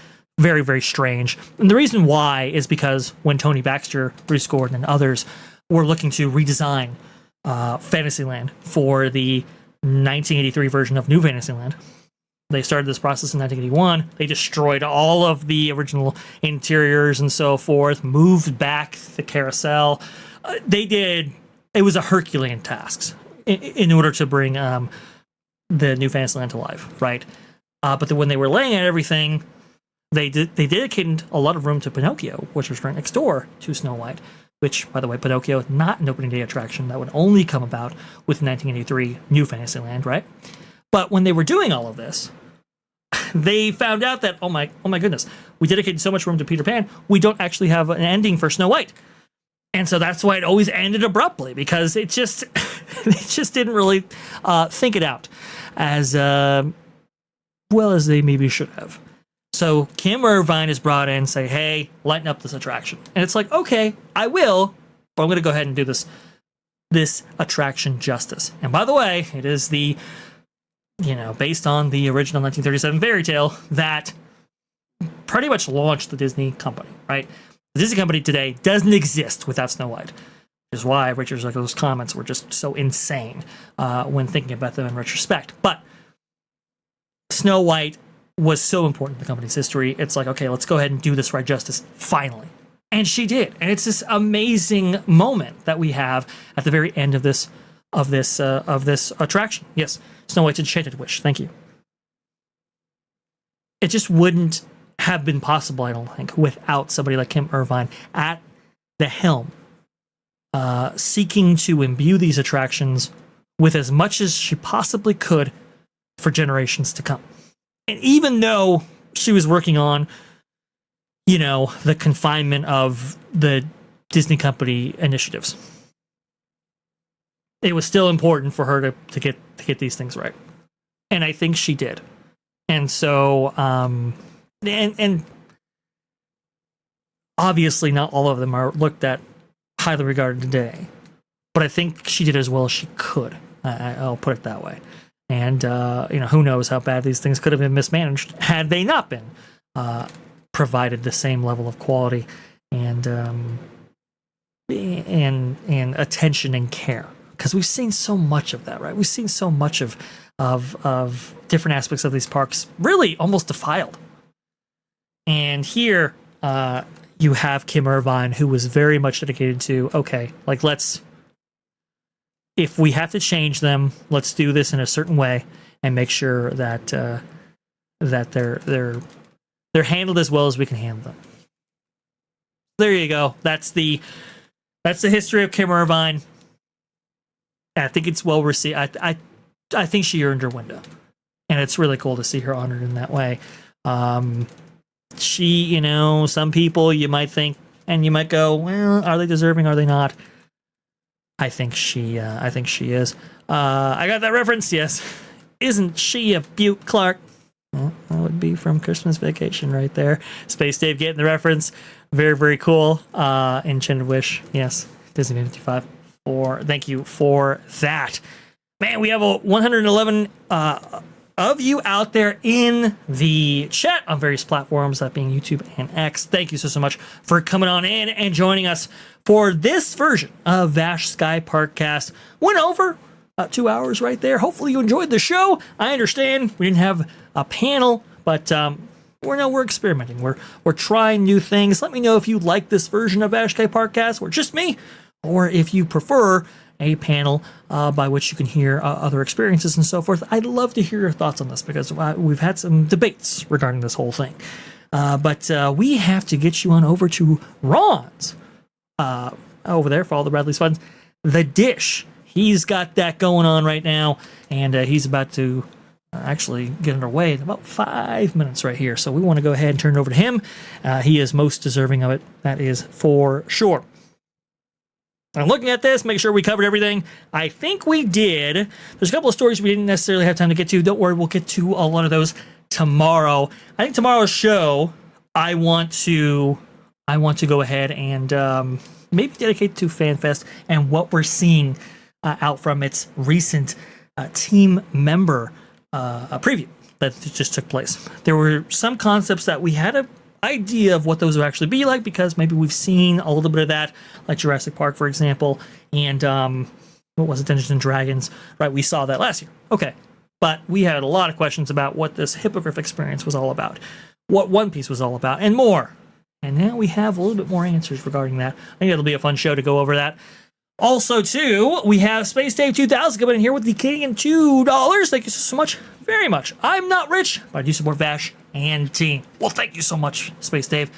very, very strange. And the reason why is because when Tony Baxter, Bruce Gordon, and others were looking to redesign Fantasyland for the 1983 version of New Fantasyland, They started this process in 1981. They destroyed all of the original interiors and so forth, moved back the carousel. It was a Herculean task in order to bring the new Fantasyland to life, right? But then when they were laying out everything, they dedicated a lot of room to Pinocchio, which was right next door to Snow White, which, by the way, Pinocchio is not an opening day attraction. That would only come about with 1983 New Fantasyland, right? But when they were doing all of this, they found out that, oh my goodness, we dedicated so much room to Peter Pan, we don't actually have an ending for Snow White. And so that's why it always ended abruptly, because it just didn't really think it out as well as they maybe should have. So Kim Irvine is brought in and say, hey, lighten up this attraction. And it's like, okay, I will, but I'm going to go ahead and do this attraction justice. And by the way, it is based on the original 1937 fairy tale that pretty much launched the Disney company, right? The Disney company today doesn't exist without Snow White, which is why Richard's those comments were just so insane when thinking about them in retrospect. But Snow White was so important in the company's history. It's like, okay, let's go ahead and do this right justice, finally. And she did. And it's this amazing moment that we have at the very end of this attraction. Yes, Snow White's Enchanted Wish. Thank you. It just wouldn't have been possible, I don't think, without somebody like Kim Irvine at the helm, seeking to imbue these attractions with as much as she possibly could for generations to come. And even though she was working on, the confinement of the Disney company initiatives, it was still important for her to get these things right. And I think she did. And so, and obviously not all of them are looked at highly regarded today, but I think she did as well as she could. I'll put it that way. And, who knows how bad these things could have been mismanaged had they not been provided the same level of quality and attention and care. Because we've seen so much of that, right? We've seen so much of different aspects of these parks really almost defiled. And here you have Kim Irvine, who was very much dedicated to, okay, if we have to change them, let's do this in a certain way and make sure that that they're handled as well as we can handle them. There you go. That's the history of Kim Irvine. I think it's well received. I think she earned her window, and it's really cool to see her honored in that way. She, some people you might think, and you might go, well, are they deserving? Are they not? I think she is. I got that reference. Yes, isn't she a beaut, Clark? Well, that would be from Christmas Vacation right there. Space Dave getting the reference. Very, very cool. Enchanted Wish. Yes, Disney 55. Thank you for that. Man, we have 111 of you out there in the chat on various platforms, that being YouTube and X. Thank you so much for coming on in and joining us for this version of Vash Sky ParkCast. Went over 2 hours right there. Hopefully you enjoyed the show. I understand we didn't have a panel, but we're experimenting. We're trying new things. Let me know if you like this version of Vash Sky ParkCast, or just me, or if you prefer a panel by which you can hear other experiences and so forth. I'd love to hear your thoughts on this, because we've had some debates regarding this whole thing. But we have to get you on over to Ron's over there for all the Bradley's Funds. The Dish. He's got that going on right now, and he's about to actually get underway in about 5 minutes right here. So we want to go ahead and turn it over to him. He is most deserving of it. That is for sure. I'm looking at this, make sure we covered everything. I think we did. There's a couple of stories we didn't necessarily have time to get to. Don't worry, we'll get to a lot of those tomorrow. I think tomorrow's show, I want to go ahead and maybe dedicate to FanFest and what we're seeing out from its recent team member preview that just took place. There were some concepts that we had an idea of what those would actually be like, because maybe we've seen a little bit of that, like Jurassic Park, for example, and what was it, Dungeons and Dragons, right? We saw that last year. Okay, But we had a lot of questions about what this Hippogriff experience was all about, what One Piece was all about, and more. And now we have a little bit more answers regarding that. I think it'll be a fun show to go over that. Also, too, we have Space Dave 2000 coming in here with the Canadian $2. Thank you so much, very much. I'm not rich, but I do support Vash and team. Well, thank you so much, Space Dave.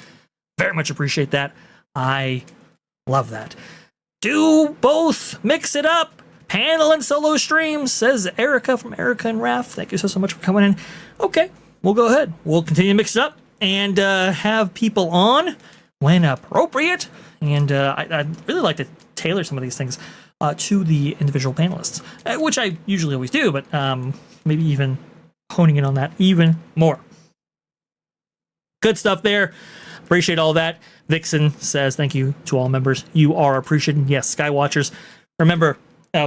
Very much appreciate that. I love that. Do both. Mix it up. Panel and solo streams, says Erica from Erica and Raph. Thank you so much for coming in. Okay, we'll go ahead. We'll continue to mix it up and have people on when appropriate. And I'd really like to tailor some of these things to the individual panelists, which I usually always do, but maybe even honing in on that even more. Good stuff there. Appreciate all that. Vixen says thank you to all members. You are appreciated. Yes, Skywatchers. Remember,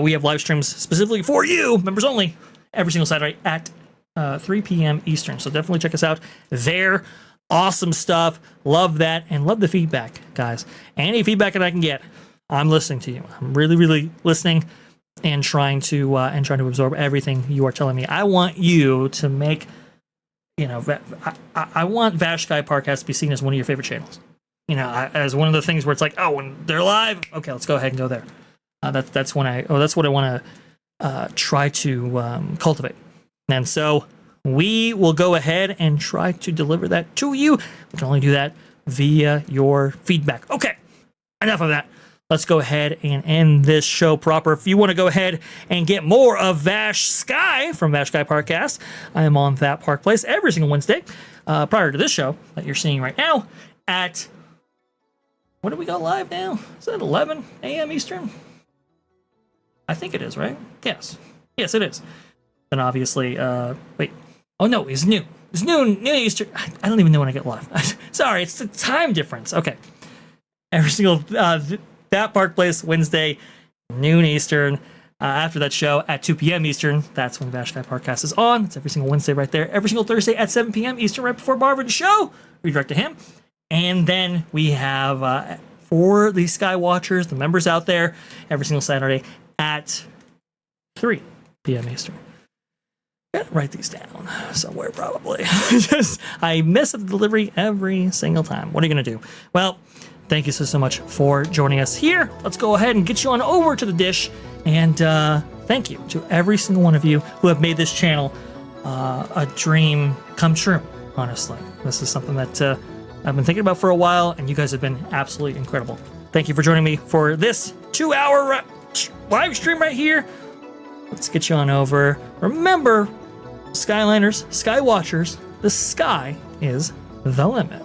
we have live streams specifically for you, members only, every single Saturday at 3 p.m. Eastern. So definitely check us out there. Awesome stuff. Love that. And love the feedback, guys. Any feedback that I can get, I'm listening to you. I'm really, really listening and trying to absorb everything you are telling me. I want you to make, I want Vash Sky ParkCast to be seen as one of your favorite channels. As one of the things where it's like, oh, when they're live, okay, let's go ahead and go there. That's what I want to try to cultivate. And so we will go ahead and try to deliver that to you. We can only do that via your feedback. Okay, enough of that. Let's go ahead and end this show proper. If you want to go ahead and get more of Vash Sky from Vash Sky ParkCast, I am on that Park Place every single Wednesday prior to this show that you're seeing right now at, what do we go live now? Is that 11 a.m. Eastern? I think it is, right? Yes, it is. Then obviously, wait. Oh no, it's noon. It's noon Eastern. I don't even know when I get live. Sorry, it's the time difference. Okay. Every single that Park Place Wednesday, noon Eastern. After that show at 2 p.m. Eastern, that's when Vash Sky ParkCast is on. It's every single Wednesday right there. Every single Thursday at 7 p.m. Eastern, right before Barber's show. Redirect to him. And then we have for the Sky Watchers, the members out there, every single Saturday at 3 p.m. Eastern. Gotta write these down somewhere probably. I miss the delivery every single time. What are you gonna do? Well, thank you so much for joining us here. Let's go ahead and get you on over to the dish. And thank you to every single one of you who have made this channel a dream come true, honestly. This is something that I've been thinking about for a while, and you guys have been absolutely incredible. Thank you for joining me for this 2-hour live stream right here. Let's get you on over. Remember, Skyliners, Skywatchers, the sky is the limit.